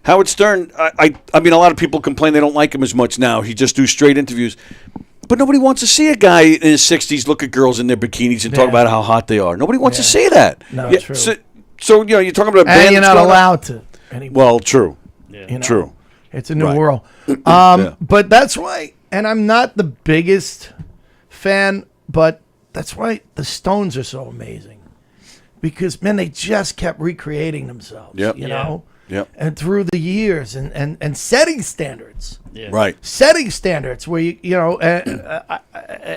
Speaker 2: Howard Stern, I mean, a lot of people complain they don't like him as much now. He just do straight interviews. But nobody wants to see a guy in his 60s look at girls in their bikinis and talk about how hot they are. Nobody wants to see that.
Speaker 9: No, true.
Speaker 2: So, you know, you're talking about a band
Speaker 9: and you're not allowed to anymore.
Speaker 2: Well, true.
Speaker 6: Yeah.
Speaker 9: You know,
Speaker 2: true.
Speaker 9: It's a new world. But that's why, and I'm not the biggest fan, but that's why the Stones are so amazing. Because, man, they just kept recreating themselves, you know?
Speaker 2: Yep.
Speaker 9: And through the years and setting standards.
Speaker 6: Yeah.
Speaker 2: Right.
Speaker 9: Setting standards where, you know,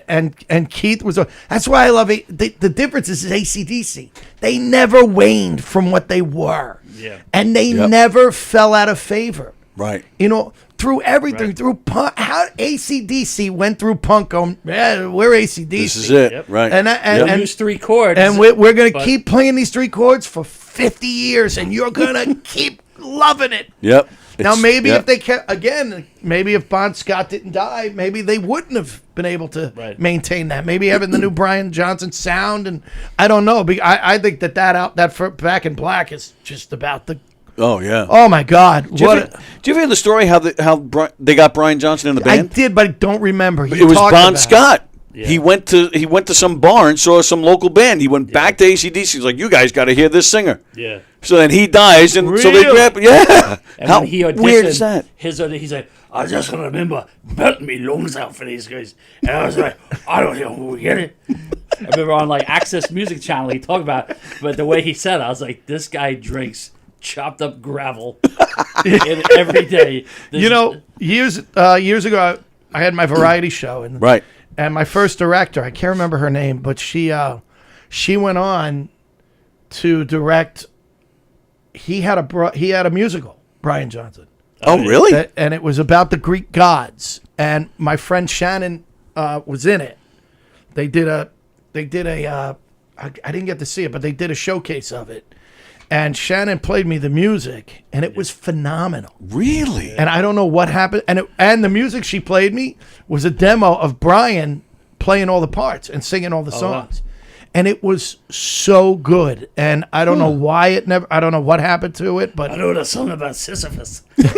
Speaker 9: and Keith was, that's why I love it. The difference is AC/DC. They never waned from what they were.
Speaker 6: Yeah.
Speaker 9: And they never fell out of favor.
Speaker 2: Right.
Speaker 9: You know, through everything, through punk, how AC/DC went through punk going, yeah, we're AC/DC.
Speaker 2: This is it. Right.
Speaker 9: And
Speaker 6: use 3 chords.
Speaker 9: And we're going to keep playing these 3 chords for 50 years, and you're going to keep loving it.
Speaker 2: Yep.
Speaker 9: Now, maybe if they kept, again, maybe if Bon Scott didn't die, maybe they wouldn't have been able to maintain that. Maybe having the new Brian Johnson sound, and I don't know. I think that Back in Black is just about the.
Speaker 2: Oh, yeah.
Speaker 9: Oh, my God.
Speaker 2: Do you ever hear the story how they got Brian Johnson in the band?
Speaker 9: I did, but I don't remember.
Speaker 2: It was Bon Scott. Yeah. He went to some bar and saw some local band. He went back to AC/DC. He's like, you guys got to hear this singer.
Speaker 6: Yeah.
Speaker 2: So then he dies, and so they grab. Yeah.
Speaker 6: And
Speaker 2: how
Speaker 6: when he auditioned,
Speaker 2: weird is that?
Speaker 6: He's like, I just remember belting me lungs out for these guys, and I was like, I don't know who will get it. I remember on like Access Music Channel he talked about it, but the way he said it, I was like, this guy drinks chopped up gravel every day.
Speaker 9: You know, years ago, I had my variety show, and my first director, I can't remember her name, but she went on to direct. He had a musical, Brian Johnson,
Speaker 2: Oh, really?
Speaker 9: And it was about the Greek gods. And my friend Shannon was in it. They did a I didn't get to see it, but they did a showcase of it. And Shannon played me the music, and it was phenomenal.
Speaker 2: Really?
Speaker 9: And I don't know what happened. And the music she played me was a demo of Brian playing all the parts and singing all the songs. And it was so good. And I don't know why I don't know what happened to it, but
Speaker 6: I know the song about Sisyphus.
Speaker 9: but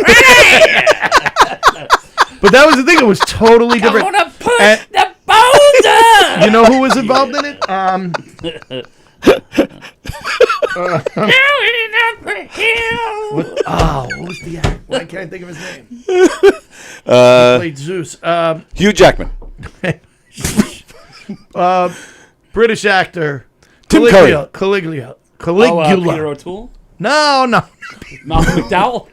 Speaker 9: that was the thing. It was totally different.
Speaker 6: I want to push
Speaker 9: And-
Speaker 6: the boulder.
Speaker 9: You know who was involved in it? What was the actor? I can't think of his name. He played Zeus.
Speaker 2: Hugh Jackman.
Speaker 9: British actor.
Speaker 2: Tim Curry.
Speaker 9: Caligula.
Speaker 6: Peter O'Toole?
Speaker 9: No.
Speaker 6: Malcolm McDowell?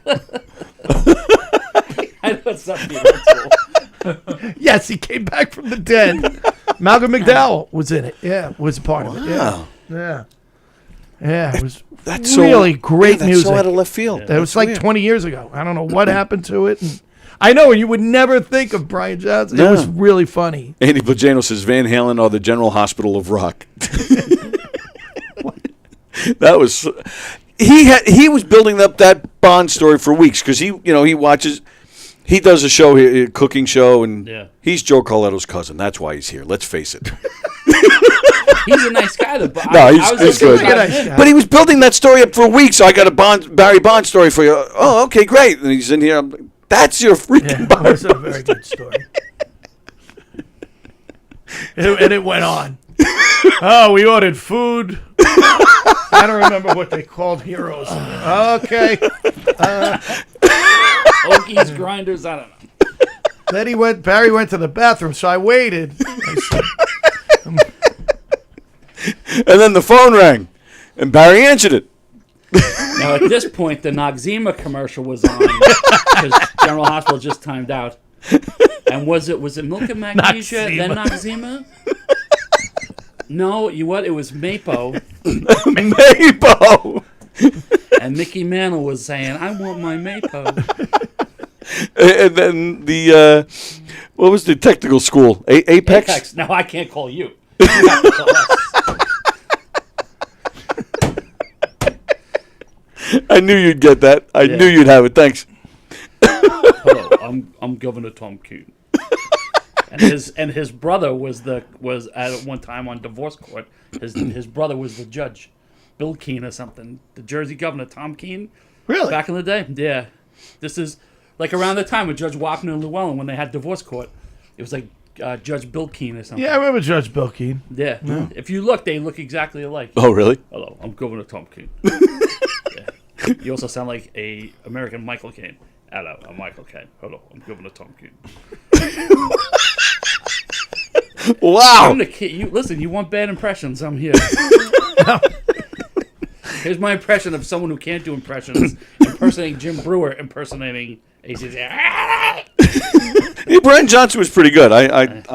Speaker 6: I know it's not Peter O'Toole.
Speaker 9: Yes, he came back from the dead. Malcolm McDowell was in it. Yeah, was a part of it. Yeah. It was really great
Speaker 2: that's
Speaker 9: music.
Speaker 2: so out of left field.
Speaker 9: It was like 20 years ago. I don't know what happened to it. And I know you would never think of Brian Johnson.
Speaker 2: No.
Speaker 9: It was really funny.
Speaker 2: Andy Pagano says Van Halen are the General Hospital of rock. That was he was building up that Bond story for weeks because he watches. He does a show, a cooking show, and he's Joe Carletto's cousin. That's why he's here. Let's face it.
Speaker 6: He's a nice guy. He's
Speaker 2: good.
Speaker 9: Nice guy.
Speaker 2: But he was building that story up for weeks. So I got a Barry Bond story for you. Oh, okay, great. And he's in here. I'm like, that's your freaking
Speaker 9: That was a very good story. And it went on. Oh, we ordered food. I don't remember what they called heroes. Okay.
Speaker 6: Okies, grinders, I don't know.
Speaker 9: Then Barry went to the bathroom, so I waited.
Speaker 2: And then the phone rang, and Barry answered it.
Speaker 6: Now, at this point, the Noxzema commercial was on because General Hospital just timed out. And was it milk and magnesia, then Noxzema? No, it was Mapo.
Speaker 2: Mapo!
Speaker 6: And Mickey Mantle was saying, I want my Mapo.
Speaker 2: And then what was the technical school? Apex?
Speaker 6: No, I can't call you. You have to call us.
Speaker 2: I knew you'd get that. I knew you'd have it. Thanks.
Speaker 6: Hello, I'm Governor Tom Keene. And his brother was at one time on divorce court. His brother was the judge, Bill Keene or something. The Jersey governor, Tom Keene.
Speaker 9: Really?
Speaker 6: Back in the day, yeah. This is like around the time with Judge Wapner and Llewellyn when they had divorce court. It was like Judge Bill Keene or something.
Speaker 9: Yeah, I remember Judge Bill Keene.
Speaker 6: Yeah. No. If you look, they look exactly alike.
Speaker 2: Oh, really?
Speaker 6: Hello, I'm Governor Tom Keene. You also sound like a American Michael Caine. Hello, I'm Michael Caine. Hello, I'm Governor Tom Keene.
Speaker 2: Wow.
Speaker 6: I'm the kid. Listen, you want bad impressions? I'm here. Here's my impression of someone who can't do impressions, impersonating Jim Brewer, impersonating ACC.
Speaker 2: Yeah, Brian Johnson was pretty good. I liked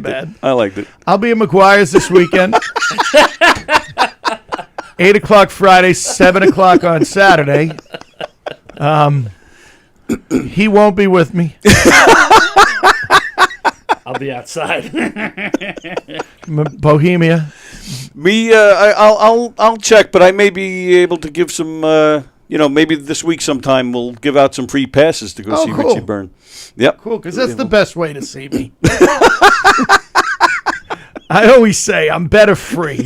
Speaker 2: it. I liked it.
Speaker 9: I'll be at McGuire's this weekend. 8 o'clock Friday, 7 o'clock on Saturday. He won't be with me.
Speaker 6: I'll be outside.
Speaker 9: Bohemia.
Speaker 2: Me, I'll check, but I may be able to give some. Maybe this week sometime we'll give out some free passes to go see
Speaker 9: cool.
Speaker 2: Richie Byrne. Yep,
Speaker 9: Cool, because that's the best way to see me. I always say I'm better free.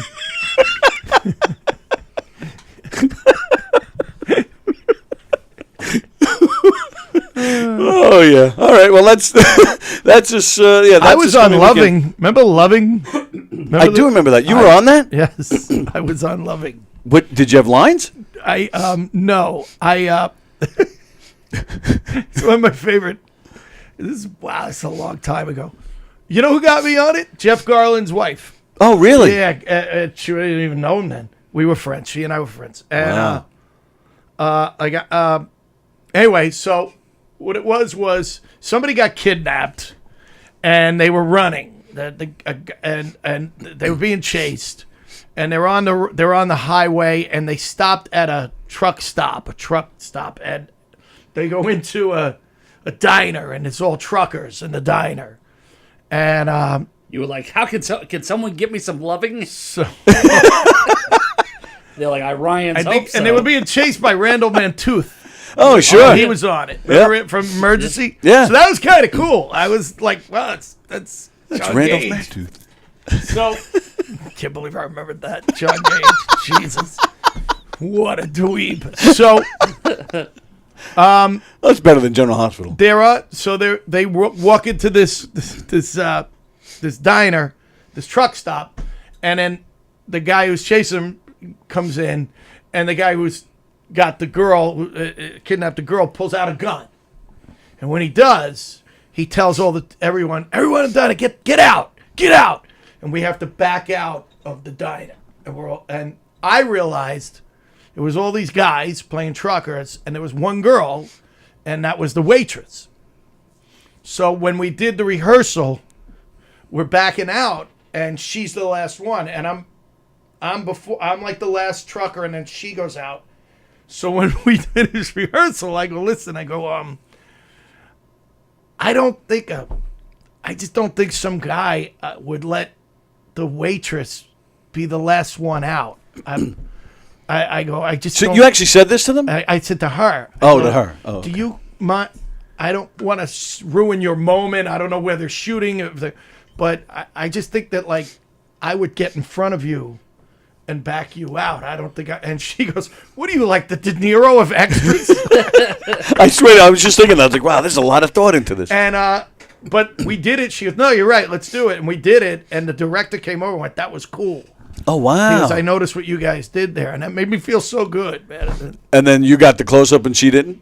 Speaker 2: Oh yeah. All right. Well, that's just That's
Speaker 9: I was
Speaker 2: just
Speaker 9: on
Speaker 2: coming
Speaker 9: Loving.
Speaker 2: weekend.
Speaker 9: Remember Loving?
Speaker 2: I do remember that. You were on that.
Speaker 9: Yes, I was on Loving.
Speaker 2: What did you have lines?
Speaker 9: No. It's one of my favorite. It's a long time ago. You know who got me on it? Jeff Garland's wife.
Speaker 2: Oh, really?
Speaker 9: Yeah, she didn't even know him then. We were friends. She and I were friends. And anyway, so what it was somebody got kidnapped, and they were running, and they were being chased, and they're on the highway, and they stopped at a truck stop, and they go into a diner, and it's all truckers in the diner. And
Speaker 6: You were like, how can someone give me some loving?
Speaker 9: so
Speaker 6: They're like, Ryan's
Speaker 9: I
Speaker 6: hope
Speaker 9: think,
Speaker 6: so.
Speaker 9: and they were being chased by Randall Mantooth.
Speaker 2: Oh, sure.
Speaker 9: He was on it. Remember it from Emergency?
Speaker 2: Yeah.
Speaker 9: So that was kind of cool. I was like, well, that's John
Speaker 2: Randolph
Speaker 9: Gage.
Speaker 2: Mantooth.
Speaker 9: So, can't believe I remembered that. John Gage. Jesus. What a dweeb. So,
Speaker 2: That's better than General Hospital.
Speaker 9: they walk into this diner, this truck stop, and then the guy who's chasing him comes in, and the guy who's got the girl, kidnapped the girl, pulls out a gun. And when he does, he tells everyone in the diner, get out. And we have to back out of the diner. And I realized it was all these guys playing truckers, and there was one girl, and that was the waitress. So when we did the rehearsal, we're backing out, and she's the last one, and I'm like the last trucker, and then she goes out. So when we did this rehearsal, I go, listen, I just don't think some guy would let the waitress be the last one out. I just
Speaker 2: So
Speaker 9: don't.
Speaker 2: you actually said this to them?
Speaker 9: I said to her.
Speaker 2: Oh, to her. Oh,
Speaker 9: Do you mind? I don't want to ruin your moment. I don't know where they're shooting, but I just think that, like, I would get in front of you and back you out. I don't think and she goes, what are you, like the De Niro of extras?
Speaker 2: I swear, I was just thinking that. I was like, wow, there's a lot of thought into this.
Speaker 9: And, but we did it. She goes, no, you're right. Let's do it. And we did it. And the director came over and went, that was cool.
Speaker 2: Oh, wow.
Speaker 9: Because I noticed what you guys did there. And that made me feel so good, man.
Speaker 2: And then you got the close-up and she didn't?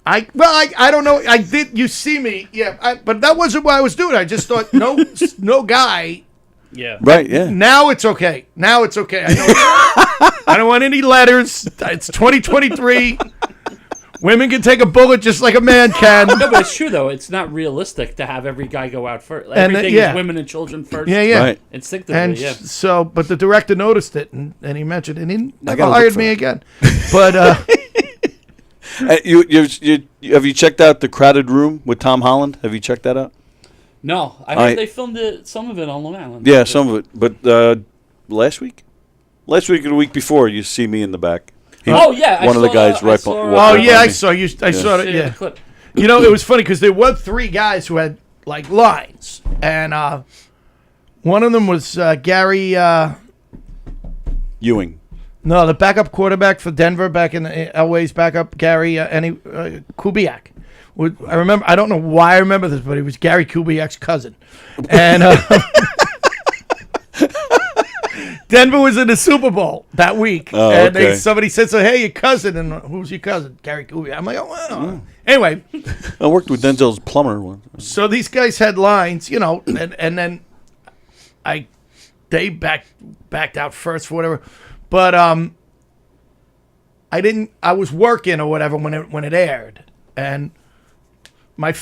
Speaker 9: I don't know. I did. You see me. Yeah. But that wasn't what I was doing. I just thought, no guy.
Speaker 6: Yeah.
Speaker 2: Right, yeah.
Speaker 9: Now it's okay. I know I don't want any letters. It's 2023. Women can take a bullet just like a man can.
Speaker 6: No, but it's true, though. It's not realistic to have every guy go out first. Everything is women and children first.
Speaker 9: Yeah.
Speaker 2: Right.
Speaker 6: Instinctively,
Speaker 9: And
Speaker 6: yeah.
Speaker 9: so, but the director noticed it, and he mentioned it, and he never
Speaker 2: gotta look
Speaker 9: hired
Speaker 2: for
Speaker 9: me
Speaker 2: it.
Speaker 9: again. But
Speaker 2: Have you checked out The Crowded Room with Tom Holland? Have you checked that out?
Speaker 6: No, I heard they filmed some of it on Long Island.
Speaker 2: Yeah, some of it. But last week or the week before, you see me in the back.
Speaker 6: I
Speaker 2: One of the
Speaker 6: saw-
Speaker 2: guys
Speaker 6: I
Speaker 2: right
Speaker 6: saw-
Speaker 2: behind
Speaker 9: oh yeah, I
Speaker 2: me.
Speaker 9: saw you. I saw it.
Speaker 6: Yeah,
Speaker 9: Yeah.
Speaker 6: the clip.
Speaker 9: You know, it was funny because there were 3 guys who had like lines, and one of them was Gary.
Speaker 2: Ewing.
Speaker 9: No, the backup quarterback for Denver back in Elway's backup, Gary Kubiak. I remember. I don't know why I remember this, but it was Gary Kubiak's cousin, and Denver was in the Super Bowl that week,
Speaker 2: Oh,
Speaker 9: and
Speaker 2: okay.
Speaker 9: somebody said, "So hey, your cousin," and who's your cousin? Gary Kubiak. I'm like, oh wow. Anyway,
Speaker 2: I worked with Denzel's plumber once.
Speaker 9: so these guys had lines, and then they backed out first for whatever, but I was working or whatever when it aired, and my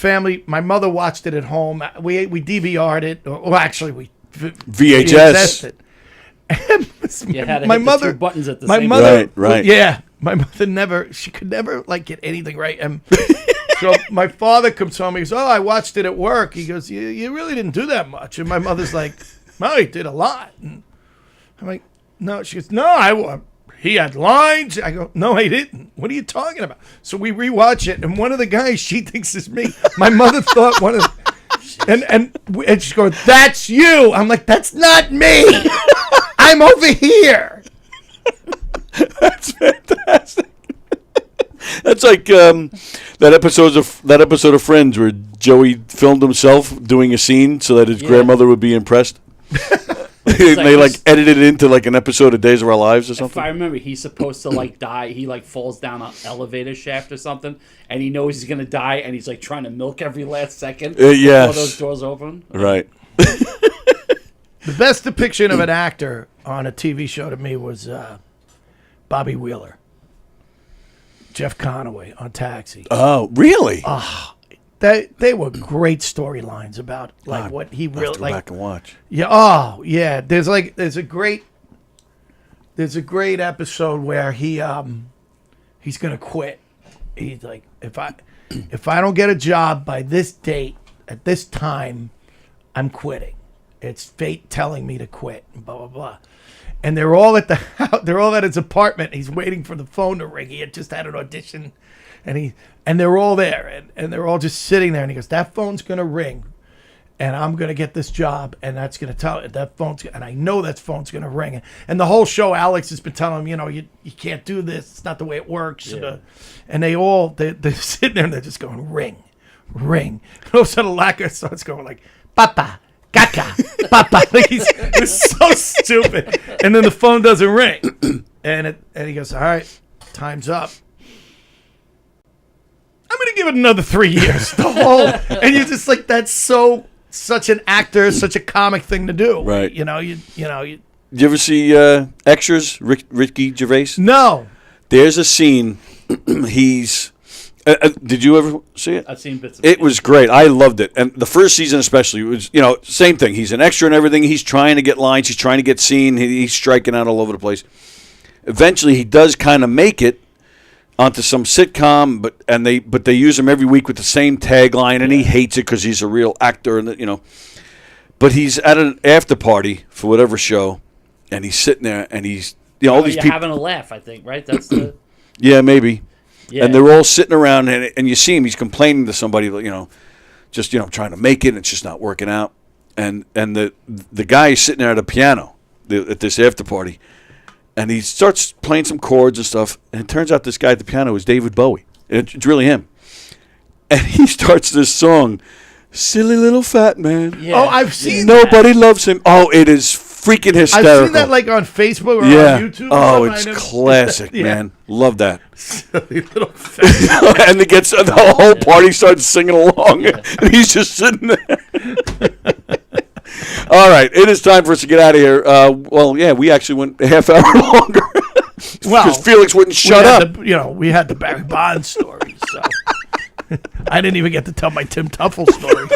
Speaker 9: mother watched it at home. We DVR'd it, or actually we
Speaker 2: VHS.
Speaker 9: it. And
Speaker 6: You had to
Speaker 9: my
Speaker 6: hit
Speaker 9: mother,
Speaker 6: the 2 buttons at the
Speaker 9: my
Speaker 6: same
Speaker 9: mother,
Speaker 6: time.
Speaker 2: Right.
Speaker 9: Yeah, my mother she could never like get anything right. And so my father comes home. He goes, "Oh, I watched it at work." He goes, "You really didn't do that much." And my mother's like, "No, he did a lot." And I'm like, "No." She goes, "No, he had lines." I go, "No, he didn't. What are you talking about?" So we rewatch it, and one of the guys she thinks is me. My mother thought one of. And she goes, "That's you." I'm like, "That's not me. I'm over here."
Speaker 2: That's fantastic. That's like that episode of Friends where Joey filmed himself doing a scene so that his grandmother would be impressed. They like edited it into like an episode of Days of Our Lives or
Speaker 6: If
Speaker 2: something.
Speaker 6: I remember, he's supposed to like die. He like falls down an elevator shaft or something, and he knows he's gonna die, and he's like trying to milk every last second
Speaker 2: yes.
Speaker 6: before those doors open.
Speaker 2: Right.
Speaker 9: The best depiction of an actor on a TV show to me was Bobby Wheeler, Jeff Conaway on Taxi.
Speaker 2: Oh, really?
Speaker 9: They were great storylines about like what he
Speaker 2: I'll have
Speaker 9: really
Speaker 2: to go
Speaker 9: like.
Speaker 2: back and watch.
Speaker 9: Yeah. Oh, yeah. There's a great episode where he's gonna quit, he's like, if I don't get a job by this date at this time, I'm quitting. It's fate telling me to quit. And blah blah blah. And they're all at the house. They're all at his apartment. He's waiting for the phone to ring. He had just had an audition, and they're all there, and they're all just sitting there. And he goes, "That phone's gonna ring, and I'm gonna get this job, and that's gonna tell it that phone's, and I know that phone's gonna ring." And the whole show, Alex has been telling him, you can't do this. It's not the way it works.
Speaker 6: Yeah.
Speaker 9: And they're sitting there and they're just going ring, ring. And all of a sudden, Lacquer starts going like, "Papa, caca, papa." Like it's so stupid. And then the phone doesn't ring, and he goes, "All right, time's up. I'm gonna give it another 3 years." The whole, and you're just like, that's such an actor, such a comic thing to do,
Speaker 2: Right.
Speaker 9: You
Speaker 2: Did you ever see Extras, Ricky Gervais?
Speaker 9: No.
Speaker 2: There's a scene. He's. Did you ever see it?
Speaker 6: I've seen bits of
Speaker 2: it. It was great. I loved it. And the first season especially was, same thing. He's an extra and everything. He's trying to get lines. He's trying to get seen. He's striking out all over the place. Eventually, he does kind of make it onto some sitcom, but they use him every week with the same tagline, and he hates it because he's a real actor, and But he's at an after party for whatever show, and he's sitting there, and he's all these people
Speaker 6: having a laugh. I think right. That's the
Speaker 2: yeah, maybe.
Speaker 6: Yeah.
Speaker 2: And they're all sitting around, and you see him. He's complaining to somebody, just trying to make it, and it's just not working out. And the guy is sitting there at a piano at this after party, and he starts playing some chords and stuff. And it turns out this guy at the piano is David Bowie. It's really him. And he starts this song, "Silly Little Fat Man."
Speaker 6: Yeah.
Speaker 9: Oh, I've seen
Speaker 2: Nobody loves him. Oh, it is freaking hysterical.
Speaker 9: I've seen that like on Facebook or on YouTube.
Speaker 2: Oh,
Speaker 9: or
Speaker 2: it's
Speaker 9: something.
Speaker 2: classic,
Speaker 9: Yeah.
Speaker 2: man. Love that.
Speaker 9: Silly little fat.
Speaker 2: And the whole party starts singing along, and he's just sitting there. All right, it is time for us to get out of here. We actually went a half hour longer because Felix wouldn't shut up.
Speaker 9: We had the Barry Bonds story, so I didn't even get to tell my Tim Tuffle story.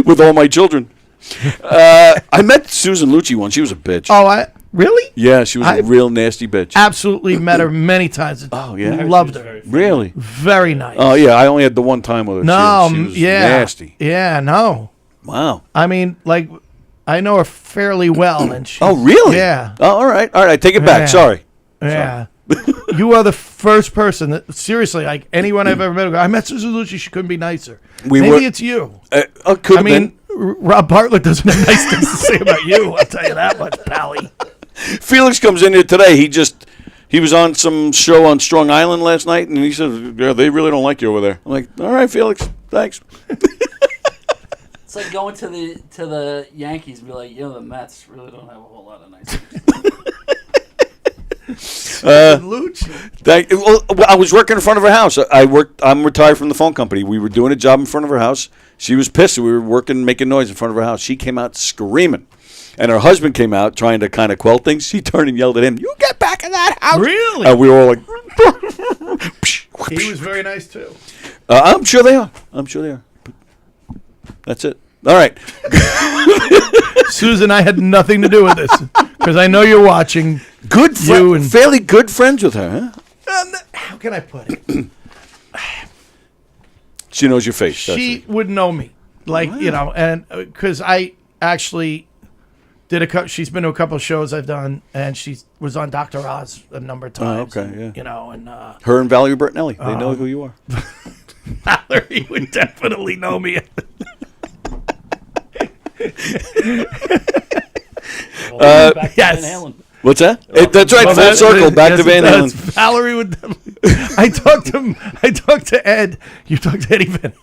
Speaker 2: With all my children. I met Susan Lucci once. She was a bitch.
Speaker 9: Oh, really?
Speaker 2: Yeah, she was a real nasty bitch.
Speaker 9: Absolutely met her many times.
Speaker 2: Oh, yeah?
Speaker 9: Loved her.
Speaker 2: Really?
Speaker 9: Very nice.
Speaker 2: Oh, yeah, I only had the one time with her.
Speaker 9: No,
Speaker 2: she was
Speaker 9: yeah.
Speaker 2: nasty.
Speaker 9: Yeah, no.
Speaker 2: Wow.
Speaker 9: I mean, like, I know her fairly well. And she.
Speaker 2: Oh, really?
Speaker 9: Yeah.
Speaker 2: Oh, all right. I take it back.
Speaker 9: Yeah.
Speaker 2: Sorry.
Speaker 9: Yeah. You are the first person that, seriously, like anyone I've ever met. I met Susan Lucci. She couldn't be nicer. Maybe it's you.
Speaker 2: Could have been.
Speaker 9: Rob Bartlett doesn't have nice things to say about you. I'll tell you that much, Pally.
Speaker 2: Felix comes in here today. He was on some show on Strong Island last night, and he said, "Yeah, they really don't like you over there." I'm like, "All right, Felix, thanks."
Speaker 6: It's like going to the Yankees and be like, the Mets really don't have a whole lot of nice things.
Speaker 2: I was working in front of her house. I'm retired from the phone company. We were doing a job in front of her house. She was pissed. We were working, making noise in front of her house. She came out screaming. And her husband came out trying to kind of quell things. She turned and yelled at him, "You get back in that house!"
Speaker 9: Really?
Speaker 2: And we were all like,
Speaker 9: He was very nice, too.
Speaker 2: I'm sure they are. That's it. All right.
Speaker 9: Susan, I had nothing to do with this because I know you're watching.
Speaker 2: Good friend, fairly good friends with her, huh?
Speaker 9: How can I put it?
Speaker 2: She knows your face.
Speaker 9: She would know me, like and because I actually did she's been to a couple of shows I've done, and she was on Dr. Oz a number of times.
Speaker 2: Oh, okay,
Speaker 9: yeah. And
Speaker 2: her and Valerie Bertinelli, they know who you are.
Speaker 9: Valerie would definitely know me.
Speaker 6: Back to
Speaker 9: yes.
Speaker 6: Van Halen.
Speaker 2: What's that? That's right. Full circle. Back to Van Halen.
Speaker 9: Valerie would. I talked to Ed. You talked to Eddie Van Halen.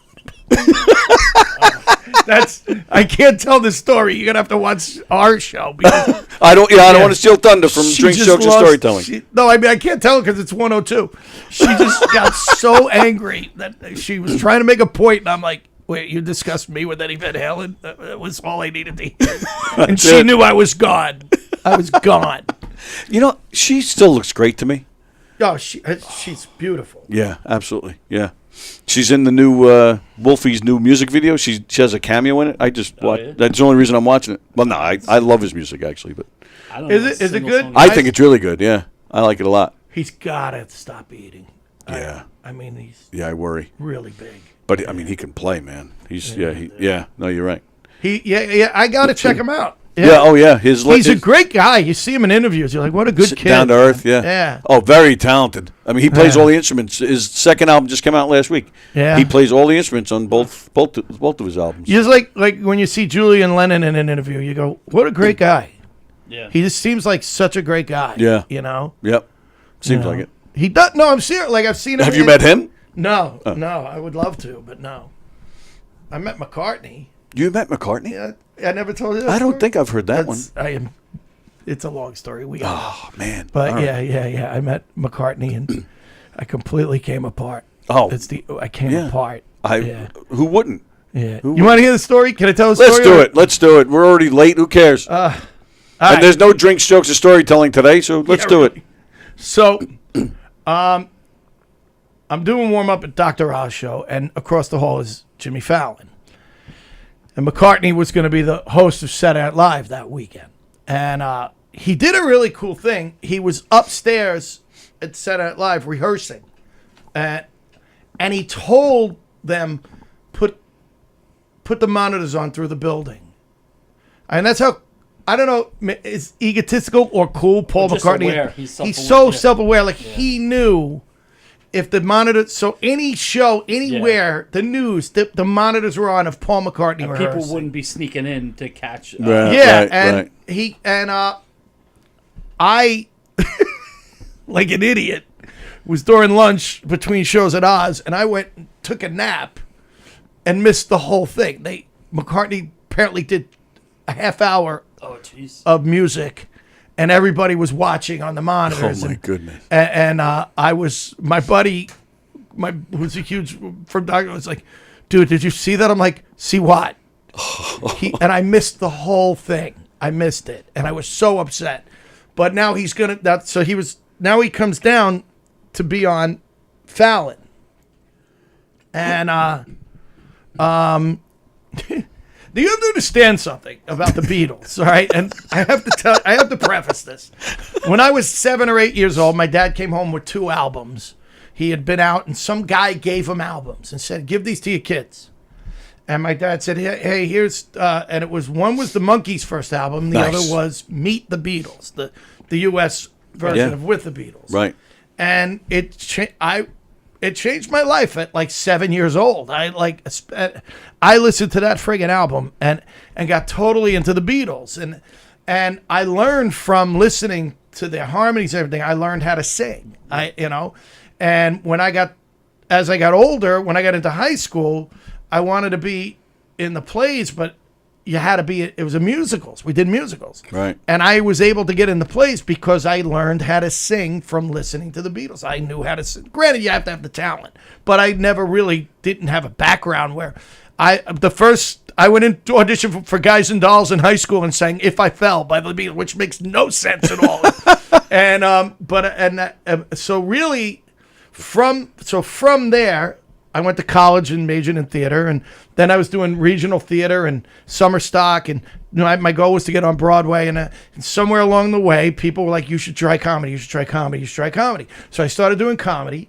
Speaker 9: I can't tell this story. You're gonna have to watch our show. Because
Speaker 2: I don't want to steal thunder from Drinks, Jokes, and Storytelling.
Speaker 9: I can't tell because it's 102. She just got so angry that she was trying to make a point, and I'm like, "Wait, you discussed me with Eddie Van Halen? That was all I needed to hear." And she knew I was gone. I was gone.
Speaker 2: She still looks great to me.
Speaker 9: Oh, she's beautiful.
Speaker 2: Yeah, absolutely. Yeah. She's in the new Wolfie's new music video. She has a cameo in it. I just watch.
Speaker 6: Yeah?
Speaker 2: That's the only reason I'm watching it. Well, no, I love his music actually, but
Speaker 6: I don't
Speaker 9: Is
Speaker 6: know
Speaker 9: it good?
Speaker 6: song.
Speaker 2: I think it's really good. Yeah, I like it a lot.
Speaker 9: He's gotta stop eating.
Speaker 2: Yeah.
Speaker 9: I mean, he's
Speaker 2: Yeah, I worry.
Speaker 9: really big.
Speaker 2: But I mean, he can play, man. He's No, you're right.
Speaker 9: I got to check him out.
Speaker 2: Yeah. Oh yeah. He's
Speaker 9: a great guy. You see him in interviews, you're like, what a good kid.
Speaker 2: Down to earth. Yeah.
Speaker 9: Yeah.
Speaker 2: Oh, very talented. I mean, he plays all the instruments. His second album just came out last week.
Speaker 9: Yeah.
Speaker 2: He plays all the instruments on both of his albums.
Speaker 9: Just like when you see Julian Lennon in an interview, you go, what a great guy.
Speaker 6: Yeah.
Speaker 9: He just seems like such a great guy.
Speaker 2: Yeah.
Speaker 9: You know.
Speaker 2: Yep. Seems like it.
Speaker 9: He does. No, I'm serious. Like I've seen him.
Speaker 2: Have you met him?
Speaker 9: No, no. I would love to, but no. I met McCartney.
Speaker 2: You met McCartney?
Speaker 9: Yeah, I never told you that
Speaker 2: I don't
Speaker 9: story?
Speaker 2: think I've heard that one.
Speaker 9: It's a long story.
Speaker 2: Oh man!
Speaker 9: But
Speaker 2: All right.
Speaker 9: yeah. I met McCartney and I completely came apart.
Speaker 2: Oh,
Speaker 9: I came apart.
Speaker 2: Who wouldn't?
Speaker 9: Yeah. You want to hear the story? Can I tell the
Speaker 2: Let's
Speaker 9: story?
Speaker 2: do it. Let's do it. We're already late. Who cares?
Speaker 9: Right.
Speaker 2: There's no drinks, jokes, or storytelling today, so let's do it.
Speaker 9: So, I'm doing warm up at Dr. Oz show, and across the hall is Jimmy Fallon. And McCartney was going to be the host of Saturday Night Live that weekend. And he did a really cool thing. He was upstairs at Saturday Night Live rehearsing. And he told them, put the monitors on through the building. And that's how, I don't know, is egotistical or cool Paul McCartney.
Speaker 6: Aware.
Speaker 9: He's so self-aware. Like he knew if the monitor, so any show, anywhere, the news, the monitors were on of Paul McCartney
Speaker 6: and
Speaker 9: rehearsing.
Speaker 6: people wouldn't be sneaking in to catch.
Speaker 9: I, like an idiot, was during lunch between shows at Oz, and I went and took a nap and missed the whole thing. McCartney apparently did a half hour of music, and everybody was watching on the monitors.
Speaker 2: Oh my goodness!
Speaker 9: And I was, my buddy, who's a huge from Dr. was like, dude, did you see that? I'm like, see what? And I missed the whole thing. I missed it, and I was so upset. But now he's gonna. Now he comes down to be on Fallon, and you have to understand something about the Beatles, all right? And I have to preface this. When I was 7 or 8 years old, my dad came home with 2 albums. He had been out, and some guy gave him albums and said, "Give these to your kids." And my dad said, "Hey, here's," and one was the Monkees' first album, the other was Meet the Beatles, the U.S. version of With the Beatles,
Speaker 2: right?
Speaker 9: And it changed my life at like 7 years old. I listened to that friggin' album and got totally into the Beatles, and I learned from listening to their harmonies and everything. I learned how to sing. And as I got older, when I got into high school, I wanted to be in the plays, but you had to be. It was a musicals. We did musicals,
Speaker 2: right?
Speaker 9: And I was able to get in the plays because I learned how to sing from listening to the Beatles. I knew how to sing. Granted, you have to have the talent, but I never really didn't have a background where I went in to audition for Guys and Dolls in high school and sang "If I Fell" by the Beatles, which makes no sense at all. From there, I went to college and majored in theater, and then I was doing regional theater and summer stock, and my goal was to get on Broadway, and somewhere along the way, people were like, "You should try comedy, you should try comedy, you should try comedy." So I started doing comedy,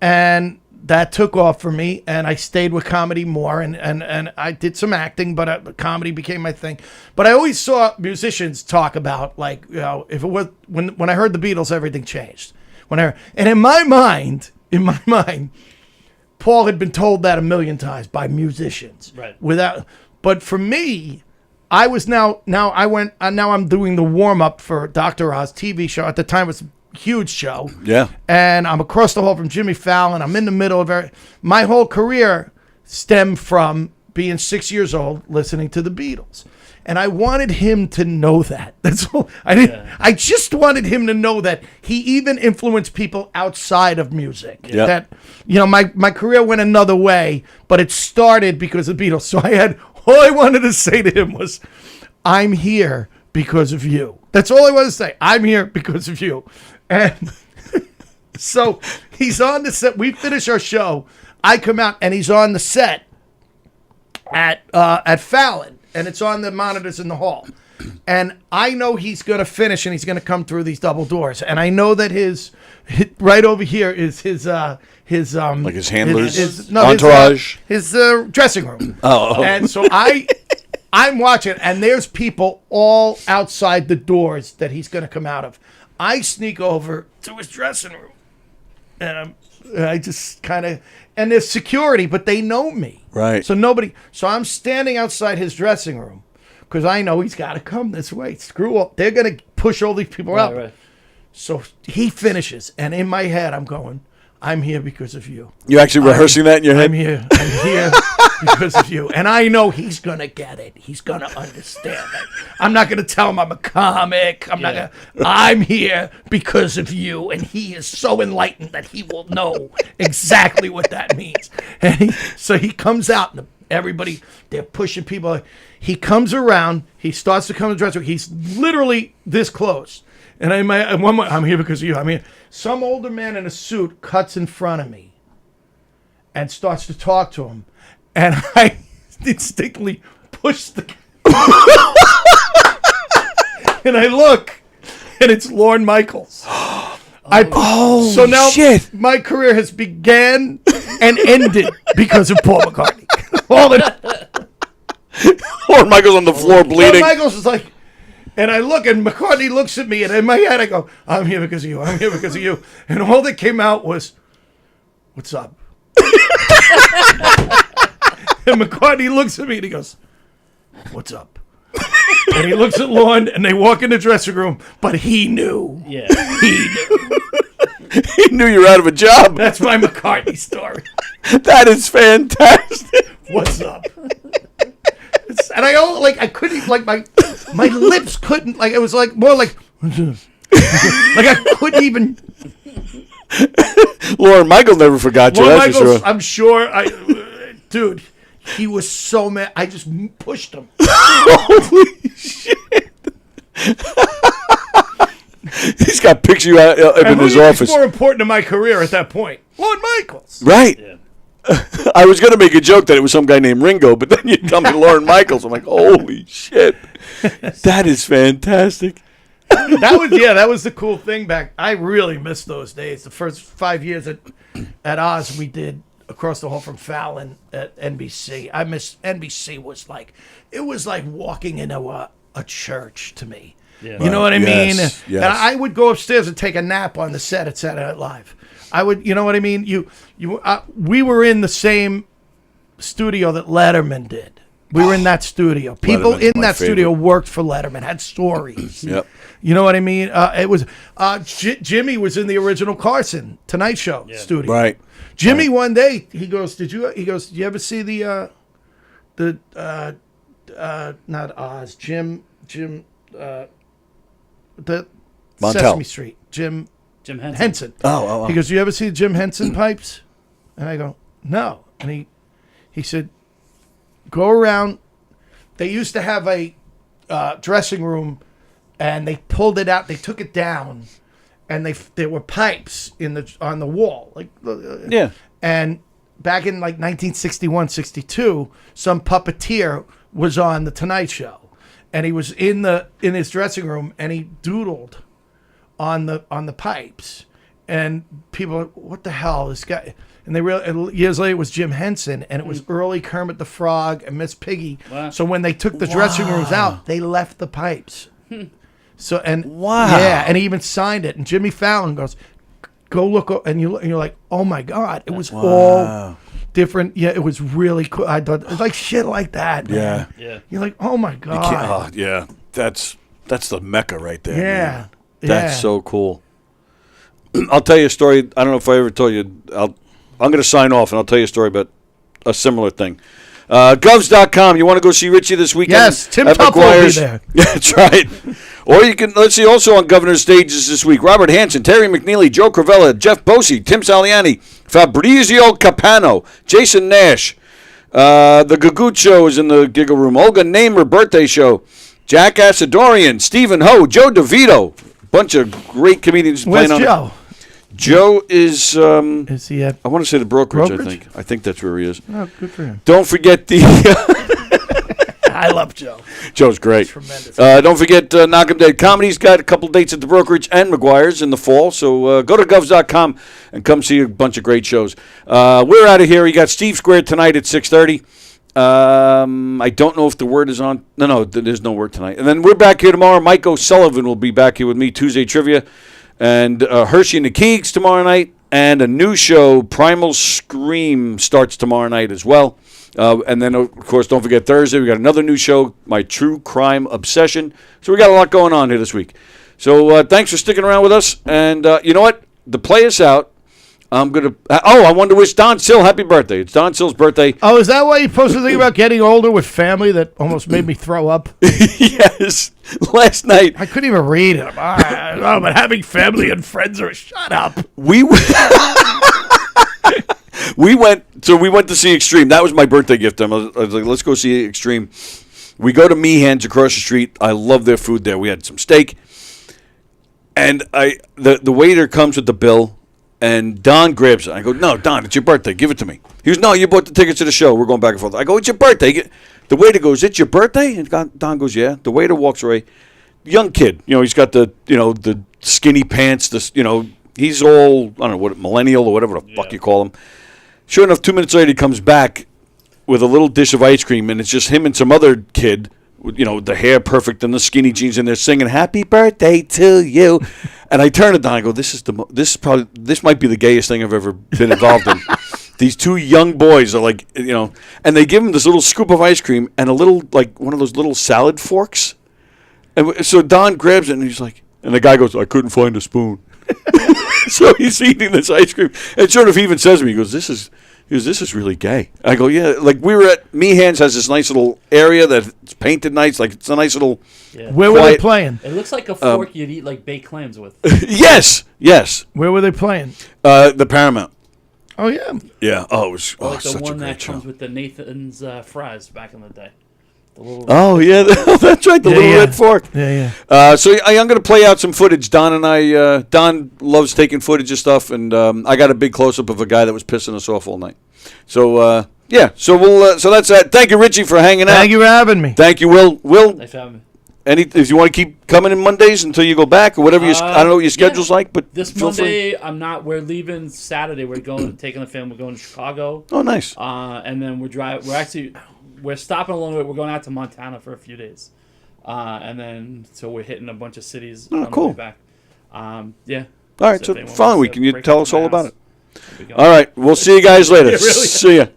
Speaker 9: and that took off for me, and I stayed with comedy more, and I did some acting, but comedy became my thing. But I always saw musicians talk about, like, if it was, when I heard the Beatles, everything changed. And in my mind, Paul had been told that a million times by musicians.
Speaker 6: Right.
Speaker 9: But for me, I was now I'm doing the warm up for Dr. Oz TV show. At the time, it was a huge show.
Speaker 2: Yeah.
Speaker 9: And I'm across the hall from Jimmy Fallon. I'm in the middle of my whole career stemmed from being 6 years old, listening to the Beatles. And I wanted him to know that. That's all. I just wanted him to know that he even influenced people outside of music.
Speaker 2: Yeah.
Speaker 9: That, my career went another way, but it started because of the Beatles. So all I wanted to say to him was, "I'm here because of you." That's all I wanted to say. I'm here because of you. And so he's on the set. We finish our show. I come out and he's on the set at Fallon. And it's on the monitors in the hall. And I know he's going to finish and he's going to come through these double doors. And I know that his right over here is his
Speaker 2: Like his handlers?
Speaker 9: no,
Speaker 2: Entourage?
Speaker 9: his dressing room.
Speaker 2: Oh.
Speaker 9: And so I'm watching, and there's people all outside the doors that he's going to come out of. I sneak over to his dressing room, and I just kind of, and there's security, but they know me.
Speaker 2: Right.
Speaker 9: So I'm standing outside his dressing room because I know he's got to come this way. Screw up. They're going to push all these people out.
Speaker 6: Right.
Speaker 9: So he finishes, and in my head, I'm going, I'm here because of you.
Speaker 2: You actually rehearsing that in your head?
Speaker 9: I'm here because of you. And I know he's going to get it. He's going to understand it. I'm not going to tell him I'm a comic. I'm here because of you. And he is so enlightened that he will know exactly what that means. And so he comes out, and everybody, they're pushing people. He comes around. He starts to come to the dressing room. He's literally this close. And I'm here because of you. I mean, some older man in a suit cuts in front of me and starts to talk to him. And I instinctively push the... and I look, and it's Lorne Michaels. So now
Speaker 2: shit.
Speaker 9: My career has began and ended because of Paul McCartney.
Speaker 2: Lorne Michaels on the floor bleeding.
Speaker 9: Lorne Michaels is like... And I look, and McCartney looks at me, and in my head I go, I'm here because of you, I'm here because of you. And all that came out was, what's up? And McCartney looks at me, and he goes, what's up? And he looks at Lorne, and they walk in the dressing room, but he knew.
Speaker 6: Yeah.
Speaker 9: He knew.
Speaker 2: He knew you were out of a job.
Speaker 9: That's my McCartney story.
Speaker 2: That is fantastic.
Speaker 9: What's up? And I couldn't, like, my lips couldn't, like, it was like, more like, like I couldn't even.
Speaker 2: Lorne Michaels never forgot you,
Speaker 9: Lorne
Speaker 2: that's for
Speaker 9: Michaels,
Speaker 2: sure.
Speaker 9: I'm sure, dude, he was so mad, I just pushed him.
Speaker 2: Holy shit. He's got pictures you up in his office.
Speaker 9: More important to my career at that point, Lorne Michaels.
Speaker 2: Right.
Speaker 6: Yeah.
Speaker 2: I was going to make a joke that it was some guy named Ringo, but then you come to Lorne Michaels. I'm like, holy shit. That is fantastic.
Speaker 9: That was the cool thing back. I really missed those days. The first 5 years at Oz we did across the hall from Fallon at NBC. I miss NBC. It was like walking into a church to me.
Speaker 6: Yeah.
Speaker 9: You know what I mean?
Speaker 2: Yes.
Speaker 9: And I would go upstairs and take a nap on the set at Saturday Night Live. I would, you know what I mean? We were in the same studio that Letterman did. We were in that studio. People
Speaker 2: Letterman's
Speaker 9: in
Speaker 2: my
Speaker 9: that studio
Speaker 2: favorite.
Speaker 9: worked for Letterman, had stories.
Speaker 2: Yep.
Speaker 9: You know what I mean? It was Jimmy was in the original Carson Tonight Show studio.
Speaker 2: Right.
Speaker 9: Jimmy one day he goes, "Did you ever see the not Oz, Jim the
Speaker 2: Montel.
Speaker 9: Sesame Street, Jim
Speaker 6: Henson.
Speaker 2: Oh.
Speaker 9: He goes, "You ever see Jim Henson pipes?" And I go, "No." And he said, "Go around." They used to have a dressing room, and they pulled it out. They took it down, and there were pipes on the wall, like
Speaker 2: Yeah.
Speaker 9: And back in like 1961, 62, some puppeteer was on the Tonight Show, and he was in his dressing room, and he doodled on the pipes, and people were like, what the hell, this guy? And years later it was Jim Henson, and it was early Kermit the Frog and Miss Piggy.
Speaker 6: Wow.
Speaker 9: So when they took the dressing rooms out, they left the pipes. So
Speaker 2: Wow.
Speaker 9: Yeah, and he even signed it. And Jimmy Fallon goes, "Go look," and you're like, "Oh my God!" It was all different. Yeah, it was really cool. I thought it was like shit like that. Man.
Speaker 6: Yeah.
Speaker 9: You're like, "Oh my God!"
Speaker 2: Yeah. That's the Mecca right there.
Speaker 9: Yeah.
Speaker 2: Man. That's
Speaker 9: Yeah.
Speaker 2: so cool. I'll tell you a story. I don't know if I ever told you. I'm going to sign off, and I'll tell you a story about a similar thing. Govs.com. You want to go see Richie this weekend?
Speaker 9: Yes, Tim
Speaker 2: at
Speaker 9: Tuffle will be
Speaker 2: McGuire's?
Speaker 9: there.
Speaker 2: Yeah, that's right. Or you can, let's see, also on Governor's stages this week, Robert Hansen, Terry McNeely, Joe Cravella, Jeff Bosey, Tim Saliani, Fabrizio Capano, Jason Nash. The Gagoot Show is in the Giggle Room. Olga Namer birthday show. Jack Asadorian, Stephen Ho, Joe DeVito. Bunch of great comedians
Speaker 9: Where's
Speaker 2: playing on
Speaker 9: Joe?
Speaker 2: Joe is
Speaker 9: He at?
Speaker 2: I want to say the brokerage,
Speaker 9: Brokerage?
Speaker 2: I think that's where he is.
Speaker 9: Oh, good for him.
Speaker 2: Don't forget the
Speaker 9: I love Joe.
Speaker 2: Joe's great.
Speaker 9: Tremendous.
Speaker 2: Don't forget, Knockem Dead Comedy's got a couple dates at the Brokerage and McGuire's in the fall. So go to govs.com and come see a bunch of great shows. We're out of here. You got Steve Squared tonight at 6:30. I don't know if the word is on. No, there's no word tonight. And then we're back here tomorrow. Mike O'Sullivan will be back here with me, Tuesday Trivia. And Hershey and the Keegs tomorrow night. And a new show, Primal Scream, starts tomorrow night as well. And then, of course, don't forget Thursday, we got another new show, My True Crime Obsession. So we got a lot going on here this week. So thanks for sticking around with us. And you know what? To play us out, I'm going to... I wanted to wish Don Sill happy birthday. It's Don Sill's birthday.
Speaker 9: Oh, is that why you posted a thing about getting older with family that almost made me throw up?
Speaker 2: Yes. Last night...
Speaker 9: I couldn't even read it. But having family and friends are... Shut up.
Speaker 2: We went to see Extreme. That was my birthday gift. I was like, let's go see Extreme. We go to Meehan's across the street. I love their food there. We had some steak. And the waiter comes with the bill. And Don grabs it. I go, no, Don, it's your birthday. Give it to me. He goes, no, you bought the tickets to the show. We're going back and forth. I go, it's your birthday. The waiter goes, it's your birthday? And Don goes, yeah. The waiter walks away. Young kid. He's got the skinny pants. He's all, I don't know, what millennial or whatever the fuck you call him. Sure enough, 2 minutes later, he comes back with a little dish of ice cream, and it's just him and some other kid with, the hair perfect and the skinny jeans, and they're singing "Happy Birthday to You." And I turn to Don. I go, "This might be the gayest thing I've ever been involved in." These two young boys are like, and they give him this little scoop of ice cream and a little, like one of those little salad forks. And so Don grabs it, and he's like, and the guy goes, "I couldn't find a spoon." So he's eating this ice cream, and sure enough, he even says to me, he goes, "This is really gay." I go, "Yeah." Like we were at Meehan's, has this nice little area that's painted nice, like it's a nice little.
Speaker 6: Yeah.
Speaker 9: Where were they playing?
Speaker 6: It looks like a fork you'd eat like baked clams with.
Speaker 2: Yes.
Speaker 9: Where were they playing?
Speaker 2: The Paramount.
Speaker 9: Oh yeah.
Speaker 2: Yeah. Oh, it was
Speaker 6: like the
Speaker 2: such
Speaker 6: one
Speaker 2: a great
Speaker 6: that
Speaker 2: show.
Speaker 6: comes with the Nathan's fries back in the day.
Speaker 2: Oh yeah, that's right. The little red fork.
Speaker 9: Yeah.
Speaker 2: So I'm going to play out some footage. Don and I. Don loves taking footage of stuff, and I got a big close up of a guy that was pissing us off all night. So yeah. So we'll. So that's that. Thank you, Richie, for hanging out.
Speaker 9: Thank you for having me.
Speaker 2: Thank you, Will.
Speaker 6: Thanks for having me.
Speaker 2: If you want to keep coming in Mondays until you go back or whatever, I don't know what your schedule's like, but
Speaker 6: this
Speaker 2: feel
Speaker 6: Monday
Speaker 2: free.
Speaker 6: I'm not. We're leaving Saturday. We're taking the family. We're going to Chicago.
Speaker 2: Oh, nice.
Speaker 6: And then we're stopping along the way. We're going out to Montana for a few days, and then so we're hitting a bunch of cities on the way back. Yeah.
Speaker 2: All right,
Speaker 6: so
Speaker 2: so following week, can you tell us all about it?
Speaker 6: it?
Speaker 2: All right, we'll see you guys later.
Speaker 6: Really?
Speaker 2: See ya.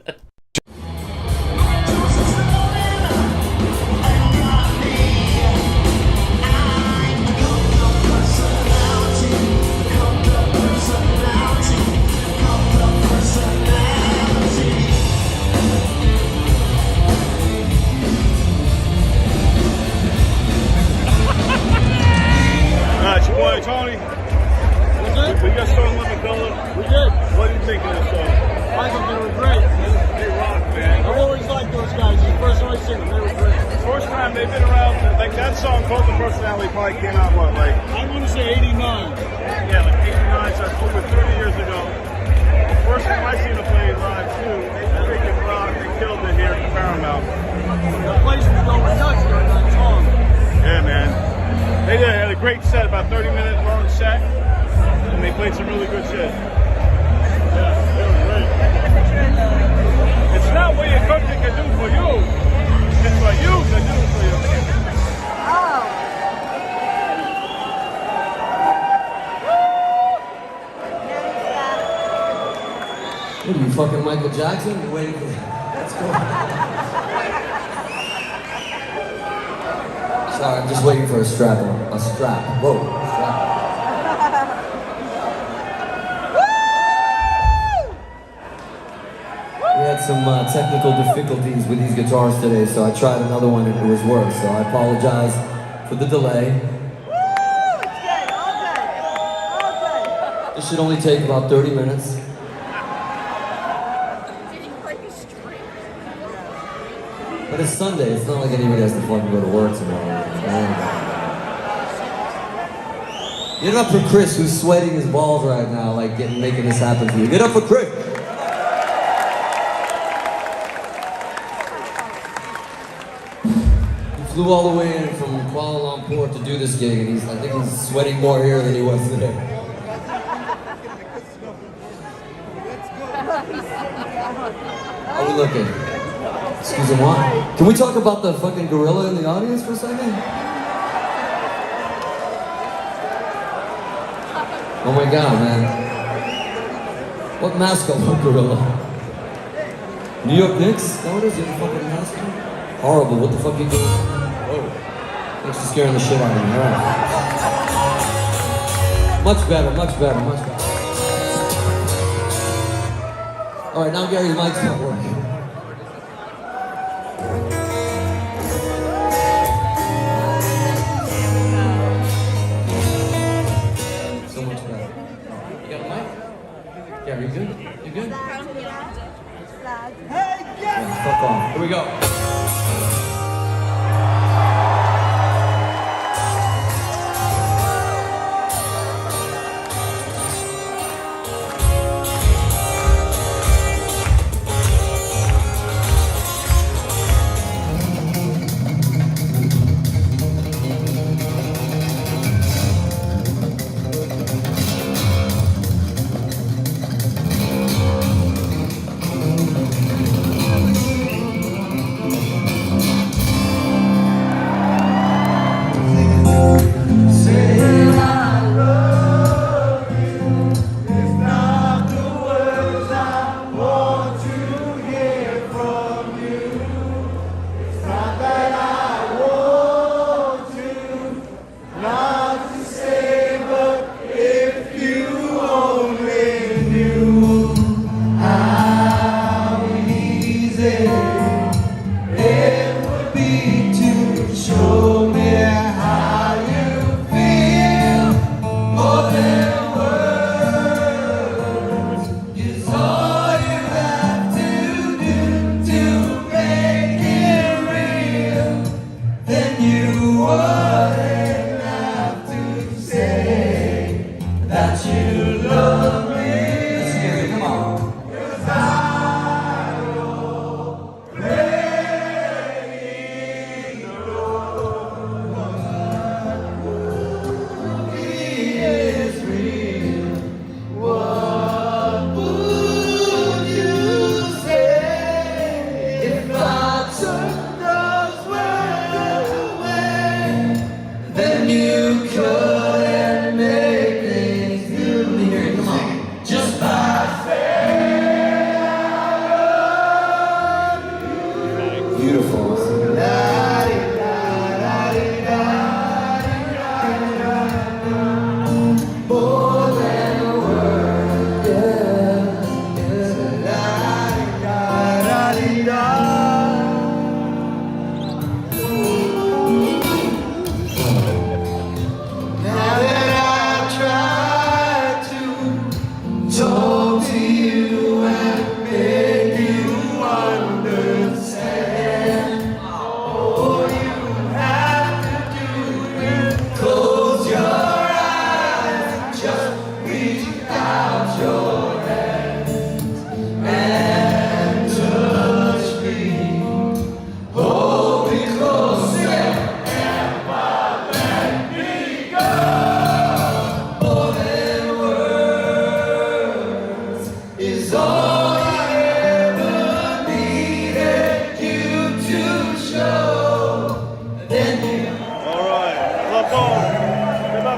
Speaker 11: It's your boy Tony. We got song Levittown. We did. What do you think of this song? I think they were great. They rock, man. I've always liked those guys. The first time I seen them, they were great. First time they've been around, like that song, Cult of Personality, probably came out, what, like? I want to say 89. Yeah, like 89, so that's over 30 years ago. The first time I seen them play live, too, they freaking rock. They killed it here at Paramount. The place was going nuts during that song. Yeah, man. They had a great set, about 30-minute long set, and they played some really good shit. Yeah, they were great. It's not what your country can do for you, it's what you can do for you.
Speaker 12: What are you, fucking Michael Jackson? You're waiting for... Let's go. Sorry, I'm just waiting for a strap. A strap. Whoa. Strap. We had some technical difficulties with these guitars today, so I tried another one and it was worse. So I apologize for the delay. This should only take about 30 minutes. But it's Sunday, it's not like anybody has to fucking go to work tomorrow. Get up for Chris, who's sweating his balls right now, like making this happen for you. Get up for Chris! flew all the way in from Kuala Lumpur to do this gig, and I think he's sweating more here than he was today. How are we looking? Excuse me, what? Can we talk about the fucking gorilla in the audience for a second? Oh my god, man. What mascot? What gorilla? New York Knicks? Is that what it is? You have a fucking mascot? Horrible. What the fuck you doing? Whoa. Thanks for scaring the shit out of me. All right. Much better, much better, much better. All right, now Gary's mic's not working. So much better. You got a mic? Gary, you good? You good? Yeah, fuck off. Here we go.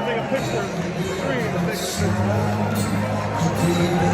Speaker 11: Take a picture. Screen. Take a picture.